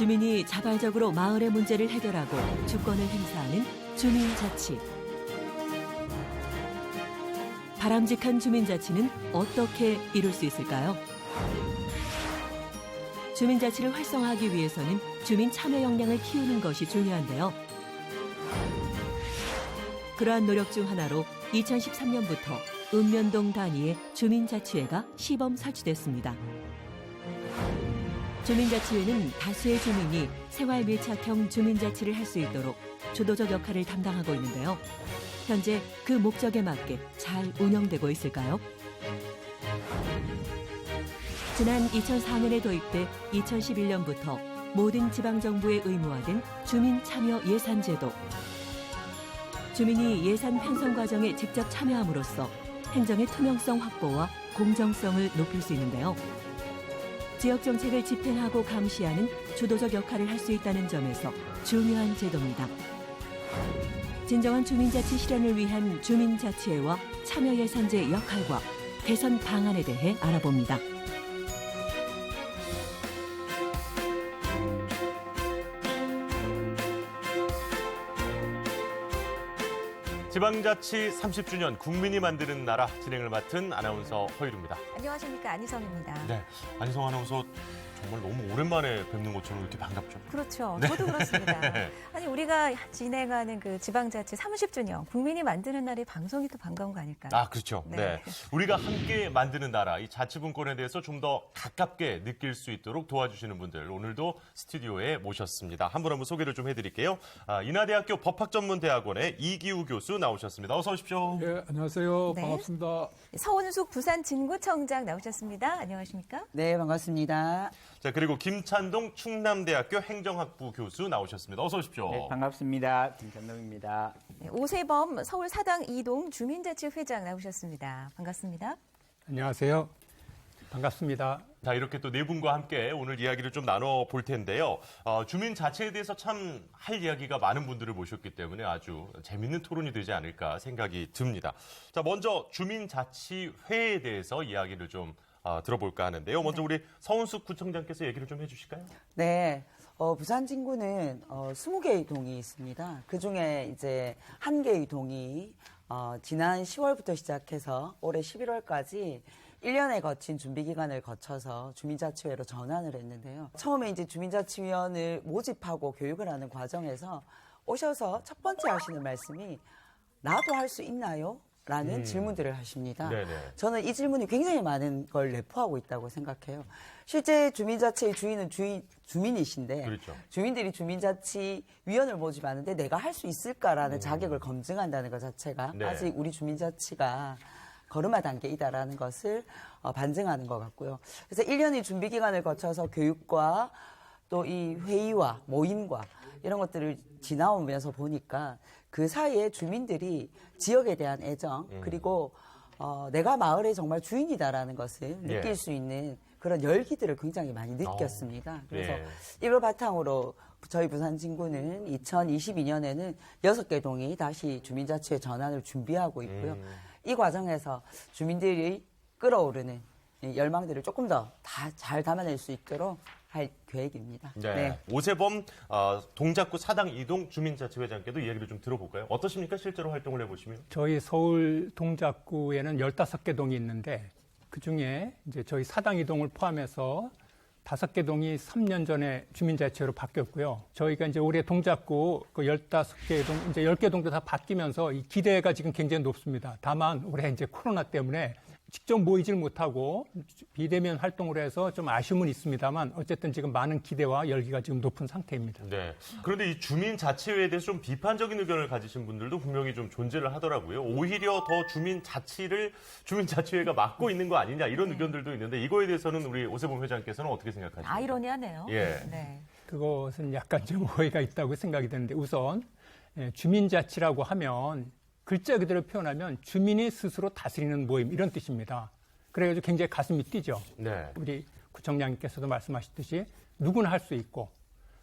주민이 자발적으로 마을의 문제를 해결하고 주권을 행사하는 주민자치. 바람직한 주민자치는 어떻게 이룰 수 있을까요? 주민자치를 활성화하기 위해서는 주민 참여 역량을 키우는 것이 중요한데요. 그러한 노력 중 하나로 2013년부터 읍면동 단위의 주민자치회가 시범 설치됐습니다. 주민자치회는 다수의 주민이 생활 밀착형 주민자치를 할 수 있도록 주도적 역할을 담당하고 있는데요. 현재 그 목적에 맞게 잘 운영되고 있을까요? 지난 2004년에 도입돼 2011년부터 모든 지방정부에 의무화된 주민참여 예산제도. 주민이 예산 편성 과정에 직접 참여함으로써 행정의 투명성 확보와 공정성을 높일 수 있는데요. 지역 정책을 집행하고 감시하는 주도적 역할을 할 수 있다는 점에서 중요한 제도입니다. 진정한 주민자치 실현을 위한 주민자치회와 참여예산제 역할과 개선 방안에 대해 알아봅니다. 지방자치 30주년 국민이 만드는 나라 진행을 맡은 아나운서 허유루입니다. 안녕하십니까, 안희성입니다. 네, 안희성 아나운서 정말 너무 오랜만에 뵙는 것처럼 이렇게 반갑죠? 그렇죠. 네. 저도 그렇습니다. 아니, 우리가 진행하는 그 지방자치 30주년 국민이 만드는 날에 방송이 또 반가운 거 아닐까요? 아, 그렇죠. 네. 네. 우리가 함께 만드는 나라, 이 자치분권에 대해서 좀 더 가깝게 느낄 수 있도록 도와주시는 분들 오늘도 스튜디오에 모셨습니다. 한 분 한 분 소개를 좀 해드릴게요. 인하대학교 법학전문대학원의 이기우 교수 나오셨습니다. 어서 오십시오. 네, 안녕하세요. 네. 반갑습니다. 서은숙 부산진구청장 나오셨습니다. 안녕하십니까? 네, 반갑습니다. 자, 그리고 김찬동 충남대학교 행정학부 교수 나오셨습니다. 어서 오십시오. 네, 반갑습니다. 김찬동입니다. 네, 오세범 서울 사당 이동 주민자치회장 나오셨습니다. 반갑습니다. 안녕하세요. 반갑습니다. 자, 이렇게 또 네 분과 함께 오늘 이야기를 좀 나눠볼 텐데요. 주민 자체에 대해서 참 할 이야기가 많은 분들을 모셨기 때문에 아주 재밌는 토론이 되지 않을까 생각이 듭니다. 자, 먼저 주민자치회에 대해서 이야기를 좀 들어볼까 하는데요. 먼저 우리 서은숙 구청장께서 얘기를 좀 해주실까요? 네, 부산 진구는 20개의 동이 있습니다. 그 중에 이제 한 개의 동이 지난 10월부터 시작해서 올해 11월까지 1년에 거친 준비 기간을 거쳐서 주민자치회로 전환을 했는데요. 처음에 이제 주민자치위원을 모집하고 교육을 하는 과정에서 오셔서 첫 번째 하시는 말씀이 나도 할 수 있나요? 라는 질문들을 하십니다. 네네. 저는 이 질문이 굉장히 많은 걸 내포하고 있다고 생각해요. 실제 주민자치의 주인은 주민이신데 그렇죠. 주민들이 주민자치위원을 모집하는데 내가 할 수 있을까라는 자격을 검증한다는 것 자체가 네. 아직 우리 주민자치가 걸음마 단계이다라는 것을 반증하는 것 같고요. 그래서 1년의 준비 기간을 거쳐서 교육과 또 이 회의와 모임과 이런 것들을 지나오면서 보니까 그 사이에 주민들이 지역에 대한 애정 그리고 내가 마을의 정말 주인이다라는 것을 느낄 예. 수 있는 그런 열기들을 굉장히 많이 느꼈습니다. 그래서 예. 이걸 바탕으로 저희 부산 진구는 2022년에는 6개 동이 다시 주민자치회 전환을 준비하고 있고요. 이 과정에서 주민들이 끌어오르는 이 열망들을 조금 더 다 잘 담아낼 수 있도록 할 계획입니다. 네. 네. 오세범 동작구 사당 이동 주민자치회장께도 이야기를 좀 들어볼까요? 어떠십니까? 실제로 활동을 해보시면? 저희 서울 동작구에는 15개 동이 있는데 그중에 이제 저희 사당 이동을 포함해서 5개 동이 3년 전에 주민자치회로 바뀌었고요. 저희가 이제 올해 동작구 그 15개 동, 이제 10개 동도 다 바뀌면서 이 기대가 지금 굉장히 높습니다. 다만 올해 이제 코로나 때문에 직접 모이질 못하고 비대면 활동을 해서 좀 아쉬움은 있습니다만 어쨌든 지금 많은 기대와 열기가 지금 높은 상태입니다. 네. 그런데 이 주민자치회에 대해서 좀 비판적인 의견을 가지신 분들도 분명히 좀 존재를 하더라고요. 오히려 더 주민자치회가 맡고 있는 거 아니냐 이런 의견들도 있는데 이거에 대해서는 우리 오세범 회장께서는 어떻게 생각하십니까? 아이러니하네요. 예. 네. 그것은 약간 좀 오해가 있다고 생각이 드는데 우선 주민자치라고 하면 글자 그대로 표현하면 주민이 스스로 다스리는 모임 이런 뜻입니다. 그래가지고 굉장히 가슴이 뛰죠. 네. 우리 구청장님께서도 말씀하셨듯이 누구나 할 수 있고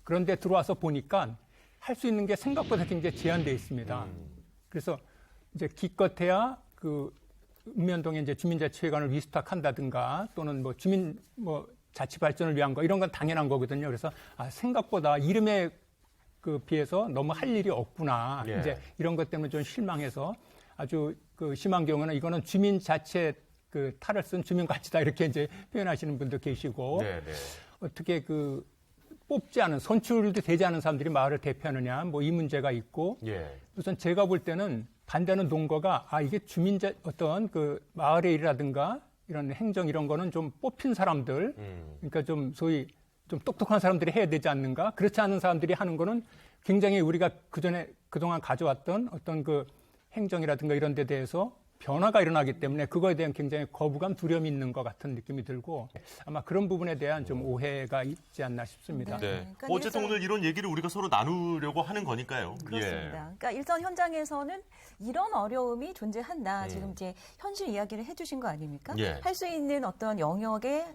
그런데 들어와서 보니까 할 수 있는 게 생각보다 굉장히 제한되어 있습니다. 그래서 이제 기껏해야 그 읍면동에 이제 주민자치회관을 리스트화한다든가 또는 뭐 자치 발전을 위한 거 이런 건 당연한 거거든요. 그래서 생각보다 이름에 비해서 너무 할 일이 없구나. 예. 이제 이런 것 때문에 좀 실망해서 아주 심한 경우는 이거는 주민 자체 탈을 쓴 주민가치다 이렇게 이제 표현하시는 분도 계시고 네, 네. 어떻게 뽑지 않은 선출도 되지 않은 사람들이 마을을 대표하느냐 뭐 이 문제가 있고 예. 우선 제가 볼 때는 반대하는 동거가 이게 주민자 어떤 마을의 일이라든가 이런 행정 이런 거는 좀 뽑힌 사람들 그러니까 좀 소위 좀 똑똑한 사람들이 해야 되지 않는가 그렇지 않은 사람들이 하는 거는 굉장히 우리가 그동안 가져왔던 어떤 행정이라든가 이런 데 대해서 변화가 일어나기 때문에 그거에 대한 굉장히 거부감, 두려움이 있는 것 같은 느낌이 들고 아마 그런 부분에 대한 좀 오해가 있지 않나 싶습니다. 네. 그러니까 어쨌든 오늘 이런 얘기를 우리가 서로 나누려고 하는 거니까요. 그렇습니다. 예. 그러니까 일선 현장에서는 이런 어려움이 존재한다. 지금 이제 현실 이야기를 해주신 거 아닙니까? 예. 할 수 있는 어떤 영역의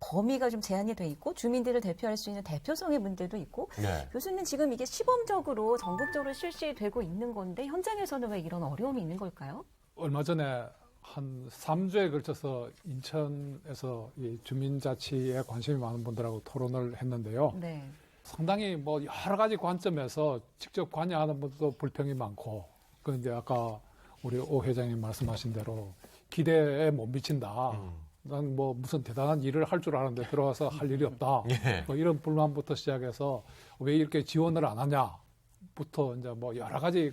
범위가 좀 제한이 돼 있고 주민들을 대표할 수 있는 대표성의 문제도 있고 네. 교수님 지금 이게 시범적으로 전국적으로 실시되고 있는 건데 현장에서는 왜 이런 어려움이 있는 걸까요? 얼마 전에 한 3주에 걸쳐서 인천에서 이 주민자치에 관심이 많은 분들하고 토론을 했는데요. 네. 상당히 뭐 여러 가지 관점에서 직접 관여하는 분들도 불평이 많고, 그 이제 아까 우리 오 회장님 말씀하신 대로 기대에 못 미친다. 난 뭐 무슨 대단한 일을 할 줄 아는데 들어와서 할 일이 없다. 예. 뭐 이런 불만부터 시작해서 왜 이렇게 지원을 안 하냐부터 이제 뭐 여러 가지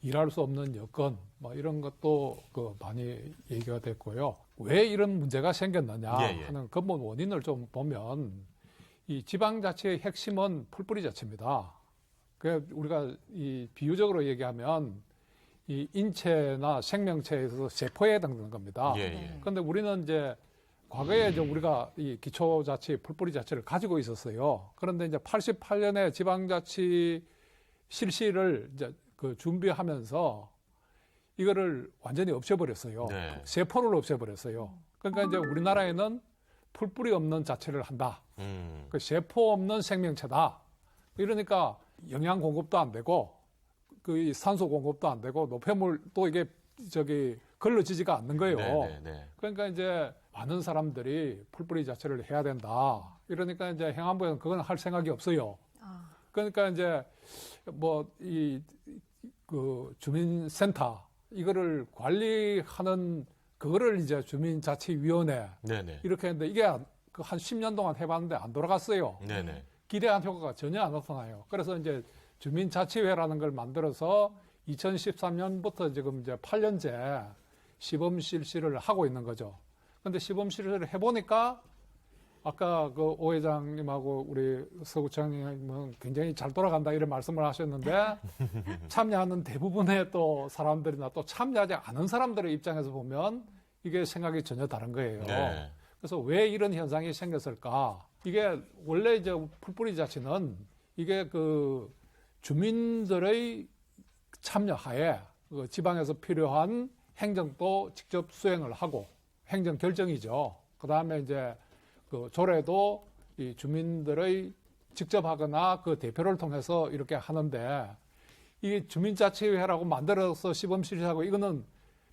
일할 수 없는 여건 뭐 이런 것도 많이 얘기가 됐고요. 왜 이런 문제가 생겼느냐 예, 예. 하는 근본 원인을 좀 보면 이 지방자치의 핵심은 풀뿌리 자체입니다. 그 우리가 이 비유적으로 얘기하면 이 인체나 생명체에서 세포에 해당되는 겁니다. 예, 예. 그런데 우리는 이제 과거에 이제 우리가 이 기초자치, 풀뿌리 자체를 가지고 있었어요. 그런데 이제 88년에 지방자치 실시를 이제 준비하면서 이거를 완전히 없애버렸어요. 네. 세포를 없애버렸어요. 그러니까 이제 우리나라에는 풀뿌리 없는 자체를 한다. 세포 없는 생명체다. 이러니까 영양 공급도 안 되고 이 산소 공급도 안 되고 노폐물도 이게 걸러지지가 않는 거예요. 네, 네, 네. 그러니까 이제 많은 사람들이 풀뿌리 자체를 해야 된다. 이러니까 이제 행안부에는 그건 할 생각이 없어요. 그러니까 이제 주민센터 이거를 관리하는 그거를 이제 주민자치위원회 네네. 이렇게 했는데 이게 한 10년 동안 해봤는데 안 돌아갔어요. 네네. 기대한 효과가 전혀 안 나타나요. 그래서 이제 주민자치회라는 걸 만들어서 2013년부터 지금 이제 8년째 시범 실시를 하고 있는 거죠. 근데 시범 실시를 해보니까 아까 오 회장님하고 우리 서구청장님은 굉장히 잘 돌아간다 이런 말씀을 하셨는데 참여하는 대부분의 또 사람들이나 또 참여하지 않은 사람들의 입장에서 보면 이게 생각이 전혀 다른 거예요. 네. 그래서 왜 이런 현상이 생겼을까? 이게 원래 이제 풀뿌리 자치는 이게 주민들의 참여하에 지방에서 필요한 행정도 직접 수행을 하고 행정 결정이죠. 그 다음에 이제 조례도 이 주민들의 직접 하거나 그 대표를 통해서 이렇게 하는데 이게 주민자치회라고 만들어서 시범 실시하고 이거는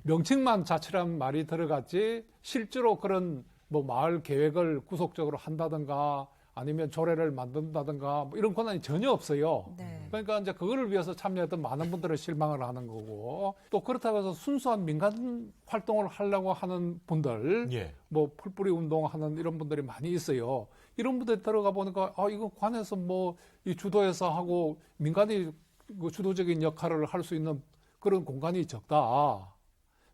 명칭만 자치란 말이 들어갔지 실제로 그런 마을 계획을 구속적으로 한다든가 아니면 조례를 만든다든가 이런 권한이 전혀 없어요. 네. 그러니까 이제 그거를 위해서 참여했던 많은 분들은 실망을 하는 거고 또 그렇다고 해서 순수한 민간 활동을 하려고 하는 분들 예. 풀뿌리 운동하는 이런 분들이 많이 있어요. 이런 분들 들어가 보니까 이거 관에서 이 주도해서 하고 민간이 주도적인 역할을 할 수 있는 그런 공간이 적다.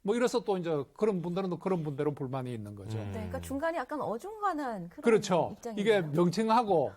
이래서 또 이제 그런 분들은 그런 분대로 불만이 있는 거죠. 네, 그러니까 중간에 약간 어중간한 그런 그렇죠. 입장이네요. 이게 명칭하고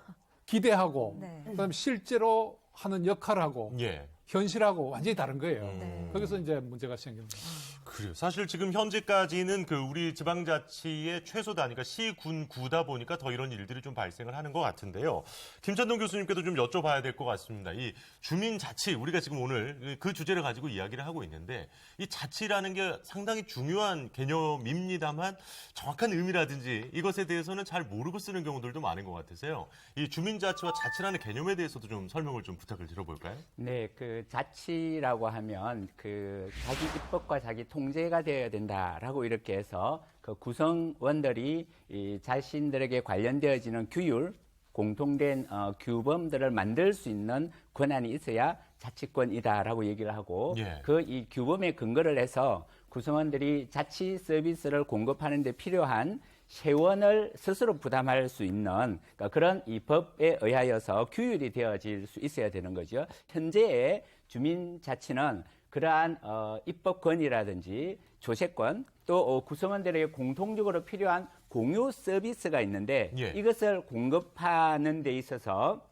기대하고 네. 그다음에 실제로 하는 역할하고 예. 현실하고 완전히 다른 거예요. 네. 거기서 이제 문제가 생깁니다. 그래요. 사실 지금 현재까지는 우리 지방자치의 최소 단위가 시, 군, 구다 보니까 더 이런 일들이 좀 발생을 하는 것 같은데요. 김찬동 교수님께도 좀 여쭤봐야 될 것 같습니다. 이 주민자치, 우리가 지금 오늘 그 주제를 가지고 이야기를 하고 있는데 이 자치라는 게 상당히 중요한 개념입니다만 정확한 의미라든지 이것에 대해서는 잘 모르고 쓰는 경우들도 많은 것 같으세요. 이 주민자치와 자치라는 개념에 대해서도 좀 설명을 좀 부탁을 드려볼까요? 네, 그 자치라고 하면 그 자기 입법과 자기 통제가 되어야 된다라고 이렇게 해서 그 구성원들이 이 자신들에게 관련되어지는 규율, 공통된 규범들을 만들 수 있는 권한이 있어야 자치권이다라고 얘기를 하고 예. 그 이 규범에 근거를 해서 구성원들이 자치 서비스를 공급하는 데 필요한 세원을 스스로 부담할 수 있는 그러니까 그런 이 법에 의하여서 규율이 되어질 수 있어야 되는 거죠. 현재의 주민자치는 그러한 입법권이라든지 조세권 또 구성원들에게 공통적으로 필요한 공유 서비스가 있는데 예. 이것을 공급하는 데 있어서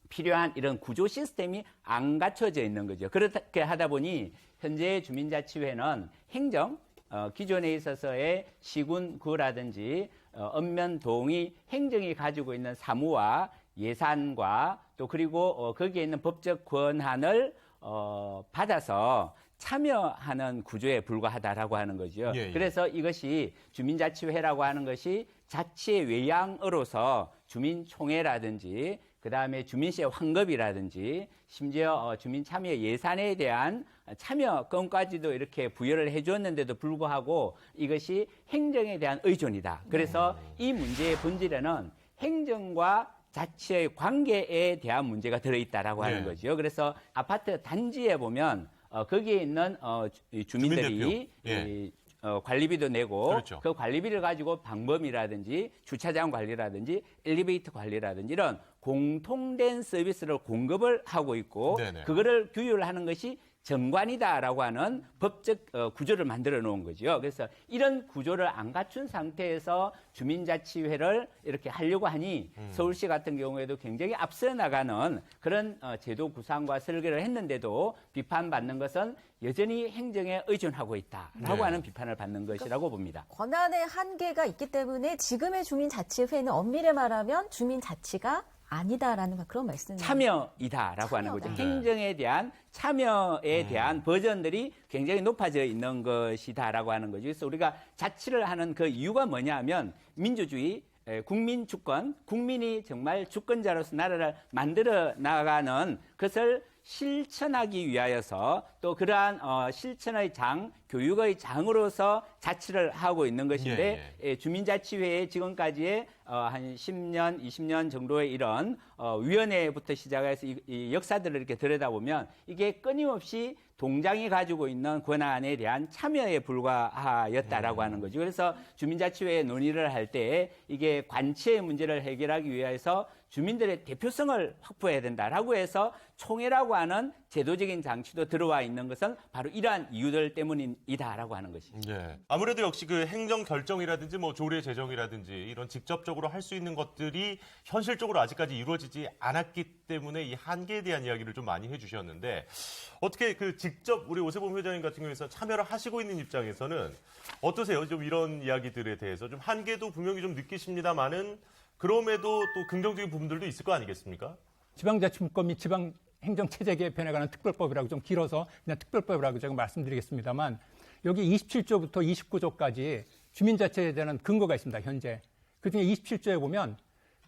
필요한 이런 구조 시스템이 안 갖춰져 있는 거죠. 그렇게 하다 보니 현재 주민자치회는 행정 기존에 있어서의 시군구라든지 읍면동이 행정이 가지고 있는 사무와 예산과 또 그리고 거기에 있는 법적 권한을 받아서 참여하는 구조에 불과하다라고 하는 거죠. 예, 예. 그래서 이것이 주민자치회라고 하는 것이 자치의 외양으로서 주민총회라든지 그다음에 주민세 환급이라든지 심지어 주민참여 예산에 대한 참여권까지도 이렇게 부여를 해주었는데도 불구하고 이것이 행정에 대한 의존이다. 그래서 이 문제의 본질에는 행정과 자치의 관계에 대한 문제가 들어있다라고 하는 네. 거죠. 그래서 아파트 단지에 보면 거기에 있는 주민들이 주민대표. 예. 이 관리비도 내고 그렇죠. 그 관리비를 가지고 방범이라든지 주차장 관리라든지 엘리베이터 관리라든지 이런 공통된 서비스를 공급을 하고 있고 네네. 그거를 규율하는 것이 정관이다라고 하는 법적 구조를 만들어 놓은 거죠. 그래서 이런 구조를 안 갖춘 상태에서 주민자치회를 이렇게 하려고 하니 서울시 같은 경우에도 굉장히 앞서 나가는 그런 제도 구상과 설계를 했는데도 비판받는 것은 여전히 행정에 의존하고 있다라고 네. 하는 비판을 받는 것이라고 봅니다. 권한의 한계가 있기 때문에 지금의 주민자치회는 엄밀히 말하면 주민자치가 아니다라는 그런 말씀이에요. 참여이다라고 하는 거죠. 참여다. 행정에 대한 참여에 대한 버전들이 굉장히 높아져 있는 것이다라고 하는 거죠. 그래서 우리가 자치를 하는 그 이유가 뭐냐 하면 민주주의, 국민 주권, 국민이 정말 주권자로서 나라를 만들어 나가는 것을 실천하기 위하여서 또 그러한 실천의 장, 교육의 장으로서 자치를 하고 있는 것인데 주민자치회의 지금까지의 한 10년, 20년 정도의 이런 위원회부터 시작해서 이 역사들을 이렇게 들여다보면 이게 끊임없이 동장이 가지고 있는 권한에 대한 참여에 불과하였다라고 하는 거죠. 그래서 주민자치회의 논의를 할 때 이게 관치의 문제를 해결하기 위해서 주민들의 대표성을 확보해야 된다라고 해서 총회라고 하는 제도적인 장치도 들어와 있는 것은 바로 이러한 이유들 때문이다라고 하는 것입니다. 예. 아무래도 역시 그 행정 결정이라든지 뭐 조례 제정이라든지 이런 직접적으로 할 수 있는 것들이 현실적으로 아직까지 이루어지지 않았기 때문에 이 한계에 대한 이야기를 좀 많이 해주셨는데 어떻게 그 직접 우리 오세범 회장님 같은 경우에서 참여를 하시고 있는 입장에서는 어떠세요? 좀 이런 이야기들에 대해서 좀 한계도 분명히 좀 느끼십니다만은 그럼에도 또 긍정적인 부분들도 있을 거 아니겠습니까? 지방자치법 및 지방행정체제 개편에 관한 특별법이라고 좀 길어서 그냥 특별법이라고 제가 말씀드리겠습니다만 여기 27조부터 29조까지 주민자치에 대한 근거가 있습니다. 현재. 그중에 27조에 보면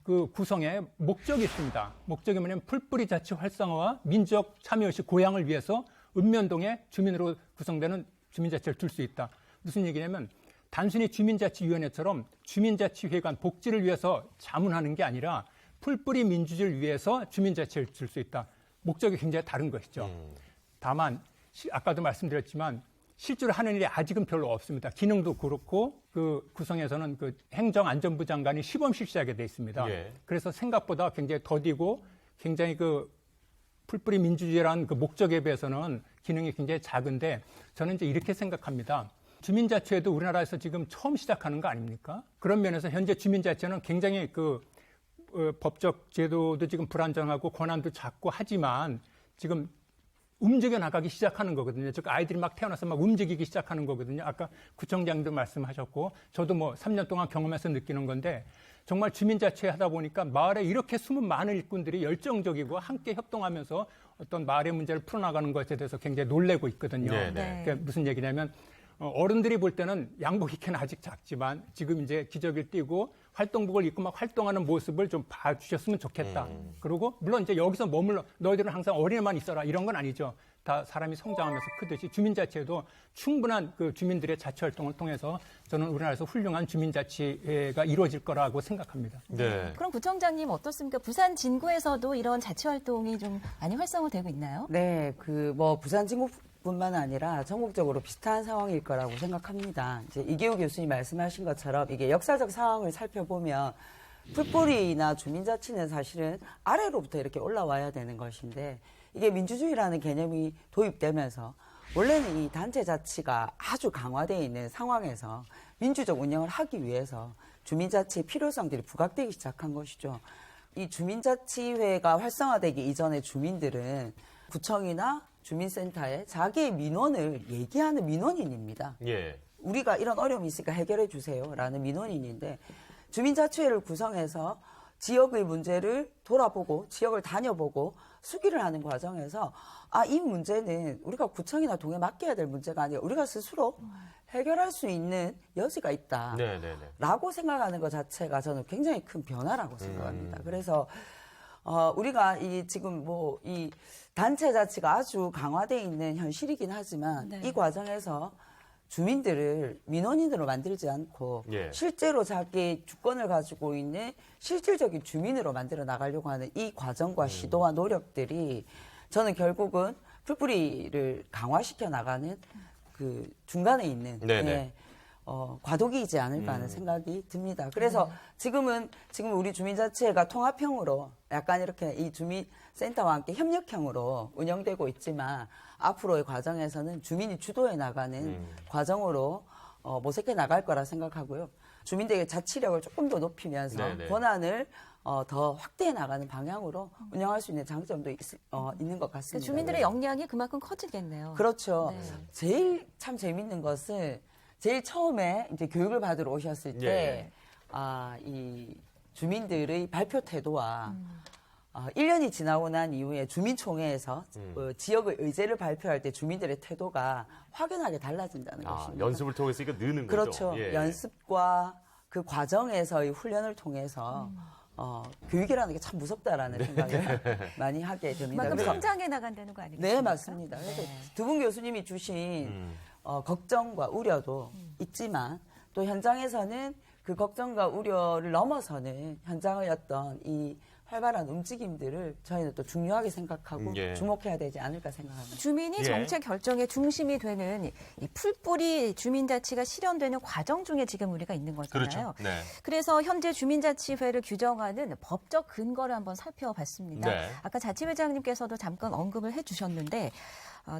그 구성에 목적이 있습니다. 목적이 뭐냐면 풀뿌리 자치 활성화와 민족 참여의식 고양을 위해서 읍면동에 주민으로 구성되는 주민자치를 둘 수 있다. 무슨 얘기냐면 단순히 주민자치위원회처럼 주민자치회관 복지를 위해서 자문하는 게 아니라 풀뿌리 민주주의를 위해서 주민자치를 줄 수 있다. 목적이 굉장히 다른 것이죠. 다만 아까도 말씀드렸지만 실제로 하는 일이 아직은 별로 없습니다. 기능도 그렇고 그 구성에서는 그 행정안전부 장관이 시범 실시하게 돼 있습니다. 예. 그래서 생각보다 굉장히 더디고 굉장히 그 풀뿌리 민주주의라는 그 목적에 비해서는 기능이 굉장히 작은데 저는 이제 이렇게 생각합니다. 주민자치회도 우리나라에서 지금 처음 시작하는 거 아닙니까? 그런 면에서 현재 주민자치는 굉장히 그 법적 제도도 지금 불안정하고 권한도 작고 하지만 지금 움직여 나가기 시작하는 거거든요. 즉 아이들이 막 태어나서 막 움직이기 시작하는 거거든요. 아까 구청장도 말씀하셨고 저도 뭐 3년 동안 경험해서 느끼는 건데 정말 주민자치회 하다 보니까 마을에 이렇게 숨은 많은 일꾼들이 열정적이고 함께 협동하면서 어떤 마을의 문제를 풀어나가는 것에 대해서 굉장히 놀래고 있거든요. 네, 네. 그러니까 무슨 얘기냐면 어른들이 볼 때는 양복 입기는 아직 작지만 지금 이제 기저귀를 띠고 활동복을 입고 막 활동하는 모습을 좀 봐주셨으면 좋겠다. 그리고 물론 이제 여기서 머물러 너희들은 항상 어린애만 있어라 이런 건 아니죠. 다 사람이 성장하면서 크듯이 주민자치에도 충분한 그 주민들의 자치 활동을 통해서 저는 우리나라에서 훌륭한 주민자치가 이루어질 거라고 생각합니다. 네. 그럼 구청장님 어떻습니까? 부산 진구에서도 이런 자치 활동이 좀 많이 활성화되고 있나요? 네, 부산 진구뿐만 아니라 전국적으로 비슷한 상황일 거라고 생각합니다. 이제 이계우 교수님 말씀하신 것처럼 이게 역사적 상황을 살펴보면 풀뿌리나 주민자치는 사실은 아래로부터 이렇게 올라와야 되는 것인데 이게 민주주의라는 개념이 도입되면서 원래는 이 단체 자치가 아주 강화되어 있는 상황에서 민주적 운영을 하기 위해서 주민자치의 필요성들이 부각되기 시작한 것이죠. 이 주민자치회가 활성화되기 이전에 주민들은 구청이나 주민센터에 자기의 민원을 얘기하는 민원인입니다. 예. 우리가 이런 어려움이 있으니까 해결해 주세요라는 민원인인데 주민자치회를 구성해서 지역의 문제를 돌아보고 지역을 다녀보고 수기를 하는 과정에서 이 문제는 우리가 구청이나 동에 맡겨야 될 문제가 아니라 우리가 스스로 해결할 수 있는 여지가 있다. 네네네. 라고 생각하는 것 자체가 저는 굉장히 큰 변화라고 생각합니다. 그래서 우리가 지금 이 단체 자치가 아주 강화되어 있는 현실이긴 하지만 네. 이 과정에서 주민들을 민원인으로 만들지 않고 예. 실제로 자기 주권을 가지고 있는 실질적인 주민으로 만들어 나가려고 하는 이 과정과 시도와 노력들이 저는 결국은 풀뿌리를 강화시켜 나가는 그 중간에 있는 네네. 과도기이지 않을까 하는 생각이 듭니다. 그래서 지금 우리 주민자치회가 통합형으로 약간 이렇게 이 주민센터와 함께 협력형으로 운영되고 있지만 앞으로의 과정에서는 주민이 주도해 나가는 과정으로 모색해 나갈 거라 생각하고요. 주민들의 자치력을 조금 더 높이면서 네네. 권한을 더 확대해 나가는 방향으로 운영할 수 있는 장점도 있는 것 같습니다. 주민들의 역량이 그만큼 커지겠네요. 그렇죠. 네. 제일 참 재밌는 것은 제일 처음에 이제 교육을 받으러 오셨을 때, 이 주민들의 발표 태도와 1년이 지나고 난 이후에 주민총회에서 지역의 의제를 발표할 때 주민들의 태도가 확연하게 달라진다는 것입니다. 연습을 통해서 이거 느는 그렇죠. 거죠. 예. 연습과 그 과정에서의 훈련을 통해서 교육이라는 게 참 무섭다라는 생각을 많이 하게 됩니다. 그만큼 그래서 성장해 나간다는 거 아니겠습니까? 네, 맞습니다. 그래서 두 분 교수님이 주신 걱정과 우려도 있지만 또 현장에서는 그 걱정과 우려를 넘어서는 현장의 어떤 이 활발한 움직임들을 저희는 또 중요하게 생각하고 예. 주목해야 되지 않을까 생각합니다. 주민이 예. 정책 결정의 중심이 되는 이 풀뿌리 주민자치가 실현되는 과정 중에 지금 우리가 있는 거잖아요. 그렇죠. 네. 그래서 현재 주민자치회를 규정하는 법적 근거를 한번 살펴봤습니다. 네. 아까 자치회장님께서도 잠깐 언급을 해주셨는데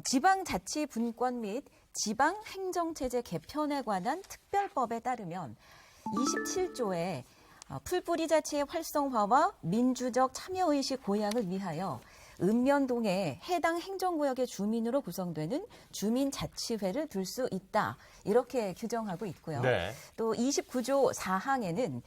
지방자치분권 및 지방행정체제 개편에 관한 특별법에 따르면 27조에 풀뿌리 자치의 활성화와 민주적 참여의식 고양을 위하여 읍면동에 해당 행정구역의 주민으로 구성되는 주민자치회를 둘 수 있다. 이렇게 규정하고 있고요. 네. 또 29조 4항에는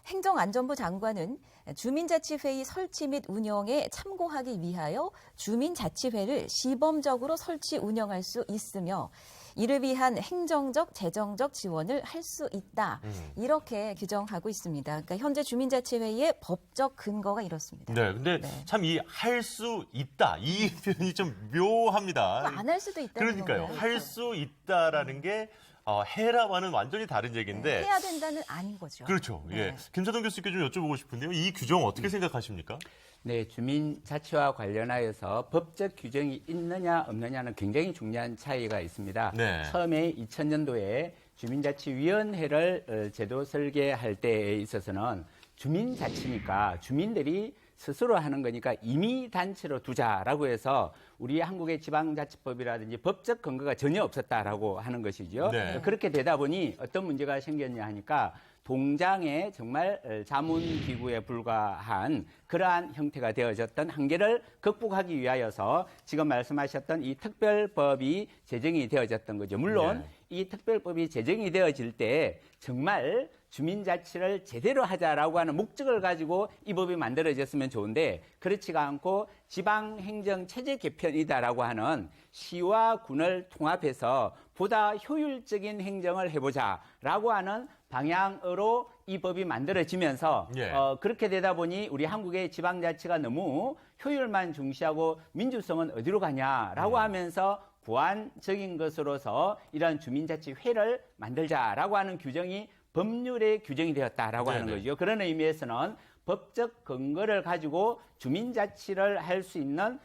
행정안전부 장관은 주민자치회의 설치 및 운영에 참고하기 위하여 주민자치회를 시범적으로 설치 운영할 수 있으며 이를 위한 행정적, 재정적 지원을 할 수 있다. 이렇게 규정하고 있습니다. 그러니까 현재 주민자치회의 법적 근거가 이렇습니다. 네, 근데 네. 참 이 할 수 있다 이 표현이 좀 묘합니다. 안 할 수도 있다는 그러니까요. 건가요? 할 수 있다라는 게 해라와는 완전히 다른 얘기인데. 해야 된다는 아닌 거죠. 그렇죠. 예. 네. 김사동 교수께 좀 여쭤보고 싶은데요. 이 규정 어떻게 생각하십니까? 네, 주민자치와 관련하여서 법적 규정이 있느냐 없느냐는 굉장히 중요한 차이가 있습니다. 네. 처음에 2000년도에 주민자치위원회를 제도 설계할 때에 있어서는 주민자치니까 주민들이 스스로 하는 거니까 임의단체로 두자라고 해서 우리 한국의 지방자치법이라든지 법적 근거가 전혀 없었다라고 하는 것이죠. 네. 그렇게 되다 보니 어떤 문제가 생겼냐 하니까 동장의 정말 자문기구에 불과한 그러한 형태가 되어졌던 한계를 극복하기 위하여서 지금 말씀하셨던 이 특별법이 제정이 되어졌던 거죠. 물론 네. 이 특별법이 제정이 되어질 때 정말 주민자치를 제대로 하자라고 하는 목적을 가지고 이 법이 만들어졌으면 좋은데 그렇지가 않고 지방행정체제 개편이다라고 하는 시와 군을 통합해서 보다 효율적인 행정을 해보자라고 하는 방향으로 이 법이 만들어지면서 예. 그렇게 되다 보니 우리 한국의 지방자치가 너무 효율만 중시하고 민주성은 어디로 가냐라고 하면서 보완적인 것으로서 이런 주민자치회를 만들자라고 하는 규정이 법률에 규정이 되었다라고 하는 네네. 거죠. 그런 의미에서는 법적 근거를 가지고 주민자치를 할 수 있는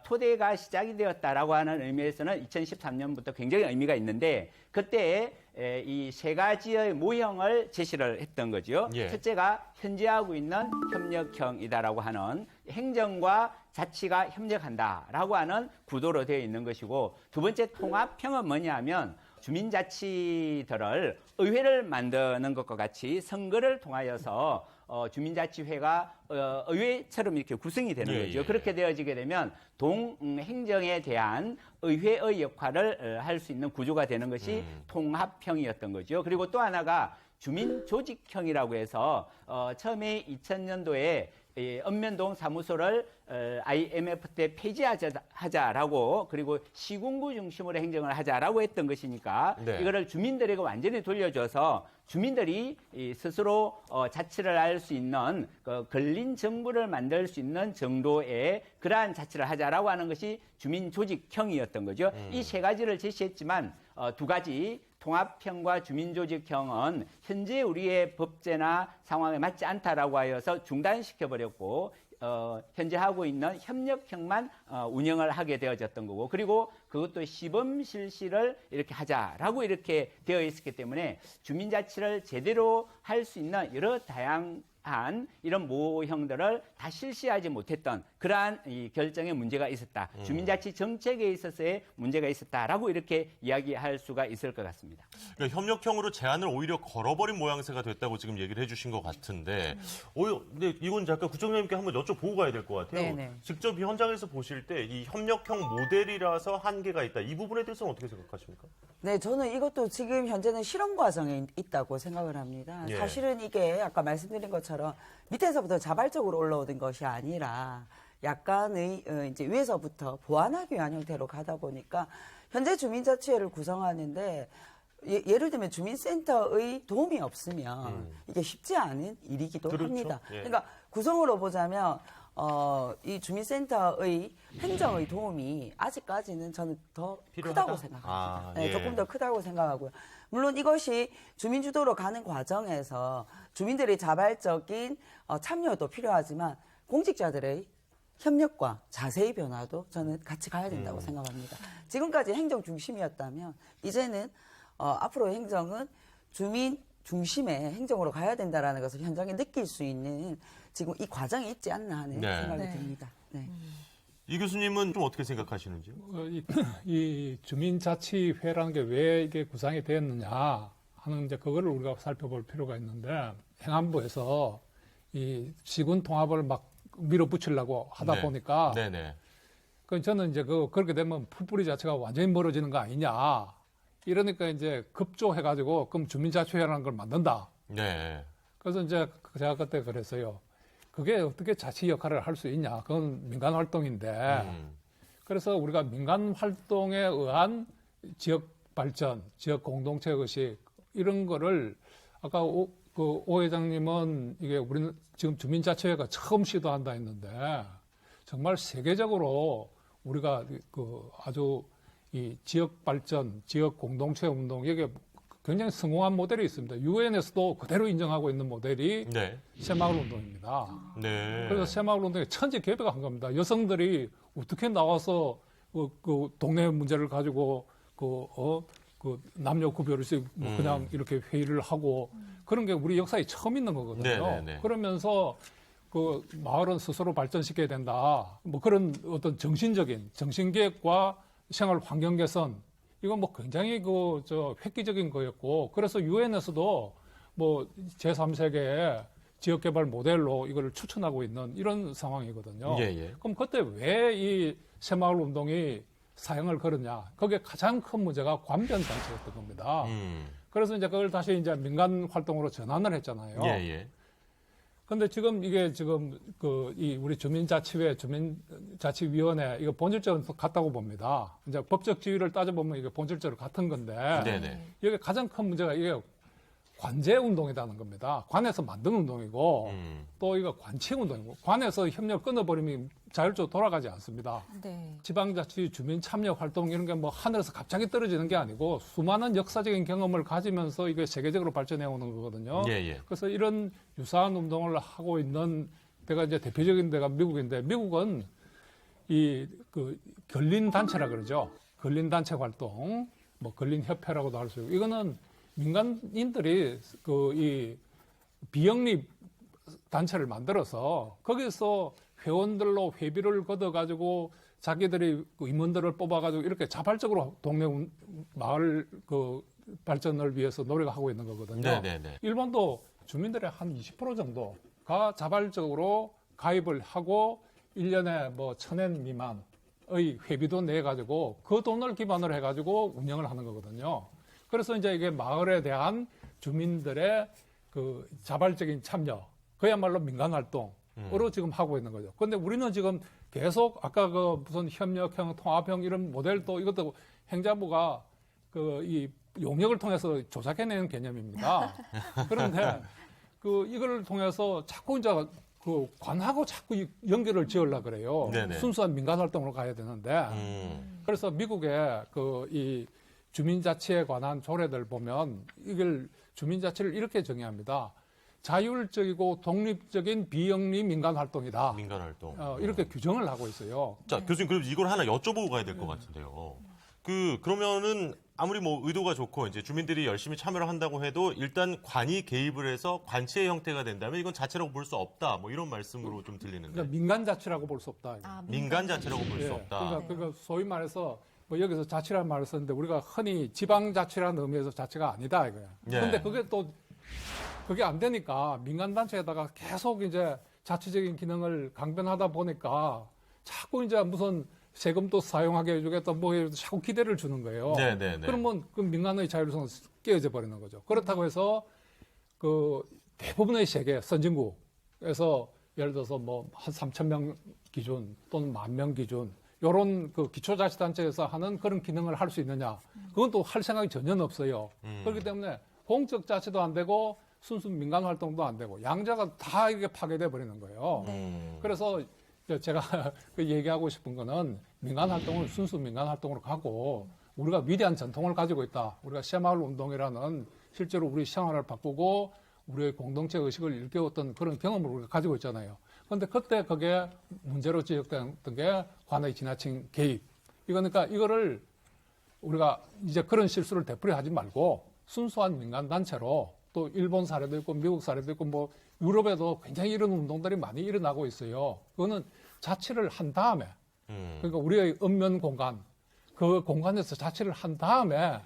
토대가 시작이 되었다라고 하는 의미에서는 2013년부터 굉장히 의미가 있는데 그때 이 세 가지의 모형을 제시를 했던 거죠. 예. 첫째가 현재 하고 있는 협력형이다라고 하는 행정과 자치가 협력한다라고 하는 구도로 되어 있는 것이고 두 번째 통합형은 뭐냐면 주민자치들을 의회를 만드는 것과 같이 선거를 통하여서 주민자치회가 의회처럼 이렇게 구성이 되는 예, 거죠. 예. 그렇게 되어지게 되면 동행정에 대한 의회의 역할을 할 수 있는 구조가 되는 것이 통합형이었던 거죠. 그리고 또 하나가 주민조직형이라고 해서 처음에 2000년도에 읍면동 사무소를 IMF 때 폐지하자라고 그리고 시군구 중심으로 행정을 하자라고 했던 것이니까 네. 이거를 주민들에게 완전히 돌려줘서 주민들이 스스로 자치를 할 수 있는 걸린 정부를 만들 수 있는 정도의 그러한 자치를 하자라고 하는 것이 주민조직형이었던 거죠. 이 세 가지를 제시했지만 두 가지 통합형과 주민조직형은 현재 우리의 법제나 상황에 맞지 않다라고 하여서 중단시켜버렸고 현재 하고 있는 협력형만 운영을 하게 되어졌던 거고 그리고 그것도 시범 실시를 이렇게 하자라고 이렇게 되어 있었기 때문에 주민자치를 제대로 할 수 있는 여러 다양한 이런 모형들을 다 실시하지 못했던 그러한 이 결정에 문제가 있었다. 주민자치 정책에 있어서의 문제가 있었다라고 이렇게 이야기할 수가 있을 것 같습니다. 그러니까 협력형으로 제안을 오히려 걸어버린 모양새가 됐다고 지금 얘기를 해주신 것 같은데, 근데 이건 잠깐 구청장님께 한번 여쭤보고 가야 될 것 같아요. 네네. 직접 이 현장에서 보실 때 이 협력형 모델이라서 한계가 있다. 이 부분에 대해서는 어떻게 생각하십니까? 네, 저는 이것도 지금 현재는 실험 과정에 있다고 생각을 합니다. 예. 사실은 이게 아까 말씀드린 것처럼 밑에서부터 자발적으로 올라오는 것이 아니라 약간의 이제 위에서부터 보완하기 위한 형태로 가다 보니까 현재 주민자치회를 구성하는데 예를 들면 주민센터의 도움이 없으면 이게 쉽지 않은 일이기도 그렇죠. 합니다. 예. 그러니까 구성으로 보자면 이 주민센터의 행정의 도움이 아직까지는 저는 더 필요하다? 크다고 생각합니다. 아, 네, 예. 조금 더 크다고 생각하고요. 물론 이것이 주민주도로 가는 과정에서 주민들의 자발적인 참여도 필요하지만 공직자들의 협력과 자세의 변화도 저는 같이 가야 된다고 생각합니다. 지금까지 행정 중심이었다면 이제는 앞으로 행정은 주민 중심의 행정으로 가야 된다라는 것을 현장에 느낄 수 있는 지금 이 과정이 있지 않나 하는 네. 생각이 네. 듭니다. 네. 이 교수님은 좀 어떻게 생각하시는지요? 이 주민자치회라는 게 왜 이게 구상이 되었느냐 하는 이제 그거를 우리가 살펴볼 필요가 있는데 행안부에서 이 시군 통합을 막 밀어붙이려고 하다 네. 보니까 네네. 저는 이제 그렇게 되면 풀뿌리 자체가 완전히 멀어지는 거 아니냐. 이러니까 이제 급조해가지고 그럼 주민자치회라는 걸 만든다. 네. 그래서 이제 제가 그때 그랬어요. 그게 어떻게 자치 역할을 할 수 있냐. 그건 민간 활동인데. 그래서 우리가 민간 활동에 의한 지역 발전, 지역 공동체 의식 이런 거를 아까 오 회장님은 이게 우리는 지금 주민자치회가 처음 시도한다 했는데 정말 세계적으로 우리가 아주 이 지역 발전, 지역 공동체 운동 이게 굉장히 성공한 모델이 있습니다. 유엔에서도 그대로 인정하고 있는 모델이 네. 새마을 운동입니다. 네. 그래서 새마을 운동이 천지개벽한 겁니다. 여성들이 어떻게 나와서 그 동네 문제를 가지고 남녀 구별 없이 그냥 이렇게 회의를 하고 그런 게 우리 역사에 처음 있는 거거든요. 네네네. 그러면서 그 마을은 스스로 발전시켜야 된다. 뭐 그런 어떤 정신계획과 생활 환경 개선 이건 뭐 굉장히 획기적인 거였고 그래서 유엔에서도 뭐 제3세계의 지역개발 모델로 이걸 추천하고 있는 이런 상황이거든요. 예, 예. 그럼 그때 왜 이 새마을 운동이 사형을 걸었냐? 그게 가장 큰 문제가 관변 정책이었던 겁니다. 그래서 이제 그걸 다시 이제 민간 활동으로 전환을 했잖아요. 예, 예. 근데 지금 이게 지금 이 우리 주민자치위원회 이거 본질적으로 같다고 봅니다. 이제 법적 지위를 따져보면 이게 본질적으로 같은 건데 네네. 이게 가장 큰 문제가 이게 관제 운동이라는 겁니다. 관에서 만든 운동이고 또 이거 관치 운동이고 관에서 협력을 끊어버리면 자율적으로 돌아가지 않습니다. 네. 지방자치 주민 참여 활동 이런 게 뭐 하늘에서 갑자기 떨어지는 게 아니고 수많은 역사적인 경험을 가지면서 이게 세계적으로 발전해 오는 거거든요. 예, 예. 그래서 이런 유사한 운동을 하고 있는 데가 이제 대표적인 데가 미국인데 미국은 근린 단체라 그러죠. 근린 단체 활동, 뭐 근린 협회라고도 할 수 있고 이거는 민간인들이 이 비영리 단체를 만들어서 거기서 회원들로 회비를 걷어가지고 자기들이 임원들을 뽑아가지고 이렇게 자발적으로 동네 마을 발전을 위해서 노력하고 있는 거거든요. 네네네. 일본도 주민들의 한 20% 정도가 자발적으로 가입을 하고 1년에 뭐 1,000엔 미만의 회비도 내가지고 그 돈을 기반으로 해가지고 운영을 하는 거거든요. 그래서 이제 이게 마을에 대한 주민들의 자발적인 참여, 그야말로 민간 활동으로 지금 하고 있는 거죠. 그런데 우리는 지금 계속 아까 무슨 협력형, 통합형 이런 모델도 이것도 행자부가 이 용역을 통해서 조작해내는 개념입니다. 그런데 이걸 통해서 자꾸 이제 관하고 자꾸 연결을 지으려고 그래요. 네네. 순수한 민간 활동으로 가야 되는데. 그래서 미국의 이 주민자치에 관한 조례들 보면 이걸 주민자치를 이렇게 정의합니다. 자율적이고 독립적인 비영리 민간 활동이다. 민간 활동. 이렇게 규정을 하고 있어요. 자, 교수님, 그럼 이걸 하나 여쭤보고 가야 될 것 같은데요. 그러면은 아무리 뭐 의도가 좋고 이제 주민들이 열심히 참여를 한다고 해도 일단 관이 개입을 해서 관치의 형태가 된다면 이건 자체라고 볼 수 없다. 뭐 이런 말씀으로 좀 들리는데. 그러니까 민간 자치라고 볼 수 없다. 민간 자체라고 볼 수 예, 없다. 그러니까 소위 말해서 뭐 여기서 자치라는 말을 썼는데 우리가 흔히 지방자치라는 의미에서 자치가 아니다 이거야. 예. 근데 그게 안 되니까 민간단체에다가 계속 이제 자치적인 기능을 강변하다 보니까 자꾸 이제 무슨 세금도 사용하게 해주겠다 뭐 해서 자꾸 기대를 주는 거예요. 네네네. 그러면 그 민간의 자율성은 깨어져 버리는 거죠. 그렇다고 해서 대부분의 세계 선진국에서 예를 들어서 뭐 한 3,000명 기준 또는 10,000명 기준 요런 기초자치단체에서 하는 그런 기능을 할 수 있느냐. 그건 또 할 생각이 전혀 없어요. 그렇기 때문에 공적 자치도 안 되고 순수 민간 활동도 안 되고 양자가 다 이렇게 파괴돼 버리는 거예요. 그래서 제가 얘기하고 싶은 거는 민간 활동을 순수 민간 활동으로 가고 우리가 위대한 전통을 가지고 있다. 우리가 새마을 운동이라는 실제로 우리 생활을 바꾸고 우리의 공동체 의식을 일깨웠던 그런 경험을 우리가 가지고 있잖아요. 그런데 그때 그게 문제로 지적됐던 게 관의 지나친 개입. 그러니까 이거를 우리가 이제 그런 실수를 되풀이하지 말고 순수한 민간 단체로 또 일본 사례도 있고 미국 사례도 있고 뭐 유럽에도 굉장히 이런 운동들이 많이 일어나고 있어요. 그거는 자치를 한 다음에 그러니까 우리의 읍면 공간 그 공간에서 자치를 한 다음에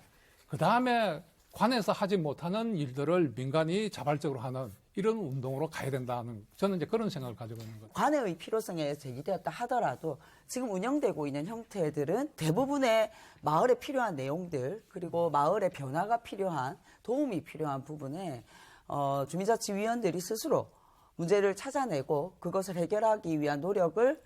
그 다음에 관에서 하지 못하는 일들을 민간이 자발적으로 하는 이런 운동으로 가야 된다는 저는 이제 그런 생각을 가지고 있는 거죠. 관의 필요성에 제기되었다 하더라도 지금 운영되고 있는 형태들은 대부분의 마을에 필요한 내용들 그리고 마을의 변화가 필요한 도움이 필요한 부분에 주민자치위원들이 스스로 문제를 찾아내고 그것을 해결하기 위한 노력을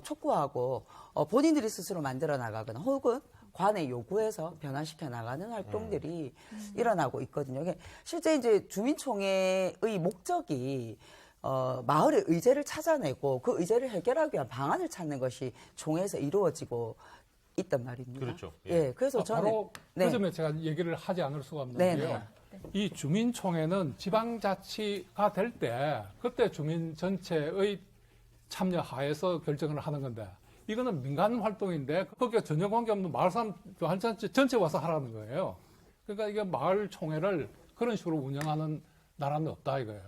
촉구하고 본인들이 스스로 만들어 나가거나 혹은 관의 요구에서 변화시켜 나가는 활동들이 일어나고 있거든요. 실제 이제 주민총회의 목적이 마을의 의제를 찾아내고 그 의제를 해결하기 위한 방안을 찾는 것이 총회에서 이루어지고 있단 말입니다. 그렇죠. 예, 그래서 저는 바로 그 점에 제가 얘기를 하지 않을 수가 없는 게요. 이 주민총회는 지방자치가 될 때 그때 주민 전체의 참여 하에서 결정을 하는 건데 이거는 민간 활동인데 거기에 전혀 관계없는 마을 사람 전체 와서 하라는 거예요. 그러니까 이게 마을 총회를 그런 식으로 운영하는 나라는 없다 이거예요.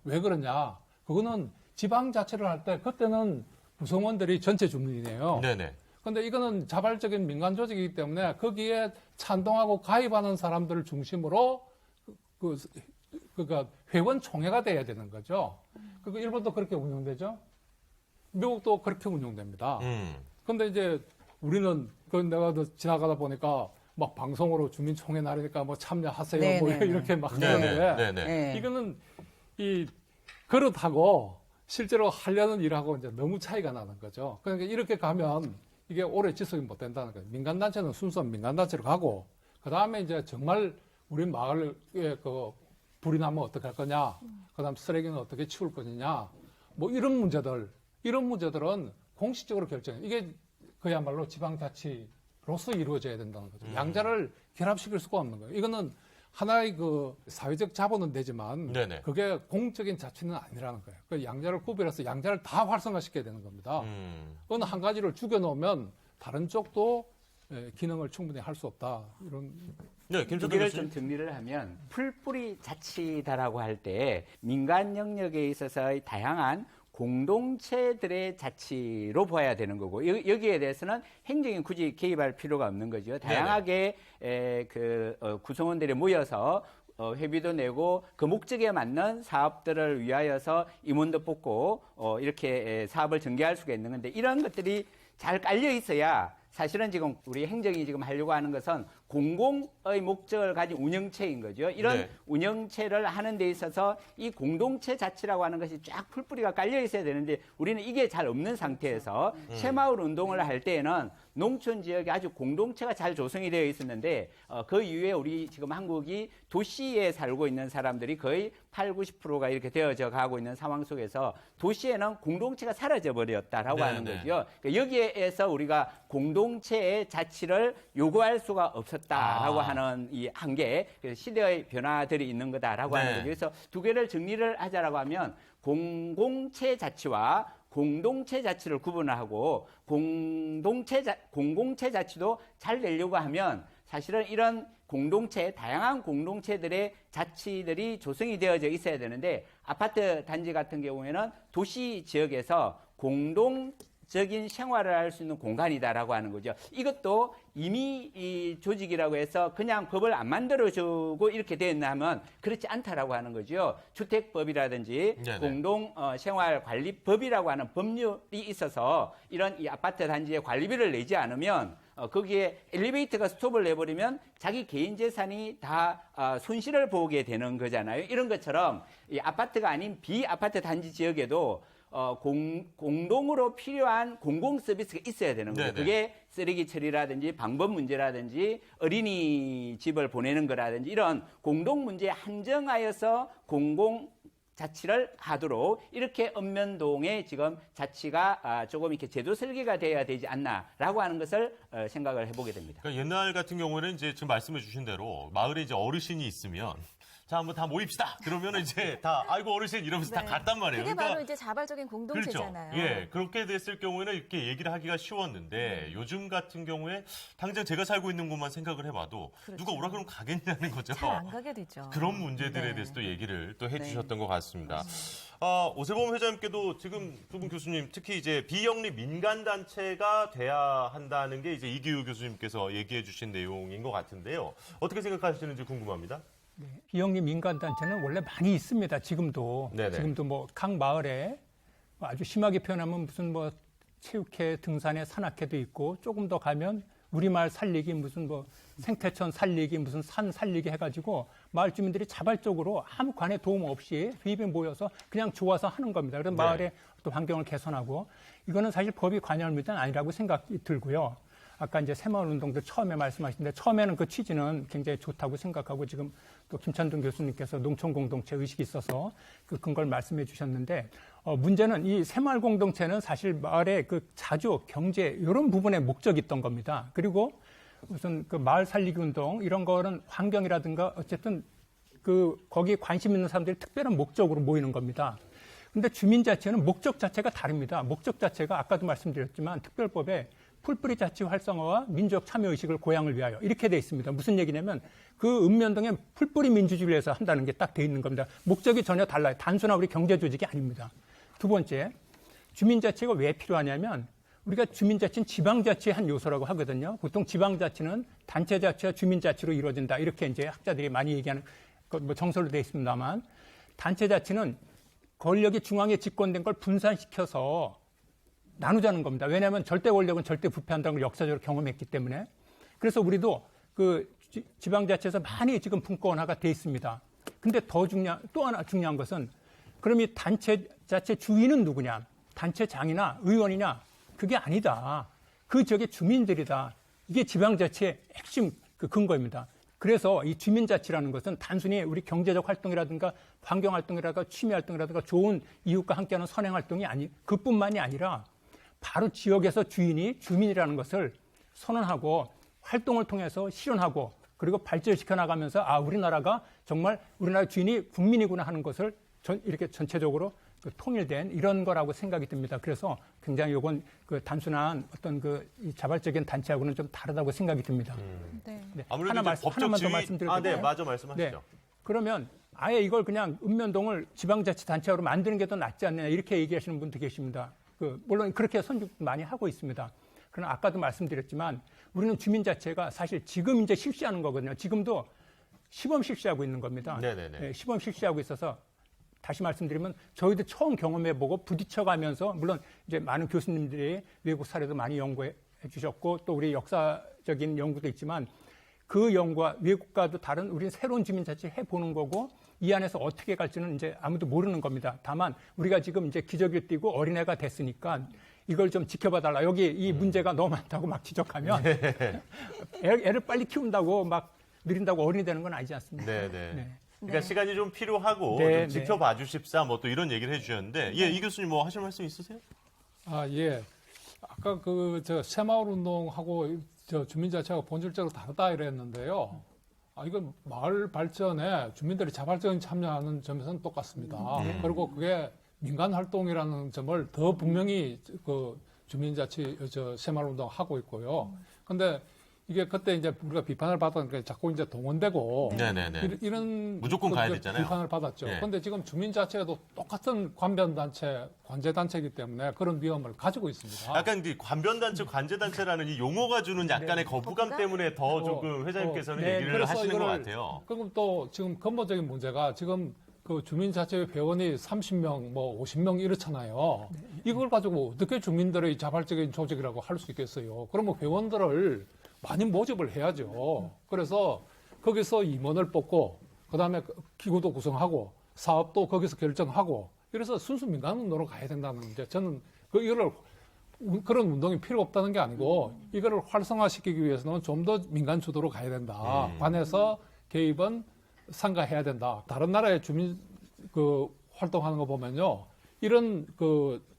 왜 그러냐? 그거는 지방자치를 할 때 그때는 구성원들이 전체 주민이에요. 네네. 근데 이거는 자발적인 민간 조직이기 때문에 거기에 찬동하고 가입하는 사람들을 중심으로 그러니까 회원 총회가 돼야 되는 거죠. 그리고 일본도 그렇게 운영되죠. 미국도 그렇게 운영됩니다. 근데 이제 우리는 내가 지나가다 보니까 막 방송으로 주민총회 날이니까 뭐 참여하세요 뭐 이렇게 막 하는데 이거는 이 그렇다고 실제로 하려는 일하고 이제 너무 차이가 나는 거죠. 그러니까 이렇게 가면 이게 오래 지속이 못 된다는 거예요. 민간단체는 순수한 민간단체로 가고, 그 다음에 이제 정말 우리 마을에 그 불이 나면 어떻게 할 거냐, 그 다음 쓰레기는 어떻게 치울 거냐, 뭐 이런 문제들은 공식적으로 결정해요. 이게 그야말로 지방자치로서 이루어져야 된다는 거죠. 양자를 결합시킬 수가 없는 거예요. 이거는 하나의 그 사회적 자본은 되지만 네네. 그게 공적인 자치는 아니라는 거예요. 그 양자를 구별해서 양자를 다 활성화시켜야 되는 겁니다. 어느 한 가지를 죽여놓으면 다른 쪽도 기능을 충분히 할 수 없다. 이런. 네, 두 김철도 개를 교수님. 좀 정리를 하면 풀뿌리 자치다라고 할 때 민간 영역에 있어서의 다양한 공동체들의 자치로 봐야 되는 거고 여기에 대해서는 행정이 굳이 개입할 필요가 없는 거죠. 다양하게 구성원들이 모여서 회비도 내고 그 목적에 맞는 사업들을 위하여서 임원도 뽑고 이렇게 사업을 전개할 수가 있는 건데 이런 것들이 잘 깔려 있어야 사실은 지금 우리 행정이 지금 하려고 하는 것은 공공의 목적을 가진 운영체인 거죠. 이런 네. 운영체를 하는 데 있어서 이 공동체 자치라고 하는 것이 쫙 풀뿌리가 깔려 있어야 되는데 우리는 이게 잘 없는 상태에서 새마을 운동을 할 때에는 농촌 지역에 아주 공동체가 잘 조성이 되어 있었는데 그 이후에 우리 지금 한국이 도시에 살고 있는 사람들이 거의 80~90%가 이렇게 되어져 가고 있는 상황 속에서 도시에는 공동체가 사라져 버렸다라고 하는 거죠. 그러니까 여기에서 우리가 공동체의 자치를 요구할 수가 없었다라고 하는 이 한계, 시대의 변화들이 있는 거다라고 하는 거죠. 그래서 두 개를 정리를 하자라고 하면 공공체 자치와 공동체 자치를 구분하고 공공체 자치도 잘 되려고 하면 사실은 이런 공동체, 다양한 공동체들의 자치들이 조성이 되어져 있어야 되는데 아파트 단지 같은 경우에는 도시 지역에서 공동적인 생활을 할 수 있는 공간이다라고 하는 거죠. 이것도 이미 이 조직이라고 해서 그냥 법을 안 만들어주고 이렇게 되었나 하면 그렇지 않다라고 하는 거죠. 주택법이라든지 네네. 공동생활관리법이라고 하는 법률이 있어서 이런 이 아파트 단지의 관리비를 내지 않으면 거기에 엘리베이터가 스톱을 내버리면 자기 개인 재산이 다 손실을 보게 되는 거잖아요. 이런 것처럼 이 아파트가 아닌 비아파트 단지 지역에도 공동으로 필요한 공공 서비스가 있어야 되는 거예요. 네네. 그게 쓰레기 처리라든지 방법 문제라든지 어린이집을 보내는 거라든지 이런 공동 문제에 한정하여서 공공 자치를 하도록 이렇게 읍면동에 지금 자치가 조금 이렇게 제도 설계가 돼야 되지 않나라고 하는 것을 생각을 해보게 됩니다. 그러니까 옛날 같은 경우에는 이제 지금 말씀해 주신 대로 마을에 이제 어르신이 있으면 자, 한번 다 모입시다. 그러면 이제 다 아이고 어르신 이러면서 다 갔단 말이에요. 그게 바로 이제 자발적인 공동체잖아요. 그렇죠. 예, 그렇게 됐을 경우에는 이렇게 얘기를 하기가 쉬웠는데 요즘 같은 경우에 당장 제가 살고 있는 곳만 생각을 해봐도 누가 오라 그러면 가겠냐는 거죠. 잘 안 가게 되죠. 그런 문제들에 네. 대해서도 얘기를 또 해주셨던 것 같습니다. 오세범 회장님께도 지금 두 분 교수님 특히 이제 비영리 민간단체가 돼야 한다는 게 이제 이기우 교수님께서 얘기해 주신 내용인 것 같은데요. 어떻게 생각하시는지 궁금합니다. 비영리 민간단체는 원래 많이 있습니다. 지금도. 네네. 지금도 뭐 각 마을에 아주 심하게 표현하면 무슨 뭐 체육회, 등산회, 산악회도 있고 조금 더 가면 우리 마을 살리기 무슨 뭐 생태천 살리기 무슨 산 살리기 해가지고 마을 주민들이 자발적으로 아무 관의 도움 없이 회의에 모여서 그냥 좋아서 하는 겁니다. 그래서 마을의 또 환경을 개선하고 이거는 사실 법이 관여할 문제는 아니라고 생각이 들고요. 아까 이제 새마을 운동도 처음에 말씀하셨는데 처음에는 그 취지는 굉장히 좋다고 생각하고 지금 또 김찬동 교수님께서 농촌 공동체 의식이 있어서 그 근거를 말씀해 주셨는데 문제는 이 새마을 공동체는 사실 마을의 그 자주 경제 이런 부분에 목적이 있던 겁니다. 그리고 무슨 그 마을 살리기 운동 이런 거는 환경이라든가 어쨌든 그 거기에 관심 있는 사람들이 특별한 목적으로 모이는 겁니다. 근데 주민자치는 목적 자체가 다릅니다. 목적 자체가 아까도 말씀드렸지만 특별법에 풀뿌리 자치 활성화와 민족 참여 의식을 고양을 위하여 이렇게 돼 있습니다. 무슨 얘기냐면 그 읍면동에 풀뿌리 민주주의를 위해서 한다는 게 딱 돼 있는 겁니다. 목적이 전혀 달라요. 단순한 우리 경제 조직이 아닙니다. 두 번째, 주민자치가 왜 필요하냐면 우리가 주민자치는 지방자치의 한 요소라고 하거든요. 보통 지방자치는 단체자치와 주민자치로 이루어진다. 이렇게 이제 학자들이 많이 얘기하는 뭐 정설로 돼 있습니다만 단체자치는 권력이 중앙에 집권된 걸 분산시켜서 나누자는 겁니다. 왜냐하면 절대 권력은 절대 부패한다는 걸 역사적으로 경험했기 때문에. 그래서 우리도 그 지방자치에서 많이 지금 분권화가 돼 있습니다. 근데 또 하나 중요한 것은 그럼 이 단체 자체 주인은 누구냐? 단체장이나 의원이냐? 그게 아니다. 그 지역의 주민들이다. 이게 지방자치의 핵심 그 근거입니다. 그래서 이 주민자치라는 것은 단순히 우리 경제적 활동이라든가 환경활동이라든가 취미활동이라든가 좋은 이웃과 함께하는 선행활동이 그뿐만이 아니라 바로 지역에서 주민이라는 것을 선언하고 활동을 통해서 실현하고 그리고 발전시켜 나가면서 우리나라가 정말 우리나라 주인이 국민이구나 하는 것을 이렇게 전체적으로 통일된 이런 거라고 생각이 듭니다. 그래서 굉장히 이건 단순한 어떤 이 자발적인 단체하고는 좀 다르다고 생각이 듭니다. 네. 네. 아무래도 하나만 법적 더 지위... 말씀드려도 네, 될까요? 맞아 말씀하시죠. 네. 그러면 아예 이걸 그냥 읍면동을 지방자치단체로 만드는 게 더 낫지 않느냐 이렇게 얘기하시는 분도 계십니다. 물론 그렇게 선택도 많이 하고 있습니다. 그러나 아까도 말씀드렸지만 우리는 주민자체가 사실 지금 이제 실시하는 거거든요. 지금도 시범 실시하고 있는 겁니다. 네네네. 네, 시범 실시하고 있어서 다시 말씀드리면 저희도 처음 경험해보고 부딪혀가면서 물론 이제 많은 교수님들이 외국 사례도 많이 연구해 주셨고 또 우리 역사적인 연구도 있지만 그 연구와 외국과도 다른 우리는 새로운 주민자치 해보는 거고 이 안에서 어떻게 갈지는 이제 아무도 모르는 겁니다. 다만 우리가 지금 이제 기저귀를 띠고 어린애가 됐으니까 이걸 좀 지켜봐달라. 여기 이 문제가 너무 많다고 막 지적하면 애를 빨리 키운다고 막 느린다고 어른이 되는 건 아니지 않습니까? 네네. 네. 그러니까 시간이 좀 필요하고 네, 좀 지켜봐 주십사 뭐 또 이런 얘기를 해주셨는데 이 교수님 뭐 하실 말씀 있으세요? 예. 아까 새마을 운동하고 주민자치하고 본질적으로 다르다 이랬는데요. 이건 마을 발전에 주민들이 자발적인 참여하는 점에서는 똑같습니다. 그리고 그게 민간 활동이라는 점을 더 분명히 주민자치 새마을 운동 하고 있고요. 근데 이게 그때 이제 우리가 비판을 받았던 게 자꾸 이제 동원되고 네네네. 이런 무조건 가야 되잖아요. 비판을 받았죠. 네. 그런데 지금 주민자치에도 똑같은 관변단체, 관제단체이기 때문에 그런 위험을 가지고 있습니다. 약간 이 관변단체, 관제단체라는 이 용어가 주는 약간의 거부감 때문에 더 조금 회장님께서는 얘기를 그래서 하시는 것 이거를- 같아요. 그럼 또 지금 근본적인 문제가 지금 주민자치 회원이 30명, 50명 이렇잖아요. 이걸 가지고 어떻게 주민들의 자발적인 조직이라고 할 수 있겠어요? 그러면 회원들을 많이 모집을 해야죠. 그래서 거기서 임원을 뽑고 그다음에 기구도 구성하고 사업도 거기서 결정하고 이래서 순수 민간 운동으로 가야 된다는 게 저는 이거를 그런 운동이 필요 없다는 게 아니고 이거를 활성화시키기 위해서는 좀 더 민간 주도로 가야 된다. 관에서 개입은 상가해야 된다. 다른 나라의 주민 활동하는 거 보면요. 이런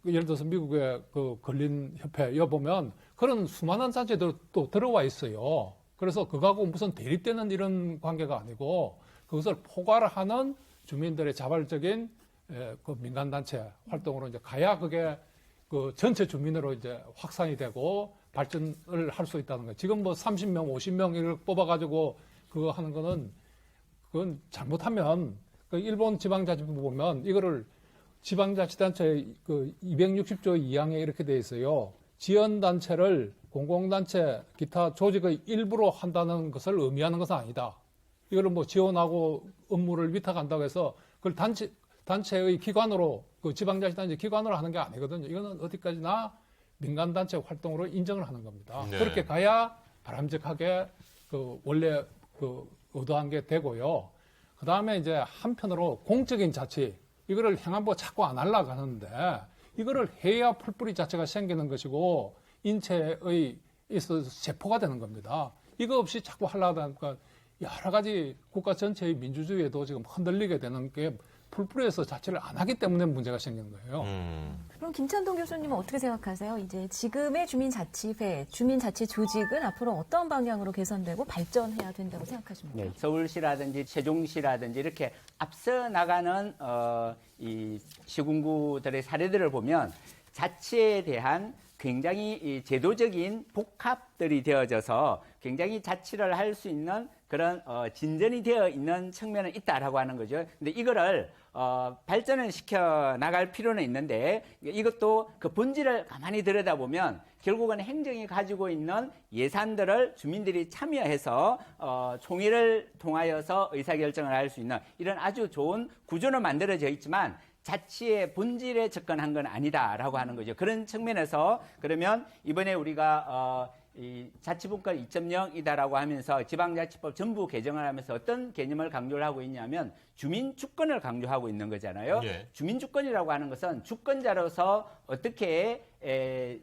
예를 들어서 미국의 근린 협회 여 보면 그런 수많은 단체들 또 들어와 있어요. 그래서 그거하고 무슨 대립되는 이런 관계가 아니고 그것을 포괄하는 주민들의 자발적인 민간단체 활동으로 이제 가야 그게 전체 주민으로 이제 확산이 되고 발전을 할 수 있다는 거예요. 지금 30명, 50명 이걸 뽑아가지고 그거 하는 거는 그건 잘못하면 일본 지방자치부 보면 이거를 지방자치단체 260조 2항에 이렇게 돼 있어요. 지연단체를 공공단체, 기타 조직의 일부로 한다는 것을 의미하는 것은 아니다. 이거를 지원하고 업무를 위탁한다고 해서 그걸 단체의 기관으로, 지방자치단체 기관으로 하는 게 아니거든요. 이거는 어디까지나 민간단체 활동으로 인정을 하는 겁니다. 네. 그렇게 가야 바람직하게 원래 의도한 게 되고요. 그 다음에 이제 한편으로 공적인 자치, 이거를 행안부가 자꾸 안 하려고 하는데 이거를 해야 풀뿌리 자체가 생기는 것이고 인체의 있어서 세포가 되는 겁니다. 이거 없이 자꾸 하려고 하니까 여러 가지 국가 전체의 민주주의에도 지금 흔들리게 되는 게 풀뿌리에서 자체를 안 하기 때문에 문제가 생기는 거예요. 그럼 김찬동 교수님은 어떻게 생각하세요? 이제 지금의 주민자치회, 주민자치 조직은 앞으로 어떤 방향으로 개선되고 발전해야 된다고 생각하십니까? 네, 서울시라든지 세종시라든지 이렇게 앞서 나가는 이 시군구들의 사례들을 보면 자치에 대한 굉장히 이 제도적인 복합들이 되어져서 굉장히 자치를 할 수 있는 그런 진전이 되어 있는 측면은 있다라고 하는 거죠. 근데 이거를 발전을 시켜 나갈 필요는 있는데 이것도 그 본질을 가만히 들여다보면 결국은 행정이 가지고 있는 예산들을 주민들이 참여해서 총회를 통하여서 의사결정을 할 수 있는 이런 아주 좋은 구조는 만들어져 있지만 자치의 본질에 접근한 건 아니다라고 하는 거죠. 그런 측면에서 그러면 이번에 우리가 이 자치분권 2.0이다라고 하면서 지방자치법 전부 개정을 하면서 어떤 개념을 강조를 하고 있냐면 주민주권을 강조하고 있는 거잖아요. 예. 주민주권이라고 하는 것은 주권자로서 어떻게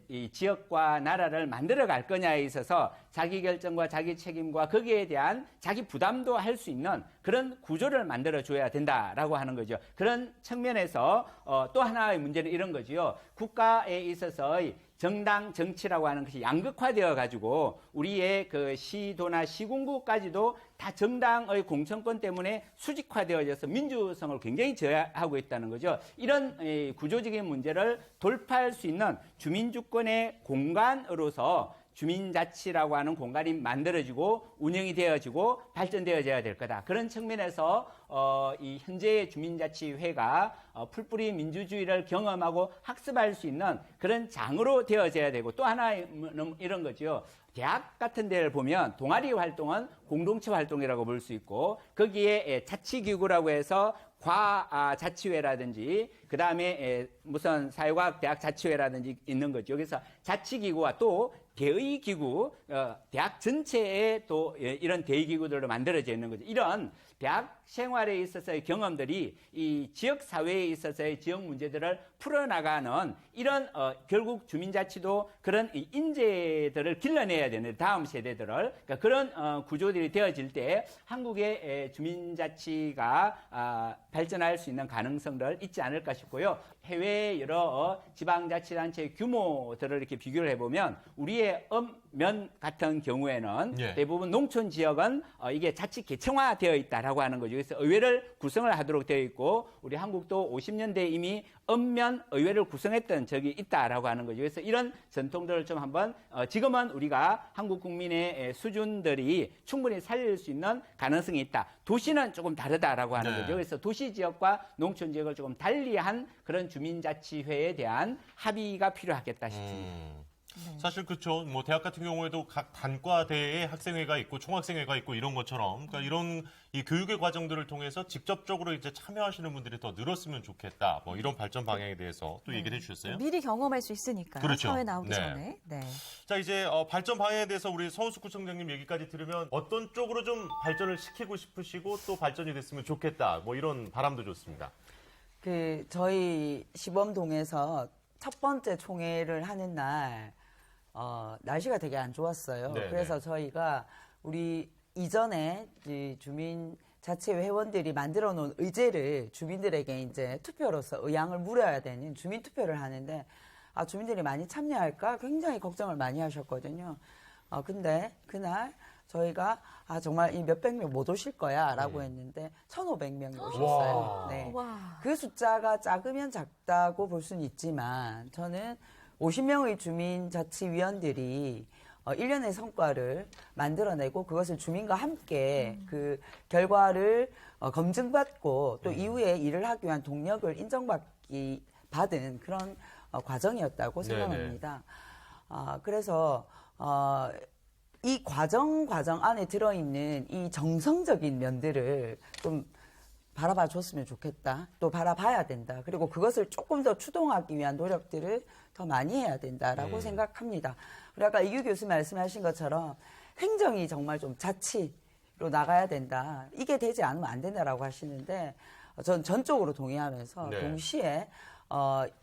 이 지역과 나라를 만들어 갈 거냐에 있어서 자기 결정과 자기 책임과 거기에 대한 자기 부담도 할 수 있는 그런 구조를 만들어 줘야 된다라고 하는 거죠. 그런 측면에서 또 하나의 문제는 이런 거지요. 국가에 있어서의 정당 정치라고 하는 것이 양극화되어 가지고 우리의 그 시도나 시군구까지도 다 정당의 공천권 때문에 수직화되어져서 민주성을 굉장히 저하하고 있다는 거죠. 이런 구조적인 문제를 돌파할 수 있는 주민주권의 공간으로서 주민자치라고 하는 공간이 만들어지고 운영이 되어지고 발전되어져야 될 거다. 그런 측면에서 이 현재의 주민자치회가 풀뿌리 민주주의를 경험하고 학습할 수 있는 그런 장으로 되어져야 되고 또 하나는 이런 거죠. 대학 같은 데를 보면 동아리 활동은 공동체 활동이라고 볼 수 있고 거기에 자치기구라고 해서 과자치회라든지 그다음에 무슨 사회과학 대학 자치회라든지 있는 거죠. 그래서 자치기구와 또 대의기구, 대학 전체에 또 이런 대의기구들로 만들어져 있는 거죠. 이런 대학 생활에 있어서의 경험들이 이 지역 사회에 있어서의 지역 문제들을 풀어나가는 이런 결국 주민자치도 그런 인재들을 길러내야 되는 다음 세대들을 그러니까 그런 구조들이 되어질 때 한국의 주민자치가 발전할 수 있는 가능성들 있지 않을까 싶고요. 해외 여러 지방자치단체의 규모들을 이렇게 비교를 해보면 우리의 면 같은 경우에는 예. 대부분 농촌 지역은 이게 자치 계층화되어 있다라고 하는 거죠. 그래서 의회를 구성을 하도록 되어 있고 우리 한국도 50년대에 이미 읍면 의회를 구성했던 적이 있다라고 하는 거죠. 그래서 이런 전통들을 좀 한번 지금은 우리가 한국 국민의 수준들이 충분히 살릴 수 있는 가능성이 있다. 도시는 조금 다르다라고 하는 네. 거죠. 그래서 도시 지역과 농촌 지역을 조금 달리한 그런 주민자치회에 대한 합의가 필요하겠다 싶습니다. 사실 그렇죠. 뭐 대학 같은 경우에도 각 단과대에 학생회가 있고 총학생회가 있고 이런 것처럼 그러니까 이런 이 교육의 과정들을 통해서 직접적으로 이제 참여하시는 분들이 더 늘었으면 좋겠다. 뭐 이런 발전 방향에 대해서 또 얘기를 해주셨어요. 미리 경험할 수 있으니까 그렇죠. 사회 나오기 네. 전에. 네. 자 이제 발전 방향에 대해서 우리 서은숙 구청장님 얘기까지 들으면 어떤 쪽으로 좀 발전을 시키고 싶으시고 또 발전이 됐으면 좋겠다. 뭐 이런 바람도 좋습니다. 저희 시범동에서 첫 번째 총회를 하는 날 날씨가 되게 안 좋았어요. 네네. 그래서 저희가 우리 이전에 이 주민자치회 회원들이 만들어 놓은 의제를 주민들에게 이제 투표로서 의향을 물어야 되는 주민투표를 하는데 주민들이 많이 참여할까 굉장히 걱정을 많이 하셨거든요. 근데 그날 저희가 정말 이 몇백 명 못 오실 거야 라고 했는데 1,500명이 오셨어요. 와. 네. 와. 그 숫자가 작으면 작다고 볼 수는 있지만 저는 50명의 주민자치위원들이 1년의 성과를 만들어내고 그것을 주민과 함께 그 결과를 검증받고 또 이후에 일을 하기 위한 동력을 받은 그런 과정이었다고 생각합니다. 그래서 이 과정 안에 들어있는 이 정성적인 면들을 좀 바라봐 줬으면 좋겠다. 또 바라봐야 된다. 그리고 그것을 조금 더 추동하기 위한 노력들을 더 많이 해야 된다라고 생각합니다. 그리고 아까 이규 교수 말씀하신 것처럼 행정이 정말 좀 자치로 나가야 된다. 이게 되지 않으면 안 된다라고 하시는데 전 전적으로 동의하면서 네. 동시에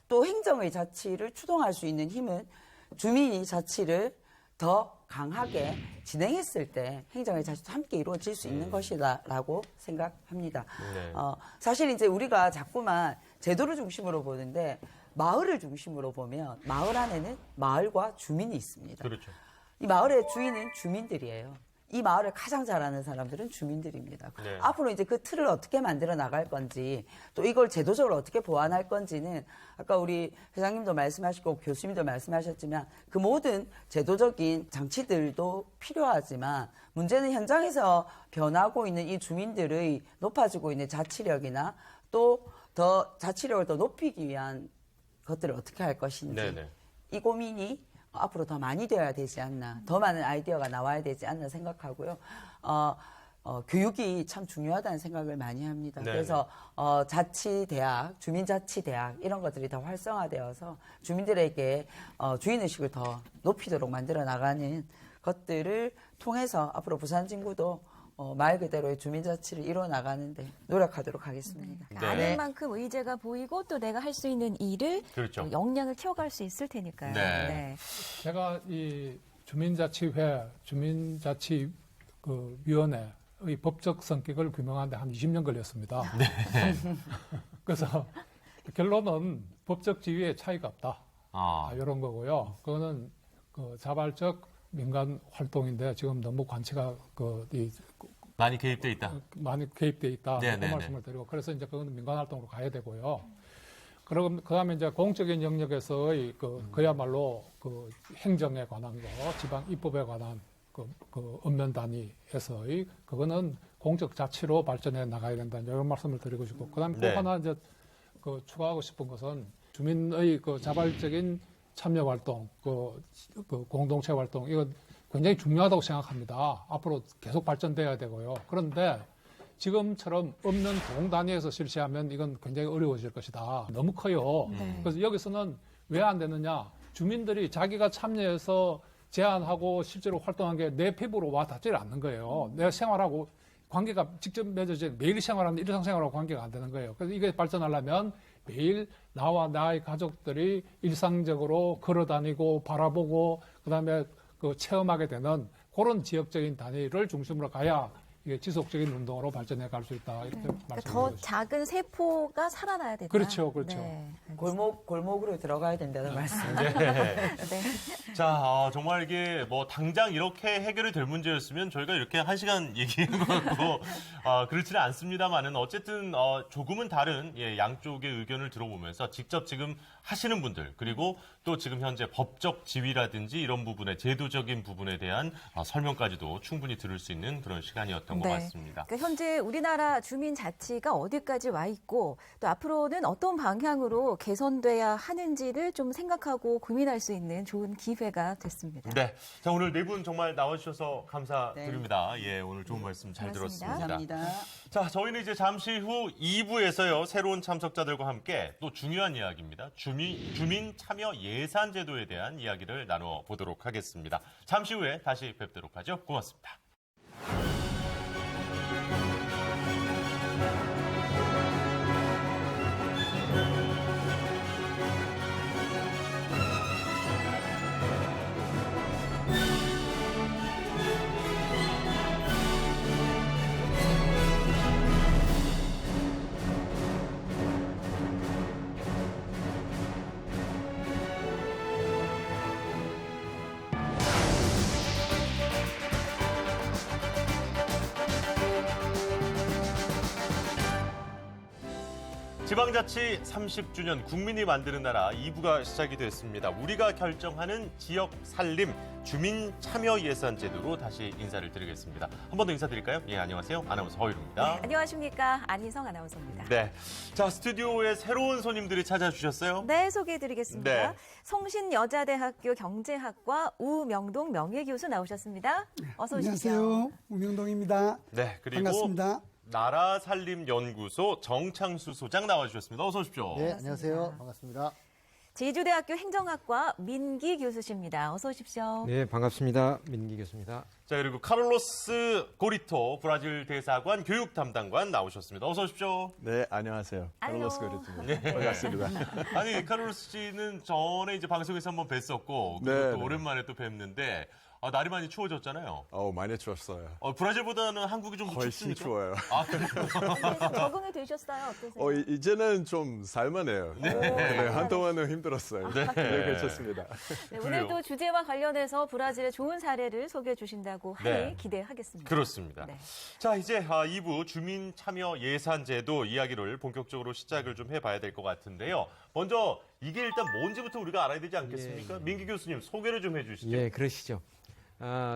또 행정의 자치를 추동할 수 있는 힘은 주민이 자치를 더 강하게 진행했을 때 행정의 자치도 함께 이루어질 수 있는 것이다라고 생각합니다. 네. 사실 이제 우리가 자꾸만 제도를 중심으로 보는데 마을을 중심으로 보면 마을 안에는 마을과 주민이 있습니다. 그렇죠. 이 마을의 주인은 주민들이에요. 이 마을을 가장 잘 아는 사람들은 주민들입니다. 네. 앞으로 이제 그 틀을 어떻게 만들어 나갈 건지 또 이걸 제도적으로 어떻게 보완할 건지는 아까 우리 회장님도 말씀하시고 교수님도 말씀하셨지만 그 모든 제도적인 장치들도 필요하지만 문제는 현장에서 변하고 있는 이 주민들의 높아지고 있는 자치력이나 또 더 자치력을 더 높이기 위한 것들을 어떻게 할 것인지 네네. 이 고민이 앞으로 더 많이 되어야 되지 않나, 더 많은 아이디어가 나와야 되지 않나 생각하고요. 교육이 참 중요하다는 생각을 많이 합니다. 네네. 그래서 자치대학, 주민자치대학 이런 것들이 더 활성화되어서 주민들에게 주인의식을 더 높이도록 만들어 나가는 것들을 통해서 앞으로 부산진구도 말 그대로의 주민자치를 이루어 나가는데 노력하도록 하겠습니다. 네. 아는 만큼 의제가 보이고 또 내가 할 수 있는 일을 그렇죠. 또 역량을 키워갈 수 있을 테니까요. 네. 제가 이 주민자치회, 주민자치위원회의 법적 성격을 규명하는데 한 20년 걸렸습니다. 그래서 결론은 법적 지위에 차이가 없다. 이런 거고요. 그거는 그 자발적 민간 활동인데 지금 너무 관치가 많이 개입돼 있다. 많이 개입돼 있다. 네, 그 네, 말씀을 드리고 그래서 이제 그거는 민간 활동으로 가야 되고요. 그럼 그다음에 이제 공적인 영역에서의 그야말로 그 행정에 관한 거, 지방 입법에 관한 그 읍면 단위에서의 그거는 공적 자치로 발전해 나가야 된다. 이런 말씀을 드리고 싶고 그다음에 네. 또 하나 이제 추가하고 싶은 것은 주민의 자발적인 참여 활동, 공동체 활동 이거 굉장히 중요하다고 생각합니다. 앞으로 계속 발전돼야 되고요. 그런데 지금처럼 없는 동 단위에서 실시하면 이건 굉장히 어려워질 것이다. 너무 커요. 그래서 여기서는 왜 안 되느냐? 주민들이 자기가 참여해서 제안하고 실제로 활동한 게 내 피부로 와 닿지를 않는 거예요. 내 생활하고 관계가 직접 맺어진 매일 생활하는 일상생활하고 관계가 안 되는 거예요. 그래서 이게 발전하려면 매일 나와 나의 가족들이 일상적으로 걸어다니고 바라보고 그다음에 체험하게 되는 그런 지역적인 단위를 중심으로 가야 이게 지속적인 운동으로 발전해 갈 수 있다. 이렇게 그러니까 더 말씀드리고 싶습니다. 작은 세포가 살아나야 된다. 그렇죠, 그렇죠. 네. 골목으로 들어가야 된다는 말씀. 네. 자, 정말 이게 뭐 당장 이렇게 해결이 될 문제였으면 저희가 이렇게 1시간 얘기한 것 같고 그렇지는 않습니다만은 어쨌든 조금은 다른 양쪽의 의견을 들어보면서 직접 지금 하시는 분들 그리고 또 지금 현재 법적 지위라든지 이런 부분에 제도적인 부분에 대한 설명까지도 충분히 들을 수 있는 그런 시간이었던 것 같습니다. 그러니까 현재 우리나라 주민 자치가 어디까지 와 있고 또 앞으로는 어떤 방향으로 개선돼야 하는지를 좀 생각하고 고민할 수 있는 좋은 기회가 됐습니다. 네. 자, 오늘 네 분 정말 나와주셔서 감사드립니다. 예, 오늘 좋은 말씀 잘 고맙습니다. 들었습니다. 감사합니다. 자, 저희는 이제 잠시 후 2부에서요, 새로운 참석자들과 함께 또 중요한 이야기입니다. 주민 참여 예산 제도에 대한 이야기를 나눠보도록 하겠습니다. 잠시 후에 다시 뵙도록 하죠. 고맙습니다. 지방자치 30주년 국민이 만드는 나라 2부가 시작이 됐습니다. 우리가 결정하는 지역 살림 주민 참여 예산 제도로 다시 인사를 드리겠습니다. 한 번 더 인사드릴까요? 예, 안녕하세요. 아나운서 허유루입니다. 네, 안녕하십니까. 안희성 아나운서입니다. 네. 자, 스튜디오에 새로운 손님들이 찾아주셨어요. 네, 소개해드리겠습니다. 네. 성신여자대학교 경제학과 우명동 명예교수 나오셨습니다. 어서 오십시오. 안녕하세요. 우명동입니다. 네, 그리고 반갑습니다. 나라살림연구소 정창수 소장 나와주셨습니다. 어서 오십시오. 네, 안녕하세요. 반갑습니다. 제주대학교 행정학과 민기 교수십니다. 어서 오십시오. 네, 반갑습니다. 민기 교수입니다. 자, 그리고 카를로스 고리토 브라질 대사관 교육 담당관 나오셨습니다. 어서 오십시오. 네, 안녕하세요. 카를로스 고리토입니다. 네. 반갑습니다. 아니, 카를로스 씨는 전에 이제 방송에서 한번 뵀었고, 그리고 네, 또 네. 오랜만에 또 뵙는데, 날이 많이 추워졌잖아요. 많이 추웠어요. 브라질보다는 한국이 좀 훨씬 춥습니까? 추워요. 아, 그래요? 좀 적응이 되셨어요? 어떠세요? 이제는 좀 살만해요. 네, 한동안은 힘들었어요. 네, 괜찮습니다. 네, 오늘도 주제와 관련해서 브라질의 좋은 사례를 소개해 주신다고 하니 네. 기대하겠습니다. 그렇습니다. 네. 자, 이제 2부 주민 참여 예산 제도 이야기를 본격적으로 시작을 좀 해봐야 될 것 같은데요. 먼저 이게 일단 뭔지부터 우리가 알아야 되지 않겠습니까? 민기 교수님 소개를 좀 해주시죠. 예, 그러시죠.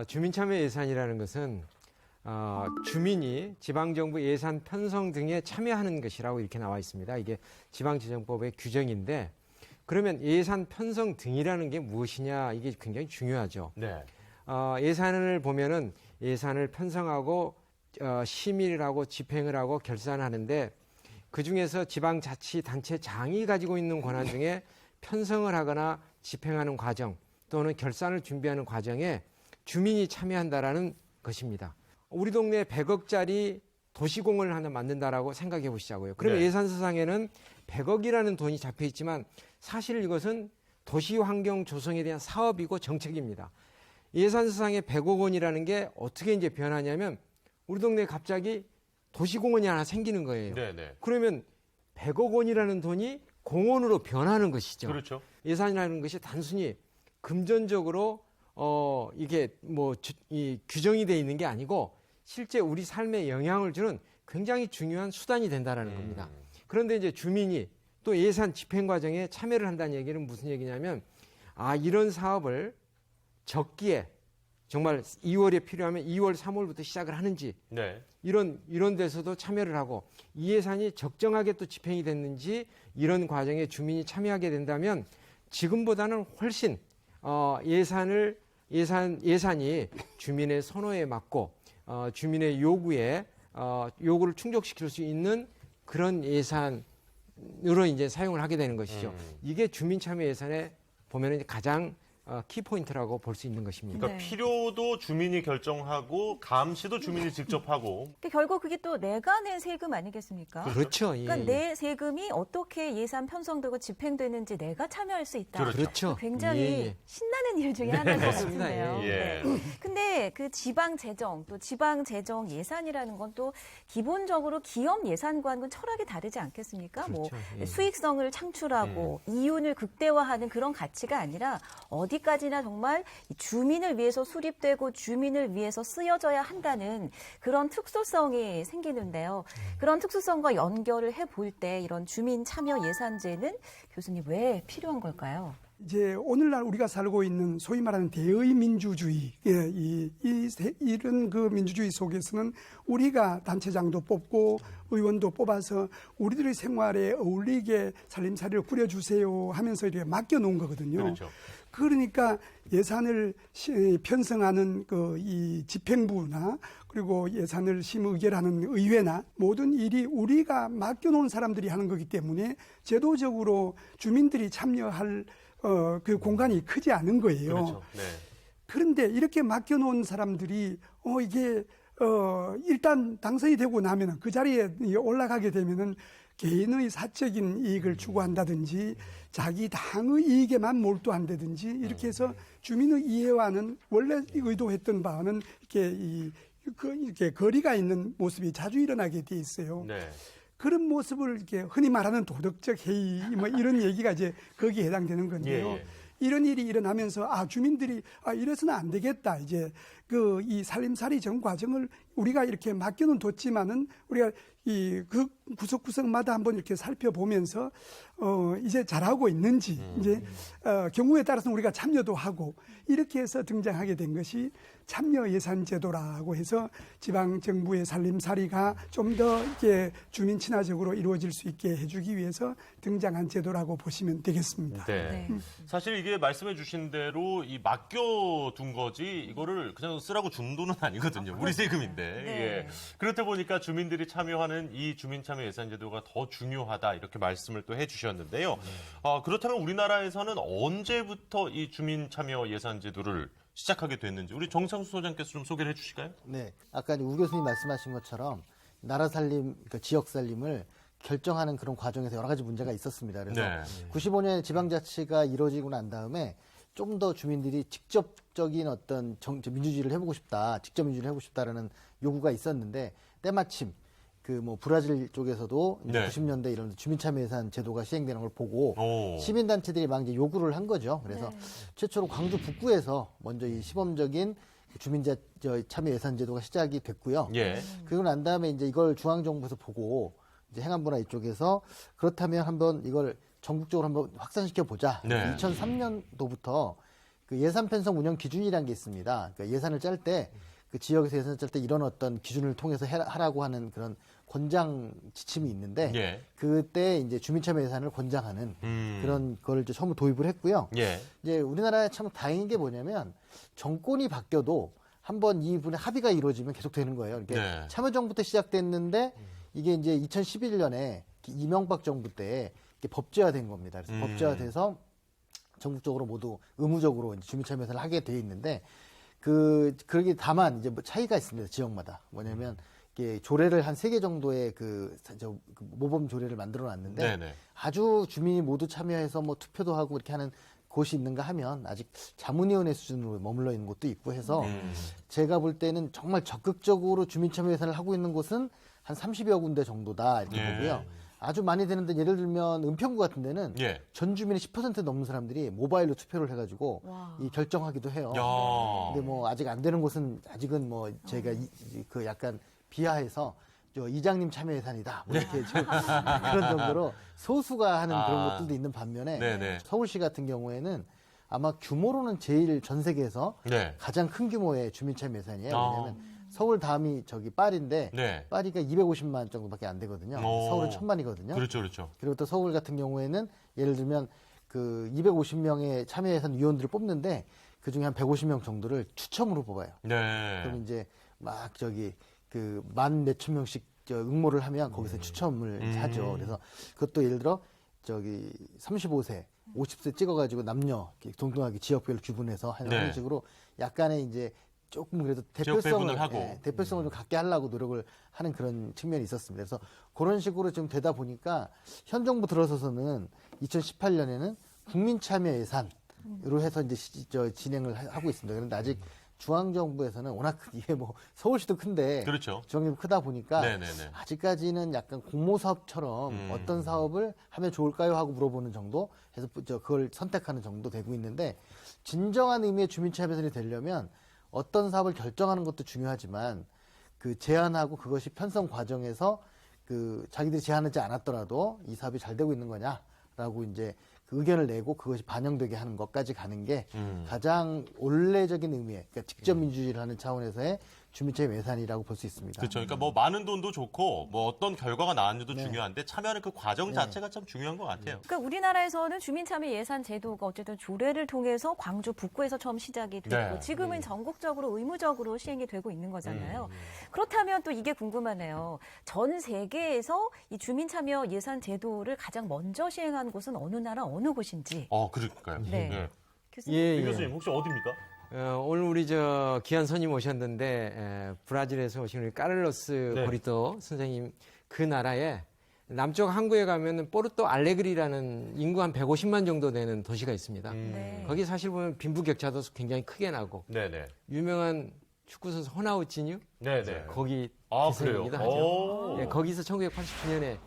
주민참여 예산이라는 것은 주민이 지방정부 예산 편성 등에 참여하는 것이라고 이렇게 나와 있습니다. 이게 지방재정법의 규정인데 그러면 예산 편성 등이라는 게 무엇이냐 이게 굉장히 중요하죠. 네. 예산을 보면은 예산을 편성하고 심의를 하고 집행을 하고 결산하는데 그중에서 지방자치단체장이 가지고 있는 권한 중에 편성을 하거나 집행하는 과정 또는 결산을 준비하는 과정에 주민이 참여한다라는 것입니다. 우리 동네에 100억짜리 도시공원을 하나 만든다라고 생각해 보시자고요. 그러면 네. 예산서상에는 100억이라는 돈이 잡혀 있지만 사실 이것은 도시환경 조성에 대한 사업이고 정책입니다. 예산서상에 100억 원이라는 게 어떻게 이제 변하냐면 우리 동네에 갑자기 도시공원이 하나 생기는 거예요. 네네. 그러면 100억 원이라는 돈이 공원으로 변하는 것이죠. 그렇죠. 예산이라는 것이 단순히 금전적으로 이게 이 규정이 돼 있는 게 아니고 실제 우리 삶에 영향을 주는 굉장히 중요한 수단이 된다라는 겁니다. 그런데 이제 주민이 또 예산 집행 과정에 참여를 한다는 얘기는 무슨 얘기냐면 이런 사업을 적기에 정말 2월에 필요하면 2월, 3월부터 시작을 하는지 네. 이런 데서도 참여를 하고 이 예산이 적정하게 또 집행이 됐는지 이런 과정에 주민이 참여하게 된다면 지금보다는 훨씬 예산이 주민의 선호에 맞고 주민의 요구를 충족시킬 수 있는 그런 예산으로 이제 사용을 하게 되는 것이죠. 이게 주민 참여 예산에 보면은 가장 키포인트라고 볼 수 있는 것입니다. 그러니까 네. 필요도 주민이 결정하고 감시도 주민이 직접 하고. 결국 그게 또 내가 낸 세금 아니겠습니까? 그렇죠. 예, 그러니까 예. 내 세금이 어떻게 예산 편성되고 집행되는지 내가 참여할 수 있다. 그렇죠. 굉장히 예, 예. 신나는 일 중에 하나인 것 맞습니다. 같은데요. 예, 예. 네. 근데 그 지방 재정 또 지방 재정 예산이라는 건 또 기본적으로 기업 예산과는 철학이 다르지 않겠습니까? 뭐 그렇죠. 예. 수익성을 창출하고 이윤을 극대화하는 그런 가치가 아니라 어디까지나 정말 이 주민을 위해서 수립되고 주민을 위해서 쓰여져야 한다는 그런 특수성이 생기는데요. 그런 특수성과 연결을 해볼 때 이런 주민 참여 예산제는 교수님 왜 필요한 걸까요? 이제 오늘날 우리가 살고 있는 소위 말하는 대의 민주주의, 이런 그 민주주의 속에서는 우리가 단체장도 뽑고 의원도 뽑아서 우리들의 생활에 어울리게 살림살이를 꾸려주세요 하면서 이렇게 맡겨놓은 거거든요. 그렇죠. 그러니까 예산을 편성하는 이 집행부나 그리고 예산을 심의결하는 의회나 모든 일이 우리가 맡겨놓은 사람들이 하는 거기 때문에 제도적으로 주민들이 참여할 그 공간이 크지 않은 거예요. 그렇죠. 네. 그런데 이렇게 맡겨놓은 사람들이 이게 일단 당선이 되고 나면은 그 자리에 올라가게 되면은 개인의 사적인 이익을 추구한다든지 자기 당의 이익에만 몰두한다든지 이렇게 해서 주민의 이해와는 원래 의도했던 바와는 이렇게 거리가 있는 모습이 자주 일어나게 돼 있어요. 네. 그런 모습을 이렇게 흔히 말하는 도덕적 해이 뭐 이런 얘기가 이제 거기에 해당되는 건데요. 예. 이런 일이 일어나면서 주민들이 이래서는 안 되겠다. 이제 이 살림살이 전 과정을 우리가 이렇게 맡겨는 뒀지만은 우리가 그 구석구석마다 한번 이렇게 살펴보면서 이제 잘하고 있는지 이제 경우에 따라서는 우리가 참여도 하고 이렇게 해서 등장하게 된 것이 참여 예산 제도라고 해서 지방 정부의 살림살이가 좀 더 이렇게 주민 친화적으로 이루어질 수 있게 해주기 위해서 등장한 제도라고 보시면 되겠습니다. 네. 사실 이게 말씀해 주신 대로 이 맡겨둔 거지 이거를 그냥 쓰라고 준 돈은 아니거든요. 우리 세금인데. 네. 예. 그렇다 보니까 주민들이 참여하는 이 주민참여 예산제도가 더 중요하다 이렇게 말씀을 또 해주셨는데요. 그렇다면 우리나라에서는 언제부터 이 주민참여 예산제도를 시작하게 됐는지 우리 정상수 소장께서 좀 소개를 해주실까요? 네, 아까 우 교수님 말씀하신 것처럼 나라 살림, 그러니까 지역 살림을 결정하는 그런 과정에서 여러 가지 문제가 있었습니다. 그래서 네. 95년에 지방자치가 이루어지고 난 다음에 좀 더 주민들이 직접적인 어떤 민주주의를 해보고 싶다, 직접 민주주의를 해보고 싶다라는 요구가 있었는데 때마침 브라질 쪽에서도 네. 90년대 이런 주민참여예산 제도가 시행되는 걸 보고 오. 시민단체들이 막 이제 요구를 한 거죠. 그래서 최초로 광주 북구에서 먼저 이 시범적인 주민참여 예산 제도가 시작이 됐고요. 예. 그리고 난 다음에 이제 이걸 중앙정부에서 보고 이제 행안부나 이쪽에서 그렇다면 한번 이걸 전국적으로 한번 확산시켜 보자. 네. 2003년도부터 그 예산 편성 운영 기준이라는 게 있습니다. 그러니까 예산을 짤 때 그 지역에서 예산을 짤 때 이런 어떤 기준을 통해서 하라고 하는 그런 권장 지침이 있는데 예. 그때 이제 주민참여 예산을 권장하는 그런 걸 이제 처음 도입을 했고요. 예. 이제 우리나라에 참 다행인 게 뭐냐면 정권이 바뀌어도 한번 이 분의 합의가 이루어지면 계속 되는 거예요. 이렇게 네. 참여정부 때 시작됐는데 이게 이제 2011년에 이명박 정부 때 이게 법제화된 겁니다. 그래서 법제화돼서 전국적으로 모두 의무적으로 이제 주민참여 예산을 하게 돼 있는데 그게 다만 이제 뭐 차이가 있습니다. 지역마다. 뭐냐면 이게 조례를 한 3개 정도의 모범 조례를 만들어 놨는데 네네. 아주 주민이 모두 참여해서 뭐 투표도 하고 이렇게 하는 곳이 있는가 하면 아직 자문위원회 수준으로 머물러 있는 곳도 있고 해서 제가 볼 때는 정말 적극적으로 주민참여 예산을 하고 있는 곳은 한 30여 군데 정도다 이렇게 예. 보고요. 아주 많이 되는데 예를 들면 은평구 같은 데는 예. 전 주민의 10% 넘는 사람들이 모바일로 투표를 해가지고 이 결정하기도 해요. 야. 근데 뭐 아직 안 되는 곳은 아직은 뭐 제가 그 약간 비하해서 이장님 참여 예산이다 뭐 이렇게 좀 그런 정도로 소수가 하는 그런 것들도 있는 반면에 네네. 서울시 같은 경우에는 아마 규모로는 제일 전 세계에서 네. 가장 큰 규모의 주민참여 예산이에요. 왜냐하면 서울 다음이 파리인데 네. 파리가 250만 정도밖에 안 되거든요. 서울은 1000만이거든요. 그렇죠, 그렇죠. 그리고 또 서울 같은 경우에는 예를 들면 그 250명의 참여 예산 위원들을 뽑는데 그 중에 한 150명 정도를 추첨으로 뽑아요. 네. 그럼 이제 막 그 만 몇천 명씩 응모를 하면 거기서 추첨을 하죠. 그래서 그것도 예를 들어 35세, 50세 찍어가지고 남녀 동등하게 지역별로 구분해서 하는 식으로 약간의 이제 조금 그래도 배분을 하고. 대표성을 좀 갖게 하려고 노력을 하는 그런 측면이 있었습니다. 그래서 그런 식으로 좀 되다 보니까 현 정부 들어서서는 2018년에는 국민 참여 예산으로 해서 이제 진행을 하고 있습니다. 그런데 아직 중앙정부에서는 워낙 이게 뭐 서울시도 큰데 그렇죠. 중앙정부 크다 보니까 네네네. 아직까지는 약간 공모사업처럼 어떤 사업을 하면 좋을까요 하고 물어보는 정도 해서 그걸 선택하는 정도 되고 있는데 진정한 의미의 주민참여 예산이 되려면 어떤 사업을 결정하는 것도 중요하지만 그 제안하고 그것이 편성 과정에서 그 자기들이 제안하지 않았더라도 이 사업이 잘 되고 있는 거냐라고 이제 그 의견을 내고 그것이 반영되게 하는 것까지 가는 게 가장 원래적인 의미의 그러니까 직접 민주주의를 하는 차원에서의 주민참여 예산이라고 볼 수 있습니다. 그렇죠. 그러니까 뭐 많은 돈도 좋고 뭐 어떤 결과가 나왔는지도 중요한데 참여하는 그 과정 자체가 참 중요한 것 같아요. 그러니까 우리나라에서는 주민참여 예산 제도가 어쨌든 조례를 통해서 광주 북구에서 처음 시작이 됐고 네. 지금은 전국적으로 의무적으로 시행이 되고 있는 거잖아요. 그렇다면 또 이게 궁금하네요. 전 세계에서 이 주민참여 예산 제도를 가장 먼저 시행한 곳은 어느 나라 어느 곳인지. 그러니까요. 네. 교수님. 예, 이 예. 교수님 혹시 어디입니까? 오늘 우리 귀한 손님 오셨는데 브라질에서 오신 우리 까를로스 네. 보리토 선생님 그 나라에 남쪽 항구에 가면은 포르토 알레그리라는 인구 한 150만 정도 되는 도시가 있습니다. 네. 거기 사실 보면 빈부격차도 굉장히 크게 나고 네네. 유명한 축구 선수 호나우지뉴 네네. 거기 그래요? 기생이기도 하죠. 오. 예, 거기서 1989년에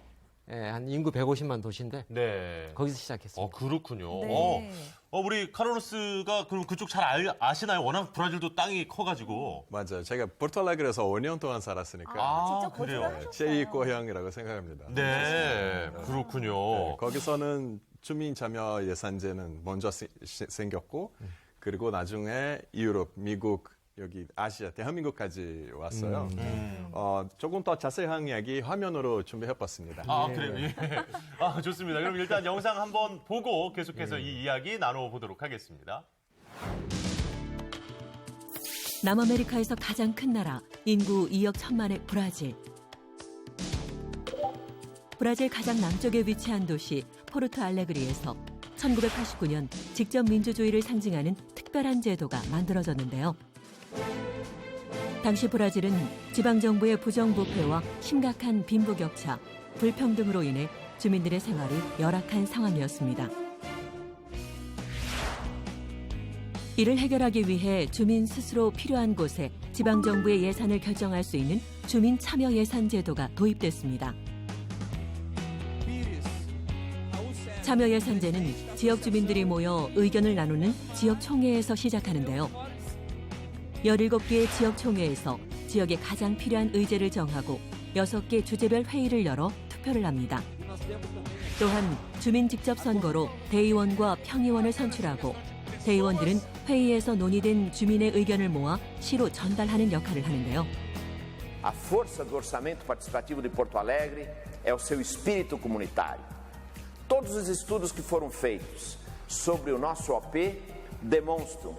한 인구 150만 도시인데 네. 거기서 시작했습니다. 그렇군요. 네. 우리 카를로스가 그럼 그쪽 잘 아시나요? 워낙 브라질도 땅이 커가지고. 맞아요. 제가 포르투갈에서 5년 동안 살았으니까 진짜 거주를 하셨어요. 제2 고향이라고 생각합니다. 네, 그렇군요. 네, 거기서는 주민 참여 예산제는 먼저 생겼고 그리고 나중에 유럽, 미국, 여기 아시아, 대한민국까지 왔어요. 조금 더 자세한 이야기 화면으로 준비해봤습니다. 그래요? 예. 좋습니다. 그럼 일단 영상 한번 보고 계속해서 이 이야기 나눠보도록 하겠습니다. 남아메리카에서 가장 큰 나라, 인구 2억 1천만의 브라질. 브라질 가장 남쪽에 위치한 도시 포르토 알레그리에서 1989년 직접 민주주의를 상징하는 특별한 제도가 만들어졌는데요. 당시 브라질은 지방정부의 부정부패와 심각한 빈부격차, 불평등으로 인해 주민들의 생활이 열악한 상황이었습니다. 이를 해결하기 위해 주민 스스로 필요한 곳에 지방정부의 예산을 결정할 수 있는 주민 참여 예산 제도가 도입됐습니다. 참여 예산제는 지역 주민들이 모여 의견을 나누는 지역 총회에서 시작하는데요. 17개의 지역 총회에서 지역에 가장 필요한 의제를 정하고 6개 주제별 회의를 열어 투표를 합니다. 또한 주민 직접 선거로 대의원과 평의원을 선출하고 대의원들은 회의에서 논의된 주민의 의견을 모아 시로 전달하는 역할을 하는데요. A força do orçamento participativo de Porto Alegre é o seu espírito comunitário. Todos os estudos que foram feitos sobre o nosso OP demonstram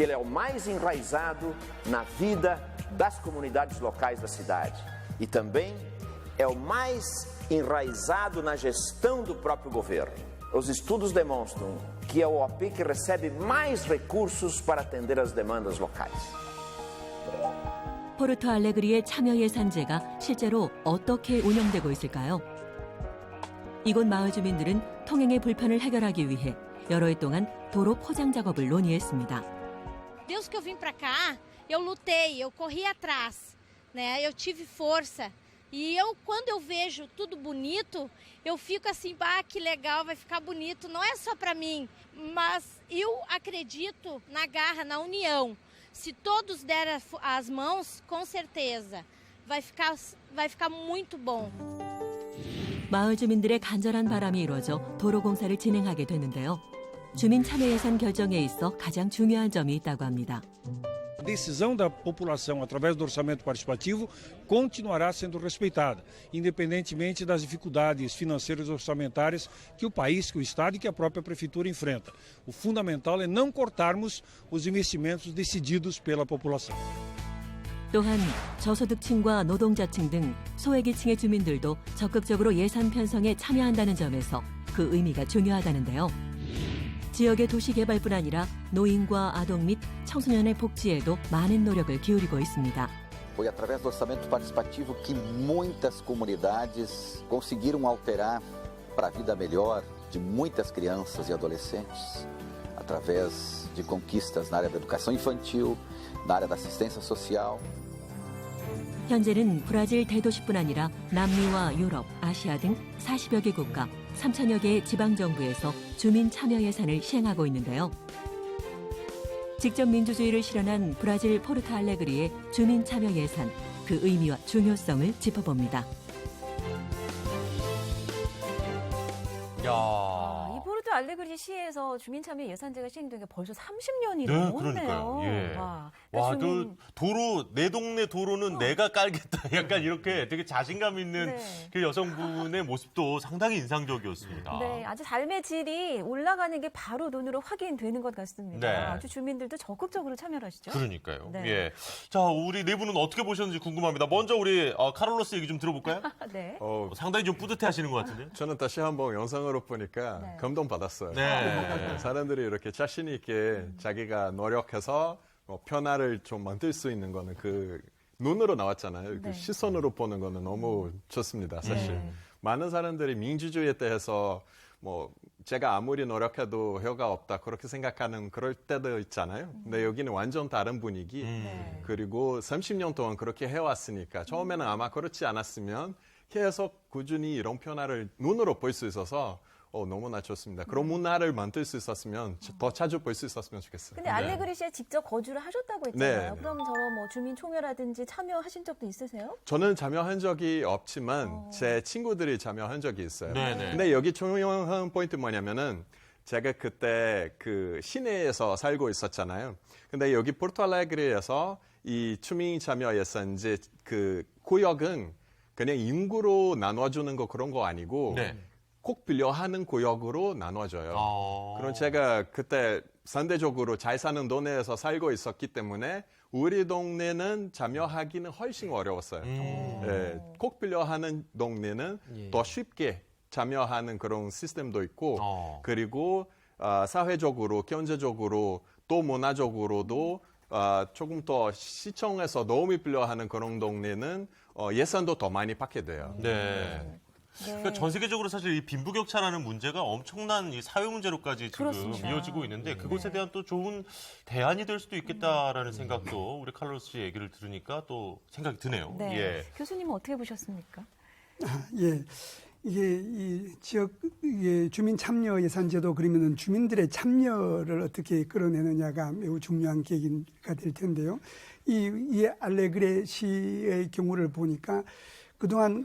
que ele é o mais enraizado na vida das comunidades locais da cidade e também é o mais enraizado na gestão do próprio governo. Os estudos demonstram que é o OP que recebe mais recursos para atender as demandas locais. 포르토 알레그리의 참여 예산제가 실제로 어떻게 운영되고 있을까요? 이곳 마을 주민들은 통행의 불편을 해결하기 위해 여러 해 동안 도로 포장 작업을 논의했습니다. Desde que eu vim para cá, eu lutei, eu corri atrás, né? Eu tive força. E quando eu vejo tudo bonito, eu fico assim, que legal, vai ficar bonito. Não é só para mim, mas eu acredito na garra, na união. Se todos derem as mãos, com certeza, vai ficar muito bom. 마을 주민들의 간절한 바람이 이루어져 도로 공사를 진행하게 됐는데요. 주민 참여 예산 결정에 있어 가장 중요한 점이 있다고 합니다. A decisão da população através do orçamento participativo continuará sendo respeitada, independentemente das dificuldades financeiras e orçamentárias que o país, que o Estado e que a própria Prefeitura enfrenta. O fundamental é não cortarmos os investimentos decididos pela população. 또한 저소득층과 노동자층 등 소외계층의 주민들도 적극적으로 예산 편성에 참여한다는 점에서 그 의미가 중요하다는데요. 지역의 도시개발뿐 아니라 노인과 아동 및 청소년의 복지에도 많은 노력을 기울이고 있습니다. Foi através do orçamento participativo que muitas comunidades conseguiram alterar para a vida melhor de muitas crianças e adolescentes, através de conquistas na área da educação infantil, na área da assistência social. 현재는 브라질 대도시뿐 아니라 남미와 유럽, 아시아 등 40여 개 국가, 3천여 개의 지방정부에서 주민 참여 예산을 시행하고 있는데요. 직접 민주주의를 실현한 브라질 포르토 알레그리의 주민 참여 예산, 그 의미와 중요성을 짚어봅니다. 이 포르토 알레그리 시에서 주민참여 예산제가 시행된 게 벌써 30년이 네, 넘었네요. 그러니까요. 예. 와, 와, 주민... 도로, 내 동네 도로는 내가 깔겠다. 약간 이렇게 되게 자신감 있는 네. 그 여성분의 모습도 상당히 인상적이었습니다. 네, 아주 삶의 질이 올라가는 게 바로 눈으로 확인되는 것 같습니다. 네. 아주 주민들도 적극적으로 참여를 하시죠. 그러니까요. 네. 예. 자, 우리 네 분은 어떻게 보셨는지 궁금합니다. 먼저 우리 카를로스 얘기 좀 들어볼까요? 네. 상당히 좀 뿌듯해 하시는 것 같은데요? 저는 다시 한번 영상으로 보니까 네. 감동받았어요. 네. 사람들이 이렇게 자신 있게 자기가 노력해서 변화를 좀 만들 수 있는 거는 그 눈으로 나왔잖아요. 네. 그 시선으로 보는 거는 너무 좋습니다, 사실. 네. 많은 사람들이 민주주의에 대해서 뭐 제가 아무리 노력해도 효과가 없다 그렇게 생각하는 그럴 때도 있잖아요. 근데 여기는 완전 다른 분위기. 그리고 30년 동안 그렇게 해왔으니까 처음에는 아마 그렇지 않았으면 계속 꾸준히 이런 변화를 눈으로 볼 수 있어서 너무나 좋습니다. 그런 문화를 만들 수 있었으면 더 자주 볼 수 있었으면 좋겠어요. 근데 알레그리시에 직접 거주를 하셨다고 했잖아요. 네. 그럼 저런 뭐 주민총회라든지 참여하신 적도 있으세요? 저는 참여한 적이 없지만 제 친구들이 참여한 적이 있어요. 네네. 근데 여기 중요한 포인트 뭐냐면은 제가 그때 그 시내에서 살고 있었잖아요. 근데 여기 포르토 알레그리에서 이 주민 참여 예산제 그 구역은 그냥 인구로 나눠주는 거 그런 거 아니고 네. 꼭 빌려하는 구역으로 나눠줘요. 그럼 제가 그때 상대적으로 잘 사는 동네에서 살고 있었기 때문에 우리 동네는 참여하기는 훨씬 어려웠어요. 예, 꼭 빌려하는 동네는 더 쉽게 참여하는 그런 시스템도 있고 그리고 사회적으로, 경제적으로 또 문화적으로도 조금 더 시청에서 도움이 필요하는 그런 동네는 예산도 더 많이 받게 돼요. 네. 그러니까 전 세계적으로 사실 이 빈부격차라는 문제가 엄청난 이 사회 문제로까지 지금 그렇습니다. 이어지고 있는데 그것에 대한 또 좋은 대안이 될 수도 있겠다라는 생각도 우리 칼로스 씨 얘기를 들으니까 또 생각이 드네요. 네. 예. 교수님은 어떻게 보셨습니까? 예. 이게 이 지역 주민 참여 예산제도 그러면은 주민들의 참여를 어떻게 끌어내느냐가 매우 중요한 계기가 될 텐데요. 이 알레그레 시의 경우를 보니까 그동안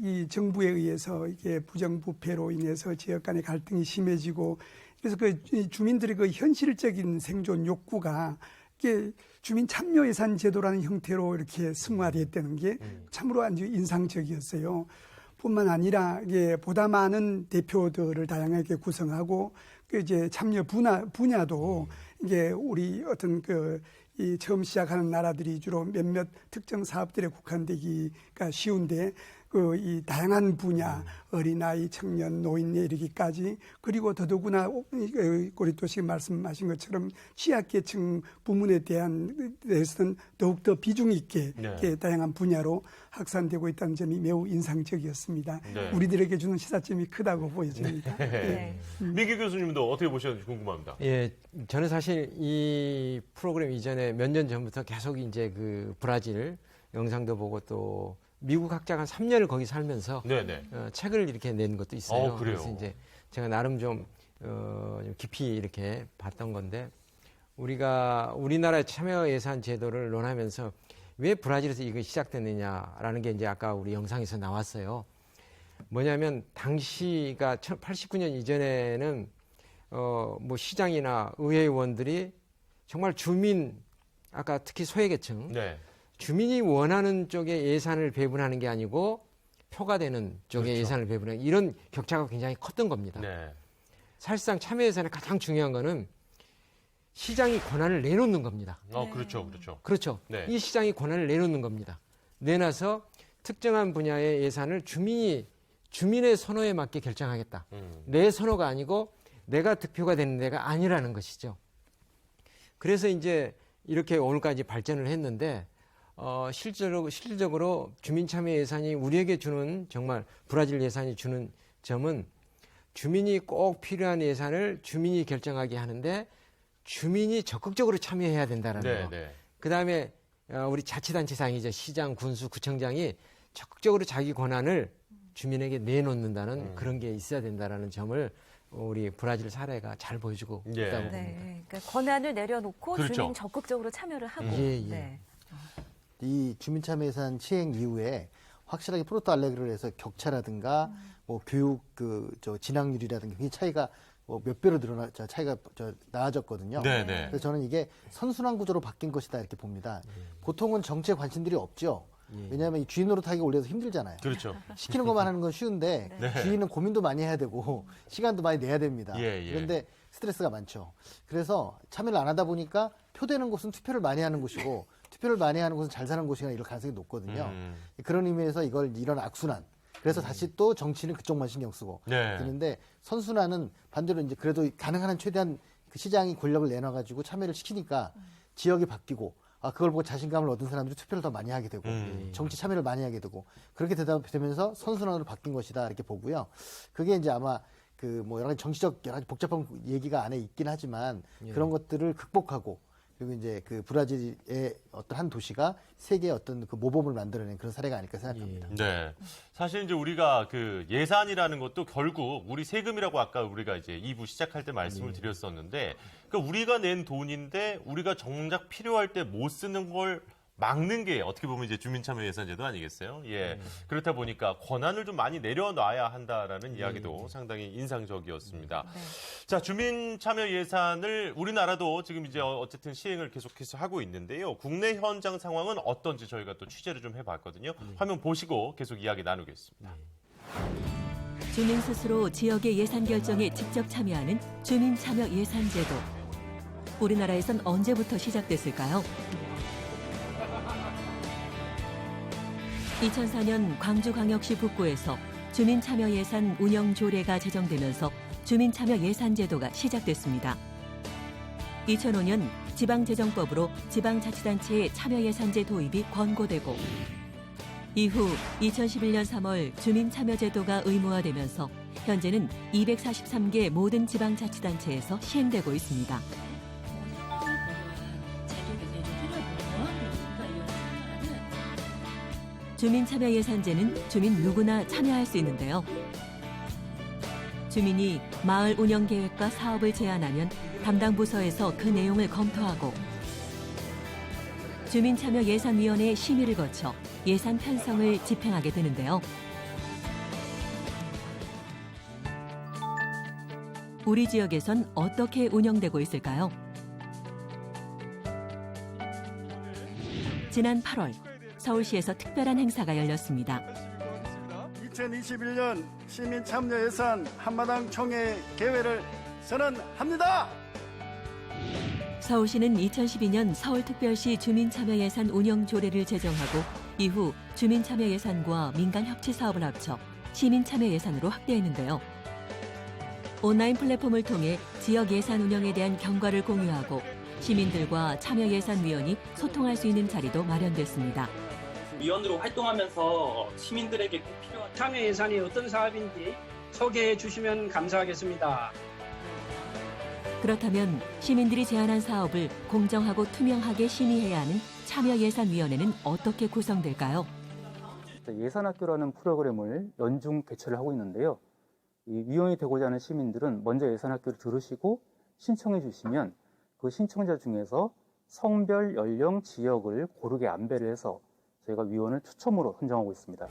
이 정부에 의해서 이게 부정부패로 인해서 지역 간의 갈등이 심해지고 그래서 그 주민들의 그 현실적인 생존 욕구가 이게 주민 참여 예산 제도라는 형태로 이렇게 승화됐다는 게 참으로 아주 인상적이었어요. 뿐만 아니라 이게 보다 많은 대표들을 다양하게 구성하고 그 이제 참여 분야도 이게 우리 어떤 이 처음 시작하는 나라들이 주로 몇몇 특정 사업들에 국한되기가 쉬운데 이 다양한 분야, 어린아이, 청년, 노인에 이르기까지 그리고 더더구나 우리 또 지금 말씀하신 것처럼 취약계층 부문에 대해서는 더욱더 비중 있게 이렇게 다양한 분야로 확산되고 있다는 점이 매우 인상적이었습니다. 네. 우리들에게 주는 시사점이 크다고 보여집니다. 네. 민기 교수님도 어떻게 보셨는지 궁금합니다. 예, 저는 사실 이 프로그램 이전에 몇 년 전부터 계속 이제 그 브라질 영상도 보고 또 미국 학자가 한 3년을 거기 살면서 책을 이렇게 낸 것도 있어요. 그래요? 그래서 이제 제가 나름 좀 깊이 이렇게 봤던 건데 우리나라의 참여 예산 제도를 논하면서 왜 브라질에서 이거 시작됐느냐라는 게 이제 아까 우리 영상에서 나왔어요. 뭐냐면 당시가 89년 이전에는 뭐 시장이나 의회의원들이 정말 주민 아까 특히 소외계층 주민이 원하는 쪽에 예산을 배분하는 게 아니고 표가 되는 쪽에 예산을 배분하는 이런 격차가 굉장히 컸던 겁니다. 사실상 참여 예산의 가장 중요한 거는 시장이 권한을 내놓는 겁니다. 그렇죠. 이 시장이 권한을 내놓는 겁니다. 내놔서 특정한 분야의 예산을 주민의 선호에 맞게 결정하겠다. 내 선호가 아니고 내가 득표가 되는 데가 아니라는 것이죠. 그래서 이제 이렇게 오늘까지 발전을 했는데 실질적으로 주민참여 예산이 우리에게 주는 정말 브라질 예산이 주는 점은 주민이 꼭 필요한 예산을 주민이 결정하게 하는데 주민이 적극적으로 참여해야 된다는 거. 그다음에 우리 자치단체장이죠. 시장, 군수, 구청장이 적극적으로 자기 권한을 주민에게 내놓는다는 그런 게 있어야 된다는 점을 우리 브라질 사례가 잘 보여주고 있다고 봅니다. 그러니까 권한을 내려놓고 주민 적극적으로 참여를 하고. 이 주민참여예산 시행 이후에 확실하게 포르투 알레그레를 해서 격차라든가 뭐 교육 진학률이라든가 이 차이가 몇 배로 차이가 나아졌거든요. 그래서 저는 이게 선순환 구조로 바뀐 것이다 이렇게 봅니다. 보통은 정치에 관심들이 없죠. 왜냐하면 이 주인 노릇하기 올려서 힘들잖아요. 시키는 것만 하는 건 쉬운데 주인은 고민도 많이 해야 되고 시간도 많이 내야 됩니다. 그런데 스트레스가 많죠. 그래서 참여를 안 하다 보니까 표되는 곳은 투표를 많이 하는 곳이고 투표를 많이 하는 곳은 잘 사는 곳이나 이럴 가능성이 높거든요. 그런 의미에서 이런 악순환. 그래서 다시 또 정치는 그쪽만 신경 쓰고 되는데 선순환은 반대로 이제 그래도 가능한 한 최대한 그 시장이 권력을 내놔가지고 참여를 시키니까 지역이 바뀌고 그걸 보고 자신감을 얻은 사람들이 투표를 더 많이 하게 되고 정치 참여를 많이 하게 되고 그렇게 되면서 선순환으로 바뀐 것이다 이렇게 보고요. 그게 이제 아마 여러 가지 정치적 여러 가지 복잡한 얘기가 안에 있긴 하지만 그런 것들을 극복하고 그리고 이제 그 브라질의 어떤 한 도시가 세계의 어떤 그 모범을 만들어낸 그런 사례가 아닐까 생각합니다. 사실 이제 우리가 그 예산이라는 것도 결국 우리 세금이라고 아까 우리가 이제 2부 시작할 때 말씀을 드렸었는데 그러니까 우리가 낸 돈인데 우리가 정작 필요할 때 못 쓰는 걸 막는 게 어떻게 보면 이제 주민참여예산제도 아니겠어요? 그렇다 보니까 권한을 좀 많이 내려놔야 한다라는 이야기도 상당히 인상적이었습니다. 자, 주민참여예산을 우리나라도 지금 이제 어쨌든 시행을 계속해서 하고 있는데요. 국내 현장 상황은 어떤지 저희가 또 취재를 좀 해봤거든요. 화면 보시고 계속 이야기 나누겠습니다. 주민 스스로 지역의 예산 결정에 직접 참여하는 주민참여예산제도. 우리나라에선 언제부터 시작됐을까요? 2004년 광주광역시 북구에서 주민참여예산 운영조례가 제정되면서 주민참여예산제도가 시작됐습니다. 2005년 지방재정법으로 지방자치단체의 참여예산제 도입이 권고되고 이후 2011년 3월 주민참여제도가 의무화되면서 현재는 243개 모든 지방자치단체에서 시행되고 있습니다. 주민참여예산제는 주민 누구나 참여할 수 있는데요. 주민이 마을 운영 계획과 사업을 제안하면 담당 부서에서 그 내용을 검토하고 주민참여예산위원회의 심의를 거쳐 예산 편성을 집행하게 되는데요. 우리 지역에선 어떻게 운영되고 있을까요? 지난 8월 서울시에서 특별한 행사가 열렸습니다. 2021년 시민참여예산 한마당 총회 개회를 선언합니다. 서울시는 2012년 서울특별시 주민참여예산 운영 조례를 제정하고 이후 주민참여예산과 민간협치사업을 합쳐 시민참여예산으로 확대했는데요. 온라인 플랫폼을 통해 지역 예산 운영에 대한 경과를 공유하고 시민들과 참여예산위원이 소통할 수 있는 자리도 마련됐습니다. 위원으로 활동하면서 시민들에게 꼭 필요한 참여 예산이 어떤 사업인지 소개해 주시면 감사하겠습니다. 그렇다면 시민들이 제안한 사업을 공정하고 투명하게 심의해야 하는 참여예산위원회는 어떻게 구성될까요? 예산학교라는 프로그램을 연중 개최를 하고 있는데요. 이 위원이 되고자 하는 시민들은 먼저 예산학교를 들으시고 신청해 주시면 그 신청자 중에서 성별, 연령, 지역을 고르게 안배를 해서 저희가 위원을 추첨으로 선정하고 있습니다.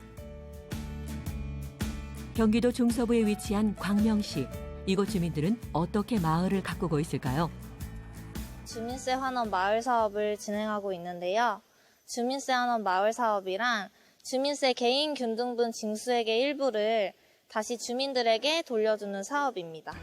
경기도 중서부에 위치한 광명시. 이곳 주민들은 어떻게 마을을 가꾸고 있을까요? 주민세 환원 마을 사업을 진행하고 있는데요. 주민세 환원 마을 사업이란 주민세 개인 균등분 징수액의 일부를 다시 주민들에게 돌려주는 사업입니다.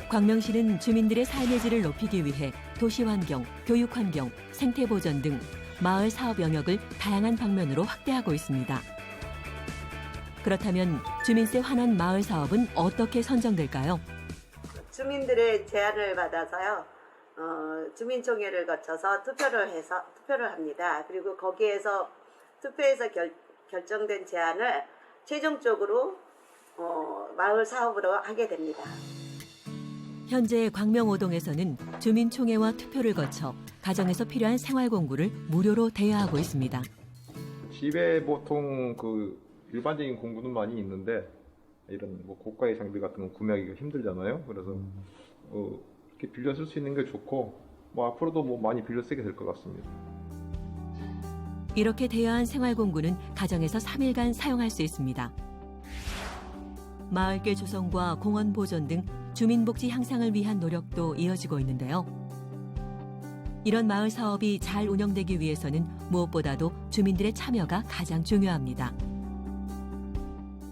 광명시는 주민들의 삶의 질을 높이기 위해 도시환경, 교육환경, 생태보전 등 마을 사업 영역을 다양한 방면으로 확대하고 있습니다. 그렇다면 주민세 환원 마을 사업은 어떻게 선정될까요? 주민들의 제안을 받아서요. 주민총회를 거쳐서 투표를 합니다. 그리고 거기에서 투표에서 결정된 제안을 최종적으로 마을 사업으로 하게 됩니다. 현재 광명 5동에서는 주민총회와 투표를 거쳐 가정에서 필요한 생활 공구를 무료로 대여하고 있습니다. 집에 보통 일반적인 공구는 많이 있는데 이런 고가의 장비 같은 건 구매하기가 힘들잖아요. 그래서 이렇게 빌려 쓸 수 있는 게 좋고 앞으로도 많이 빌려 쓰게 될 것 같습니다. 이렇게 대여한 생활 공구는 가정에서 3일간 사용할 수 있습니다. 마을길 조성과 공원 보존 등 주민복지 향상을 위한 노력도 이어지고 있는데요. 이런 마을 사업이 잘 운영되기 위해서는 무엇보다도 주민들의 참여가 가장 중요합니다.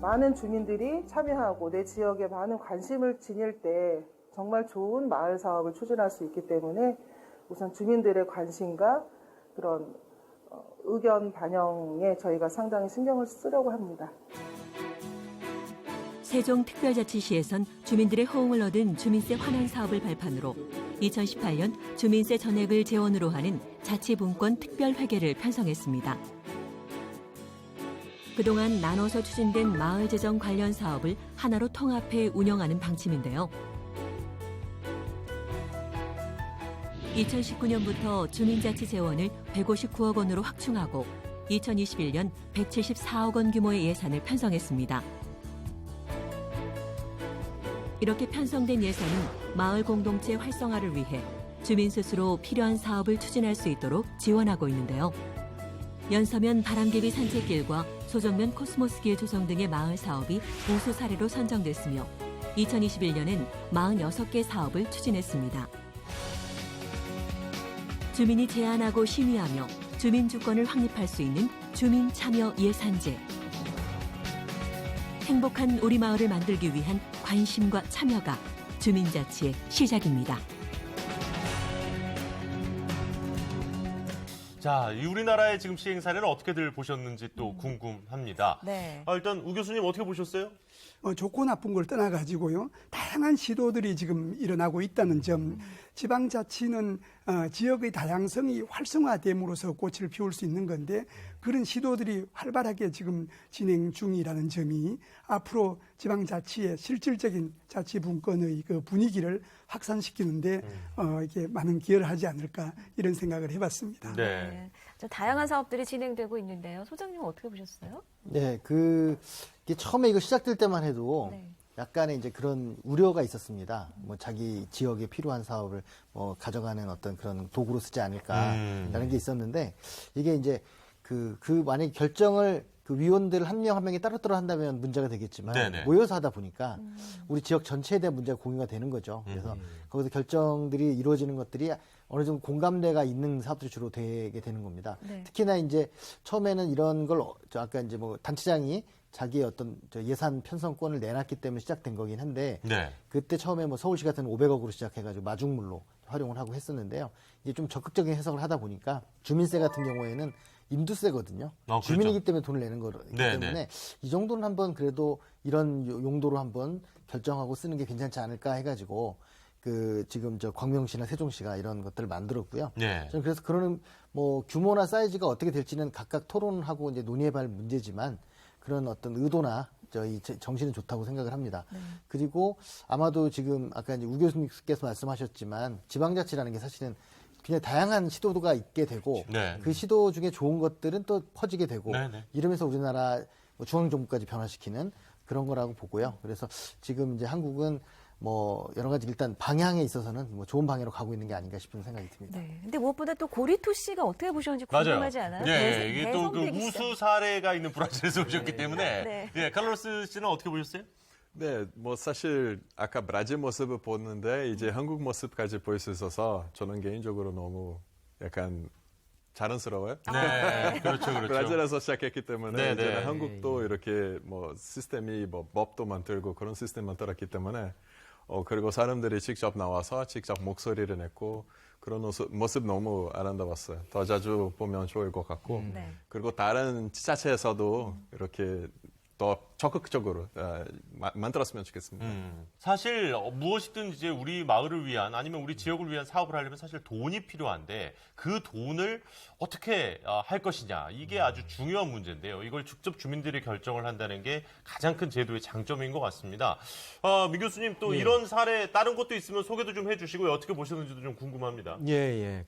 많은 주민들이 참여하고 내 지역에 많은 관심을 지닐 때 정말 좋은 마을 사업을 추진할 수 있기 때문에 우선 주민들의 관심과 그런 의견 반영에 저희가 상당히 신경을 쓰려고 합니다. 세종특별자치시에선 주민들의 호응을 얻은 주민세 환원 사업을 발판으로 2018년 주민세 전액을 재원으로 하는 자치분권 특별회계를 편성했습니다. 그동안 나눠서 추진된 마을 재정 관련 사업을 하나로 통합해 운영하는 방침인데요. 2019년부터 주민자치 재원을 159억 원으로 확충하고 2021년 174억 원 규모의 예산을 편성했습니다. 이렇게 편성된 예산은 마을 공동체 활성화를 위해 주민 스스로 필요한 사업을 추진할 수 있도록 지원하고 있는데요. 연서면 바람개비 산책길과 소정면 코스모스길 조성 등의 마을 사업이 우수 사례로 선정됐으며 2021년엔 46개 사업을 추진했습니다. 주민이 제안하고 심의하며 주민 주권을 확립할 수 있는 주민 참여 예산제. 행복한 우리 마을을 만들기 위한 관심과 참여가 주민자치의 시작입니다. 자, 우리나라의 지금 시행 사례는 어떻게들 보셨는지 또 궁금합니다. 네. 일단 우 교수님 어떻게 보셨어요? 좋고 나쁜 걸 떠나가지고요. 다양한 시도들이 지금 일어나고 있다는 점, 지방자치는 지역의 다양성이 활성화됨으로써 꽃을 피울 수 있는 건데 그런 시도들이 활발하게 지금 진행 중이라는 점이 앞으로 지방자치의 실질적인 자치분권의 그 분위기를 확산시키는데 이게 많은 기여를 하지 않을까 이런 생각을 해봤습니다. 네. 좀 다양한 사업들이 진행되고 있는데요. 소장님은 어떻게 보셨어요? 네, 이게 처음에 이거 시작될 때만 해도 네. 약간의 이제 그런 우려가 있었습니다. 자기 지역에 필요한 사업을 가져가는 어떤 그런 도구로 쓰지 않을까라는 게 있었는데 이게 이제 만약에 결정을 위원들 한 명 한 명이 따로따로 한다면 문제가 되겠지만 네네. 모여서 하다 보니까 우리 지역 전체에 대한 문제가 공유가 되는 거죠. 그래서 거기서 결정들이 이루어지는 것들이 어느 정도 공감대가 있는 사업들이 주로 되게 되는 겁니다. 네. 특히나 이제 처음에는 이런 걸 아까 이제 단체장이 자기의 어떤 예산 편성권을 내놨기 때문에 시작된 거긴 한데 네. 그때 처음에 서울시 같은 500억으로 시작해가지고 마중물로 활용을 하고 했었는데요. 이게 좀 적극적인 해석을 하다 보니까 주민세 같은 경우에는 임두세거든요. 그렇죠. 주민이기 때문에 돈을 내는 거기 네, 때문에 네. 이 정도는 한번 그래도 이런 용도로 한번 결정하고 쓰는 게 괜찮지 않을까 해가지고 그 지금 저 광명시나 세종시가 이런 것들을 만들었고요. 네. 저는 그래서 그러는 뭐 규모나 사이즈가 어떻게 될지는 각각 토론하고 이제 논의해봐야 할 문제지만 그런 어떤 의도나 저희 정신은 좋다고 생각을 합니다. 그리고 아마도 지금 아까 이제 우 교수님께서 말씀하셨지만 지방자치라는 게 사실은 굉장히 다양한 시도가 있게 되고 네. 그 시도 중에 좋은 것들은 또 퍼지게 되고 네, 네. 이러면서 우리나라 중앙정부까지 변화시키는 그런 거라고 보고요. 그래서 지금 이제 한국은 뭐 여러 가지 일단 방향에 있어서는 뭐 좋은 방향으로 가고 있는 게 아닌가 싶은 생각이 듭니다. 네. 근데 무엇보다 또 고리투 씨가 어떻게 보셨는지 맞아요. 궁금하지 않아요? 네, 이게 또 그 대성되기 우수 사례가 있는 브라질에서 오셨기 때문에 네. 예, 칼로스 씨는 어떻게 보셨어요? 네, 뭐 사실 아까 브라질 모습을 보는데 이제 한국 모습까지 볼 수 있어서 저는 개인적으로 너무 약간 자랑스러워요. 네, 그렇죠, 그렇죠. 브라질에서 시작했기 때문에 네, 이제는 네. 한국도 이렇게 뭐 시스템이 뭐 법도 만들고 그런 시스템 만들었기 때문에 그리고 사람들이 직접 나와서 직접 목소리를 냈고 그런 모습 너무 아름다웠어요. 더 자주 보면 좋을 것 같고 네. 그리고 다른 지자체에서도 이렇게 더 적극적으로 만들었으면 좋겠습니다. 사실 무엇이든 이제 우리 마을을 위한 아니면 우리 지역을 위한 사업을 하려면 사실 돈이 필요한데 그 돈을 어떻게 할 것이냐 이게 아주 중요한 문제인데요. 이걸 직접 주민들이 결정을 한다는 게 가장 큰 제도의 장점인 것 같습니다. 민 교수님 또 이런 사례 다른 것도 있으면 소개도 좀 해주시고요. 어떻게 보셨는지도 좀 궁금합니다. 예.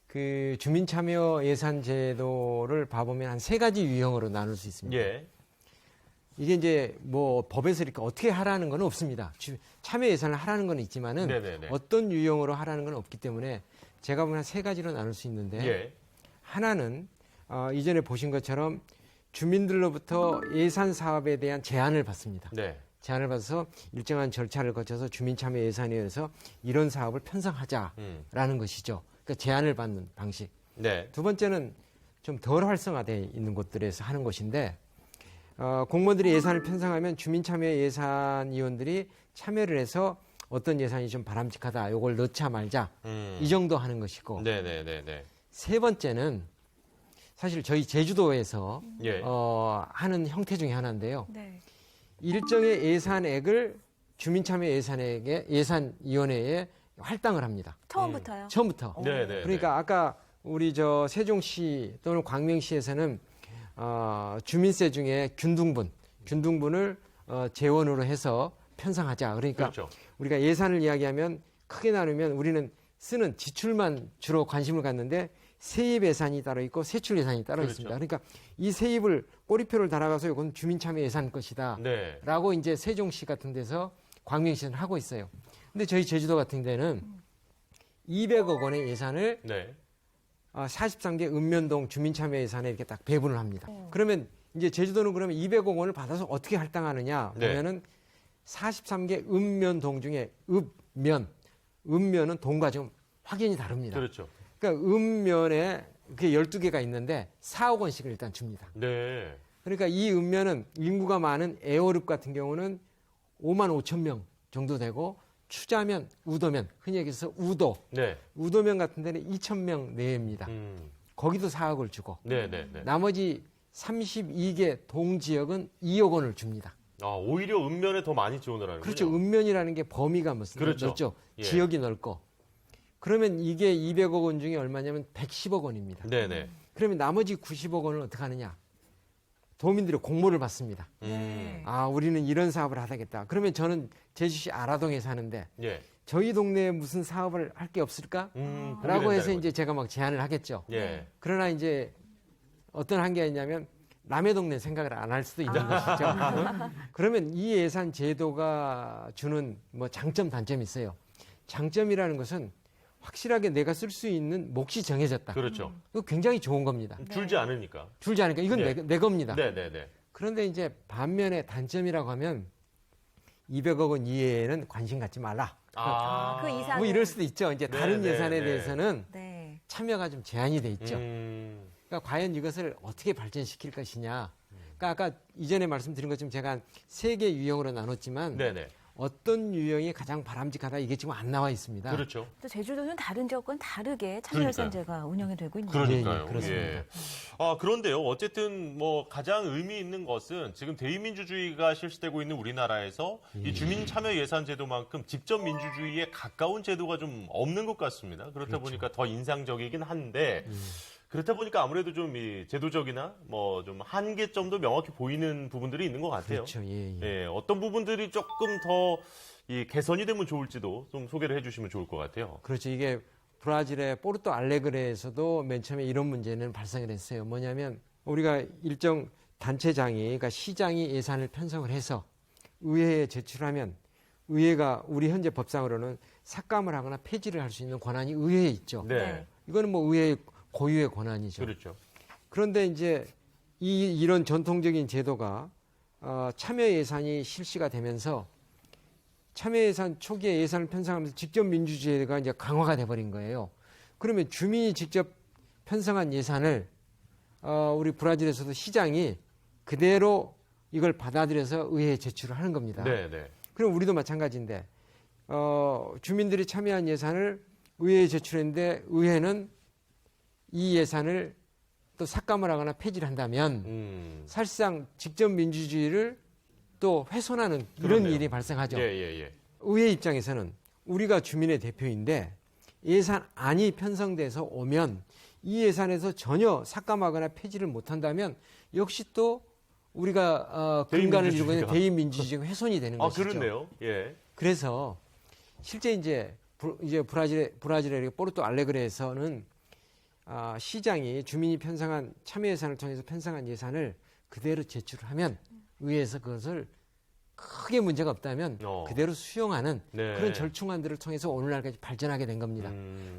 그 주민참여 예산 제도를 봐보면 한 3가지 유형으로 나눌 수 있습니다. 예. 이게 이제 뭐 법에서 이렇게 어떻게 하라는 건 없습니다. 참여 예산을 하라는 건 있지만은 네네네. 어떤 유형으로 하라는 건 없기 때문에 제가 보면 한 3가지로 나눌 수 있는데 예. 하나는 이전에 보신 것처럼 주민들로부터 예산 사업에 대한 제안을 받습니다. 네. 제안을 받아서 일정한 절차를 거쳐서 주민참여 예산에 의해서 이런 사업을 편성하자라는 것이죠. 그러니까 제안을 받는 방식. 네. 두 번째는 좀 덜 활성화되어 있는 곳들에서 하는 것인데 공무원들이 예산을 편성하면 주민참여 예산위원들이 참여를 해서 어떤 예산이 좀 바람직하다, 이걸 넣자 말자 이 정도 하는 것이고 네네네네. 세 번째는 사실 저희 제주도에서 예. 하는 형태 중에 하나인데요. 네. 일정의 예산액을 주민참여 예산위원회에 할당을 합니다. 처음부터요? 처음부터. 네네. 그러니까 아까 우리 저 세종시 또는 광명시에서는 주민세 중에 균등분을 재원으로 해서 편성하자. 그러니까 그렇죠. 우리가 예산을 이야기하면 크게 나누면 우리는 쓰는 지출만 주로 관심을 갖는데 세입 예산이 따로 있고 세출 예산이 따로 그렇죠. 있습니다. 그러니까 이 세입을 꼬리표를 달아가서 이건 주민참여 예산 것이다. 네. 라고 이제 세종시 같은 데서 광명시는 하고 있어요. 근데 저희 제주도 같은 데는 200억 원의 예산을 네. 43개 읍면동 주민참여 예산에 이렇게 딱 배분을 합니다. 그러면 이제 제주도는 그러면 200억 원을 받아서 어떻게 할당하느냐 네. 보면은 43개 읍면동 중에 읍면은 동과 좀 확연히 다릅니다. 그렇죠. 그러니까 읍면에 그게 12개가 있는데 4억 원씩을 일단 줍니다. 네. 그러니까 이 읍면은 인구가 많은 애월읍 같은 경우는 5만 5천 명 정도 되고 추자면, 우도면, 흔히 얘기해서 우도. 네. 우도면 같은 데는 2천 명 내외입니다. 거기도 4억을 주고 네네네. 나머지 32개 동지역은 2억 원을 줍니다. 오히려 읍면에 더 많이 지원을 하는군요. 그렇죠. 읍면이라는 게 범위가 그렇죠. 넓죠. 예. 지역이 넓고. 그러면 이게 200억 원 중에 얼마냐면 110억 원입니다. 네네. 그러면 나머지 90억 원을 어떻게 하느냐. 도민들이 공모를 받습니다. 우리는 이런 사업을 하겠다. 그러면 저는 제주시 아라동에 사는데 예. 저희 동네에 무슨 사업을 할 게 없을까? 라고 해서 이제 제가 막 제안을 하겠죠. 예. 그러나 이제 어떤 한계가 있냐면 남의 동네 생각을 안 할 수도 있는 것이죠. 그러면 이 예산 제도가 주는 뭐 장점, 단점이 있어요. 장점이라는 것은 확실하게 내가 쓸 수 있는 몫이 정해졌다. 그렇죠. 이거 굉장히 좋은 겁니다. 줄지 않으니까. 줄지 않으니까 이건 네. 내 겁니다. 네네네. 그런데 이제 반면에 단점이라고 하면 200억 원 이외에는 관심 갖지 말라. 그 이상은 뭐 이럴 수도 있죠. 이제 다른 네, 예산에 네. 대해서는 네. 참여가 좀 제한이 돼 있죠. 그러니까 과연 이것을 어떻게 발전시킬 것이냐. 그러니까 아까 이전에 말씀드린 것처럼 제가 한 3개 유형으로 나눴지만 네네. 어떤 유형이 가장 바람직하다 이게 지금 안 나와 있습니다. 그렇죠. 또 제주도는 다른 지역과는 다르게 참여예산제가 운영이 되고 있네요. 그러니까요. 그렇습니다. 예. 그런데요. 어쨌든 뭐 가장 의미 있는 것은 지금 대의민주주의가 실시되고 있는 우리나라에서 이 주민 참여 예산 제도만큼 직접 민주주의에 가까운 제도가 좀 없는 것 같습니다. 그렇다 보니까 더 인상적이긴 한데 그렇다 보니까 아무래도 좀 이 제도적이나 뭐 좀 한계점도 명확히 보이는 부분들이 있는 것 같아요. 그렇죠. 예. 어떤 부분들이 조금 더 이 개선이 되면 좋을지도 좀 소개를 해주시면 좋을 것 같아요. 그렇죠. 이게 브라질의 포르토 알레그레에서도 맨 처음에 이런 문제는 발생을 했어요. 뭐냐면 우리가 일정 단체장이, 그러니까 시장이 예산을 편성을 해서 의회에 제출하면 의회가 우리 현재 법상으로는 삭감을 하거나 폐지를 할 수 있는 권한이 의회에 있죠. 네. 이거는 뭐 의회의 고유의 권한이죠. 그렇죠. 그런데 이제 이런 전통적인 제도가 참여 예산이 실시가 되면서 참여 예산 초기에 예산을 편성하면서 직접 민주주의가 이제 강화가 돼버린 거예요. 그러면 주민이 직접 편성한 예산을 우리 브라질에서도 시장이 그대로 이걸 받아들여서 의회에 제출을 하는 겁니다. 네. 그럼 우리도 마찬가지인데 주민들이 참여한 예산을 의회에 제출했는데 의회는 이 예산을 또 삭감을 하거나 폐지를 한다면 사실상 직접 민주주의를 또 훼손하는 이런 그렇네요. 일이 발생하죠. 예. 의회 입장에서는 우리가 주민의 대표인데 예산안이 편성돼서 오면 이 예산에서 전혀 삭감하거나 폐지를 못한다면 역시 또 우리가 근간을 이루고 있는 대의민주주의가 훼손이 되는 것이죠. 그렇네요. 예. 그래서 실제 이제 브라질의 포르토 알레그레에서는 시장이 주민이 편성한 참여 예산을 통해서 편성한 예산을 그대로 제출을 하면 의회에서 그것을 크게 문제가 없다면 그대로 수용하는 그런 절충안들을 통해서 오늘날까지 발전하게 된 겁니다.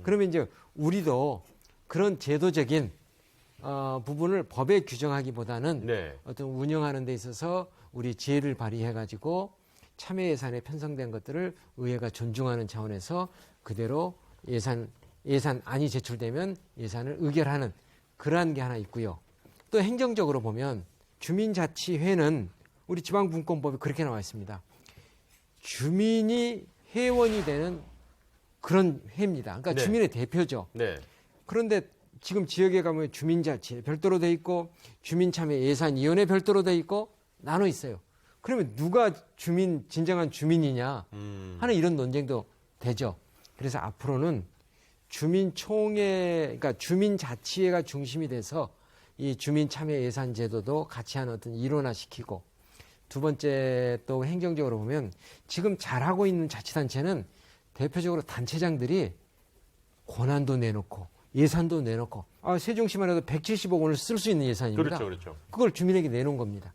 그러면 이제 우리도 그런 제도적인 부분을 법에 규정하기보다는 어떤 운영하는 데 있어서 우리 지혜를 발휘해가지고 참여 예산에 편성된 것들을 의회가 존중하는 차원에서 그대로 예산안이 제출되면 예산을 의결하는 그러한 게 하나 있고요. 또 행정적으로 보면 주민자치회는 우리 지방분권법에 그렇게 나와 있습니다. 주민이 회원이 되는 그런 회입니다. 그러니까 주민의 대표죠. 그런데 지금 지역에 가면 주민자치 별도로 돼 있고 주민참여 예산위원회 별도로 돼 있고 나눠 있어요. 그러면 누가 진정한 주민이냐 하는 이런 논쟁도 되죠. 그래서 앞으로는 그러니까 주민자치회가 중심이 돼서 이 주민참여 예산 제도도 같이 하는 어떤 일원화시키고 두 번째 또 행정적으로 보면 지금 잘하고 있는 자치단체는 대표적으로 단체장들이 권한도 내놓고 예산도 내놓고 세종시만 해도 170억 원을 쓸 수 있는 예산입니다. 그렇죠. 그걸 주민에게 내놓은 겁니다.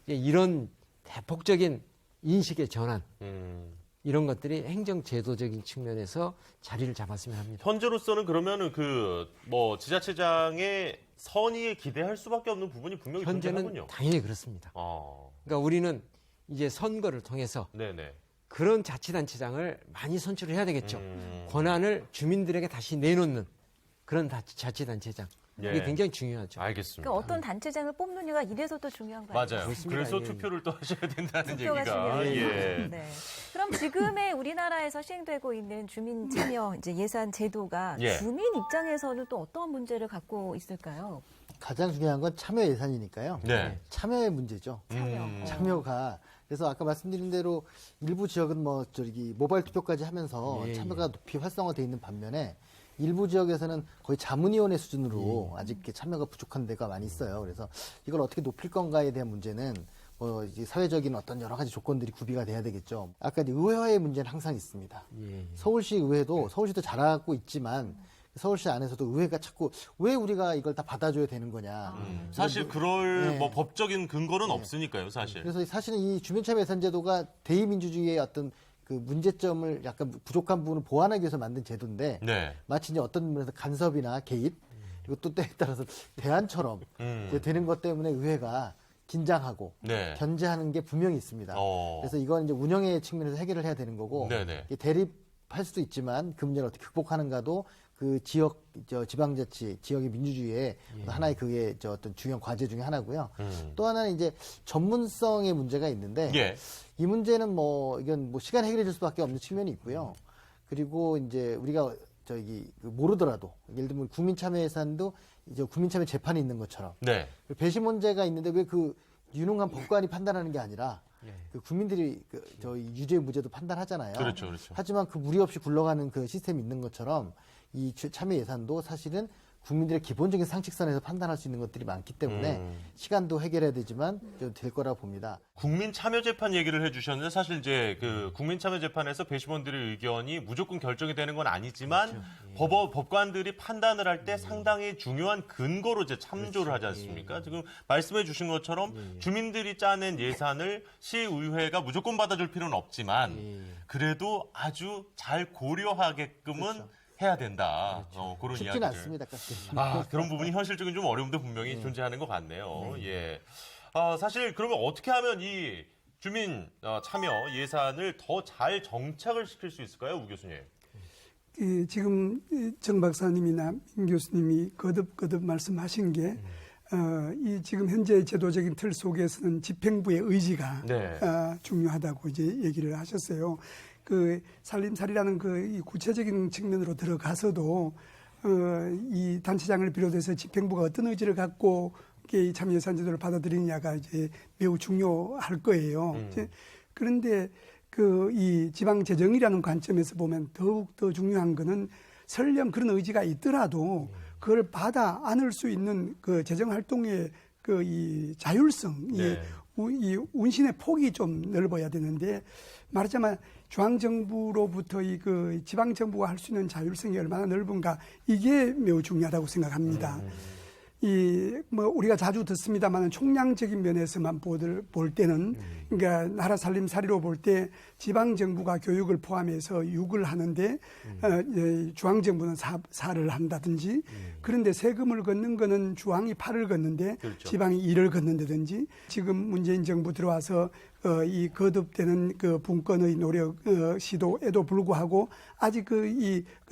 이런 대폭적인 인식의 전환 이런 것들이 행정제도적인 측면에서 자리를 잡았으면 합니다. 현재로서는 그러면은 지자체장의 선의에 기대할 수밖에 없는 부분이 분명히 현재는 존재하군요. 당연히 그렇습니다. 그러니까 우리는 이제 선거를 통해서 그런 자치단체장을 많이 선출을 해야 되겠죠. 권한을 주민들에게 다시 내놓는 그런 자치단체장. 이게 굉장히 중요하죠. 알겠습니다. 그러니까 어떤 단체장을 뽑느냐가 이래서 또 중요한 거 맞아요. 아니에요? 그래서 투표를 또 하셔야 된다는 투표가 얘기가. 중요해요. 네. 그럼 지금의 우리나라에서 시행되고 있는 주민 참여 예산 제도가 주민 입장에서는 또 어떤 문제를 갖고 있을까요? 가장 중요한 건 참여 예산이니까요. 참여의 문제죠. 참여가 그래서 아까 말씀드린 대로 일부 지역은 모바일 투표까지 하면서 참여가 높이 활성화돼 있는 반면에 일부 지역에서는 거의 자문위원회 수준으로 아직 이렇게 참여가 부족한 데가 많이 있어요. 그래서 이걸 어떻게 높일 건가에 대한 문제는 이제 사회적인 어떤 여러 가지 조건들이 구비가 돼야 되겠죠. 아까 의회화의 문제는 항상 있습니다. 서울시 의회도 서울시도 잘하고 있지만 서울시 안에서도 의회가 자꾸 왜 우리가 이걸 다 받아줘야 되는 거냐. 사실 그럴 법적인 근거는 없으니까요, 사실. 그래서 사실은 이 주민참여 예산제도가 대의민주주의의 어떤 그 문제점을 약간 부족한 부분을 보완하기 위해서 만든 제도인데 마치 이제 어떤 면에서 간섭이나 개입 그리고 또 때에 따라서 대안처럼 이제 되는 것 때문에 의회가 긴장하고 견제하는 게 분명히 있습니다. 그래서 이건 이제 운영의 측면에서 해결을 해야 되는 거고 대립할 수도 있지만 그 문제를 어떻게 극복하는가도 그 지방자치, 지역의 민주주의의 하나의 그게 어떤 중요한 과제 중에 하나고요. 또 하나는 이제 전문성의 문제가 있는데 이 문제는 이건 시간 해결해 줄 수밖에 없는 측면이 있고요. 그리고 이제 우리가 모르더라도 예를 들면 국민참여 예산도 이제 국민참여 재판이 있는 것처럼 배심 문제가 있는데 왜 그 유능한 법관이 판단하는 게 아니라 그 국민들이 유죄 무죄도 판단하잖아요. 그렇죠. 하지만 그 무리 없이 굴러가는 그 시스템이 있는 것처럼 이 참여 예산도 사실은 국민들의 기본적인 상식선에서 판단할 수 있는 것들이 많기 때문에 시간도 해결해야 되지만 좀 될 거라고 봅니다. 국민 참여 재판 얘기를 해주셨는데 사실 이제 그 국민 참여 재판에서 배심원들의 의견이 무조건 결정이 되는 건 아니지만 법관들이 판단을 할 때 상당히 중요한 근거로 이제 참조를 하지 않습니까? 지금 말씀해주신 것처럼 주민들이 짜낸 예산을 시의회가 무조건 받아줄 필요는 없지만 그래도 아주 잘 고려하게끔은 해야 된다. 그런 쉽지는 이야기들. 않습니다. 그런 부분이 현실적인 좀 어려움도 분명히 존재하는 것 같네요. 예. 사실 그러면 어떻게 하면 이 주민 참여 예산을 더 잘 정착을 시킬 수 있을까요, 우 교수님? 지금 정 박사님이나 민 교수님이 거듭 말씀하신 게 이 지금 현재 제도적인 틀 속에서는 집행부의 의지가 중요하다고 이제 얘기를 하셨어요. 그 살림살이라는 이 구체적인 측면으로 들어가서도 이 단체장을 비롯해서 집행부가 어떤 의지를 갖고 이 참여예산 제도를 받아들이느냐가 이제 매우 중요할 거예요. 그런데 이 지방재정이라는 관점에서 보면 더욱 더 중요한 거는 설령 그런 의지가 있더라도 그걸 받아 안을 수 있는 그 재정 활동의 이 자율성, 이 운신의 폭이 좀 넓어야 되는데 말하자면 중앙정부로부터 그 지방정부가 할 수 있는 자율성이 얼마나 넓은가 이게 매우 중요하다고 생각합니다. 우리가 자주 듣습니다만 총량적인 면에서만 볼 때는 그러니까 나라 살림살이로 볼 때 지방정부가 교육을 포함해서 6을 하는데 중앙정부는 4를 한다든지 그런데 세금을 걷는 거는 중앙이 8을 걷는데 지방이 2를 걷는다든지 지금 문재인 정부 들어와서 이 거듭되는 그 분권의 노력 시도에도 불구하고 아직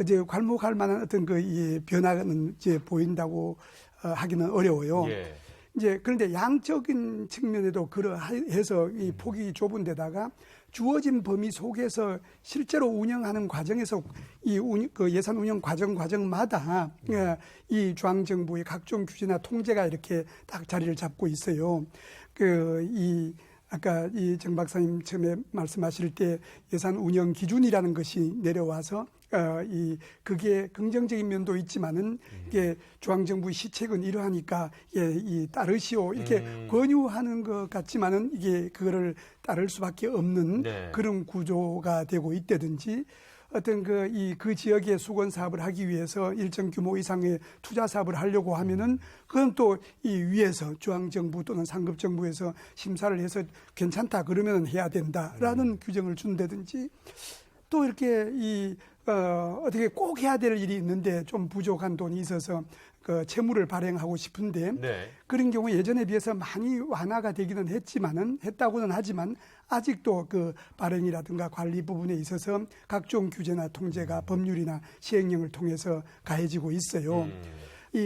이제 괄목할 만한 어떤 이 변화는 이제 보인다고 하기는 어려워요. 이제 그런데 양적인 측면에도 그러해서 이 폭이 좁은 데다가 주어진 범위 속에서 실제로 운영하는 과정에서 그 예산 운영 과정마다 이 중앙정부의 각종 규제나 통제가 이렇게 딱 자리를 잡고 있어요. 아까 이 정 박사님 처음에 말씀하실 때 예산 운영 기준이라는 것이 내려와서 그게 긍정적인 면도 있지만은 이게 중앙정부의 시책은 이러하니까 따르시오 이렇게 권유하는 것 같지만은 이게 그거를 따를 수밖에 없는 그런 구조가 되고 있다든지 어떤 그 지역의 수건 사업을 하기 위해서 일정 규모 이상의 투자 사업을 하려고 하면은 그건 또 이 위에서 중앙정부 또는 상급정부에서 심사를 해서 괜찮다 그러면 해야 된다라는 규정을 준다든지 또 이렇게 어떻게 꼭 해야 될 일이 있는데 좀 부족한 돈이 있어서 채무를 발행하고 싶은데 그런 경우 예전에 비해서 많이 완화가 되기는 했다고는 하지만 아직도 그 발행이라든가 관리 부분에 있어서 각종 규제나 통제가 법률이나 시행령을 통해서 가해지고 있어요.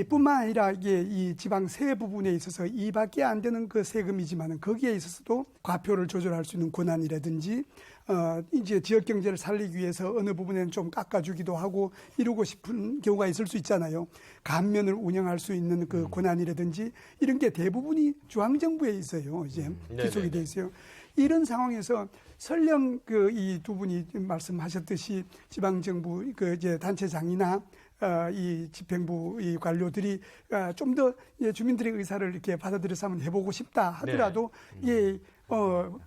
뿐만 아니라 이게 이 지방 세 부분에 있어서 이밖에 안 되는 그 세금이지만은 거기에 있어서도 과표를 조절할 수 있는 권한이라든지 이제 지역 경제를 살리기 위해서 어느 부분에는 좀 깎아주기도 하고 이러고 싶은 경우가 있을 수 있잖아요. 감면을 운영할 수 있는 그 권한이라든지 이런 게 대부분이 중앙정부에 있어요. 이제 기속이 돼 있어요. 이런 상황에서 설령 이 두 분이 말씀하셨듯이 지방정부 이제 단체장이나 이 집행부 이 관료들이 좀 더 주민들의 의사를 이렇게 받아들여서 한번 해보고 싶다 하더라도 이게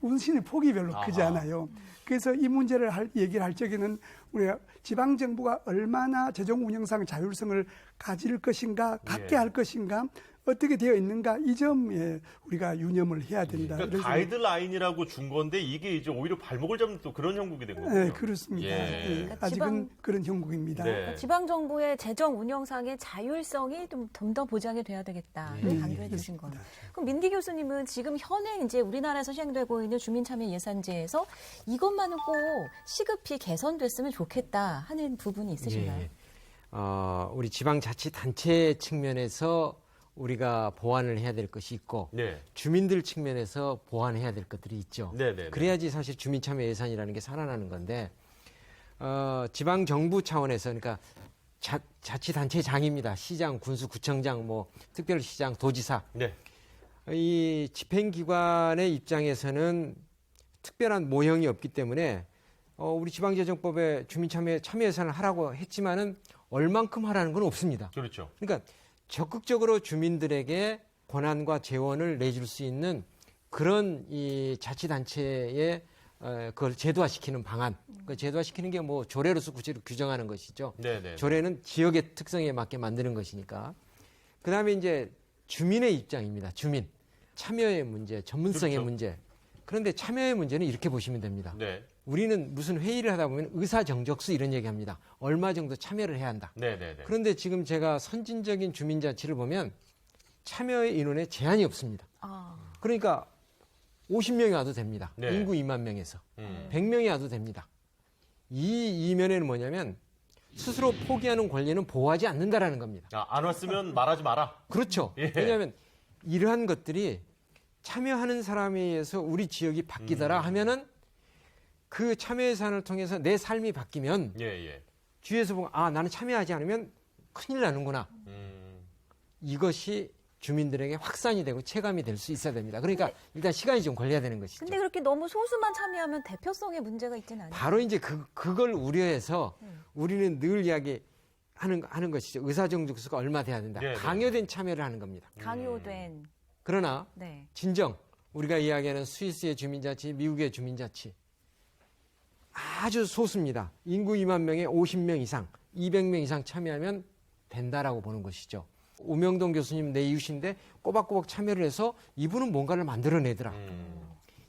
운신의 폭이 별로 크지 않아요. 그래서 이 문제를 얘기를 할 적에는 우리가 지방정부가 얼마나 재정 운영상 자율성을 가질 것인가, 갖게 할 것인가, 어떻게 되어 있는가 이 점에 우리가 유념을 해야 된다. 그러니까 가이드라인이라고 준 건데 이게 이제 오히려 발목을 잡는 또 그런 형국이 된 거군요. 네, 그렇습니다. 그러니까 아직은 그런 형국입니다. 그러니까 지방정부의 재정 운영상의 자율성이 좀 더 보장이 돼야 되겠다를 강조해 주신 거예요. 그럼 민디 교수님은 지금 현행 이제 우리나라에서 시행되고 있는 주민참여 예산제에서 이것만은 꼭 시급히 개선됐으면 좋겠다 하는 부분이 있으신가요? 우리 지방자치단체 측면에서 우리가 보완을 해야 될 것이 있고 네. 주민들 측면에서 보완해야 될 것들이 있죠. 네네네. 그래야지 사실 주민참여 예산이라는 게 살아나는 건데 지방정부 차원에서 그러니까 자치단체장입니다. 시장, 군수, 구청장, 뭐 특별시장, 도지사. 네. 이 집행기관의 입장에서는 특별한 모형이 없기 때문에 우리 지방재정법에 주민참여 예산을 하라고 했지만은 얼만큼 하라는 건 없습니다. 그렇죠. 그러니까 적극적으로 주민들에게 권한과 재원을 내줄 수 있는 그런 이 자치단체에 그걸 제도화시키는 방안. 그 제도화시키는 게 뭐 조례로서 구체로 규정하는 것이죠. 네네. 조례는 지역의 특성에 맞게 만드는 것이니까. 그다음에 이제 주민의 입장입니다. 주민. 참여의 문제, 전문성의 그렇죠. 문제. 그런데 참여의 문제는 이렇게 보시면 됩니다. 네. 우리는 무슨 회의를 하다 보면 의사정적수 이런 얘기합니다. 얼마 정도 참여를 해야 한다. 네네네. 그런데 지금 제가 선진적인 주민자치를 보면 참여의 인원에 제한이 없습니다. 그러니까 50명이 와도 됩니다. 네. 인구 2만 명에서. 100명이 와도 됩니다. 이 이면에는 뭐냐면 스스로 포기하는 권리는 보호하지 않는다라는 겁니다. 안 왔으면 말하지 마라. 그렇죠. 예. 왜냐하면 이러한 것들이 참여하는 사람에 의해서 우리 지역이 바뀌더라 하면은 그 참여 예산을 통해서 내 삶이 바뀌면 예. 주위에서 보면 나는 참여하지 않으면 큰일 나는구나. 이것이 주민들에게 확산이 되고 체감이 될 수 있어야 됩니다. 그러니까 일단 시간이 좀 걸려야 되는 것이죠. 근데 그렇게 너무 소수만 참여하면 대표성에 문제가 있지는 않아요. 바로 이제 그걸 우려해서 우리는 늘 이야기하는 것이죠. 의사정족수가 얼마 돼야 된다. 네, 강요된 참여를 하는 겁니다. 강요된. 그러나 네. 진정 우리가 이야기하는 스위스의 주민자치, 미국의 주민자치 아주 소수입니다. 인구 2만 명에 50명 이상, 200명 이상 참여하면 된다라고 보는 것이죠. 우명동 교수님 내 이웃인데 꼬박꼬박 참여를 해서 이분은 뭔가를 만들어내더라.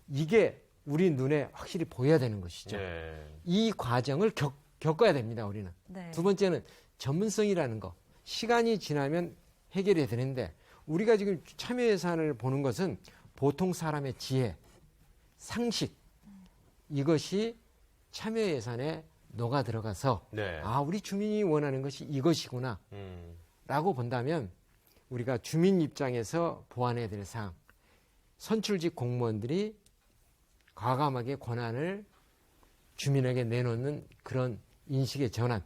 이게 우리 눈에 확실히 보여야 되는 것이죠. 네. 이 과정을 겪어야 됩니다. 우리는. 네. 두 번째는 전문성이라는 거. 시간이 지나면 해결이 되는데 우리가 지금 참여 예산을 보는 것은 보통 사람의 지혜, 상식 이것이 참여 예산에 녹아 들어가서 네. 우리 주민이 원하는 것이 이것이구나 라고 본다면 우리가 주민 입장에서 보완해야 될 사항 선출직 공무원들이 과감하게 권한을 주민에게 내놓는 그런 인식의 전환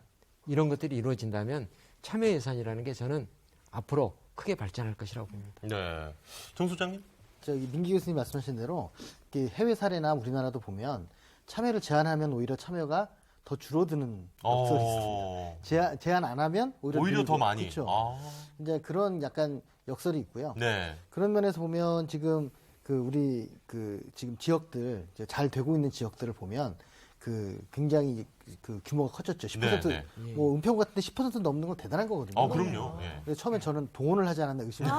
이런 것들이 이루어진다면 참여 예산이라는 게 저는 앞으로 크게 발전할 것이라고 봅니다. 네. 정 소장님? 저기 민기 교수님 말씀하신 대로 해외 사례나 우리나라도 보면 참여를 제한하면 오히려 참여가 더 줄어드는 역설이 있습니다. 제한 안 하면 오히려 더 많이. 그렇죠. 이제 그런 약간 역설이 있고요. 네. 그런 면에서 보면 지금 우리 지금 지역들 잘 되고 있는 지역들을 보면 굉장히 규모가 커졌죠. 10% 네. 뭐 은평구 같은데 10% 넘는 건 대단한 거거든요. 그럼요. 예. 그래서 처음에 저는 동원을 하지 않았나 의심을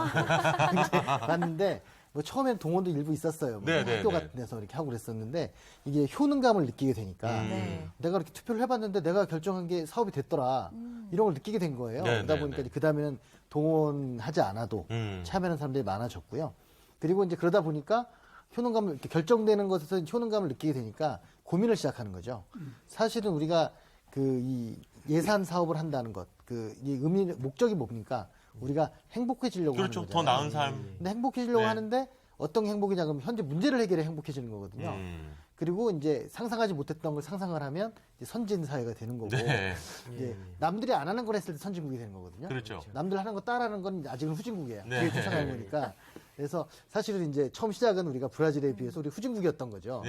봤는데 뭐 처음엔 동원도 일부 있었어요. 뭐 학교 같은 데서 이렇게 하고 그랬었는데 이게 효능감을 느끼게 되니까 내가 이렇게 투표를 해봤는데 내가 결정한 게 사업이 됐더라. 이런 걸 느끼게 된 거예요. 그러다 보니까 그 다음에는 동원하지 않아도 참여하는 사람들이 많아졌고요. 그리고 이제 그러다 보니까 효능감을 이렇게 결정되는 것에서 효능감을 느끼게 되니까 고민을 시작하는 거죠. 사실은 우리가 이 예산 사업을 한다는 것, 이 목적이 뭡니까? 우리가 행복해지려고 그렇죠. 하는 거잖아요. 더 나은 삶. 근데 행복해지려고 하는데 어떤 행복이냐 그러면 현재 문제를 해결해 행복해지는 거거든요. 그리고 이제 상상하지 못했던 걸 상상을 하면 이제 선진 사회가 되는 거고 이제 남들이 안 하는 걸 했을 때 선진국이 되는 거거든요. 그렇죠. 남들 하는 거 따라하는 건 아직은 후진국이에요. 네. 그게 세상의 거니까. 그래서 사실은 이제 처음 시작은 우리가 브라질에 비해서 우리 후진국이었던 거죠.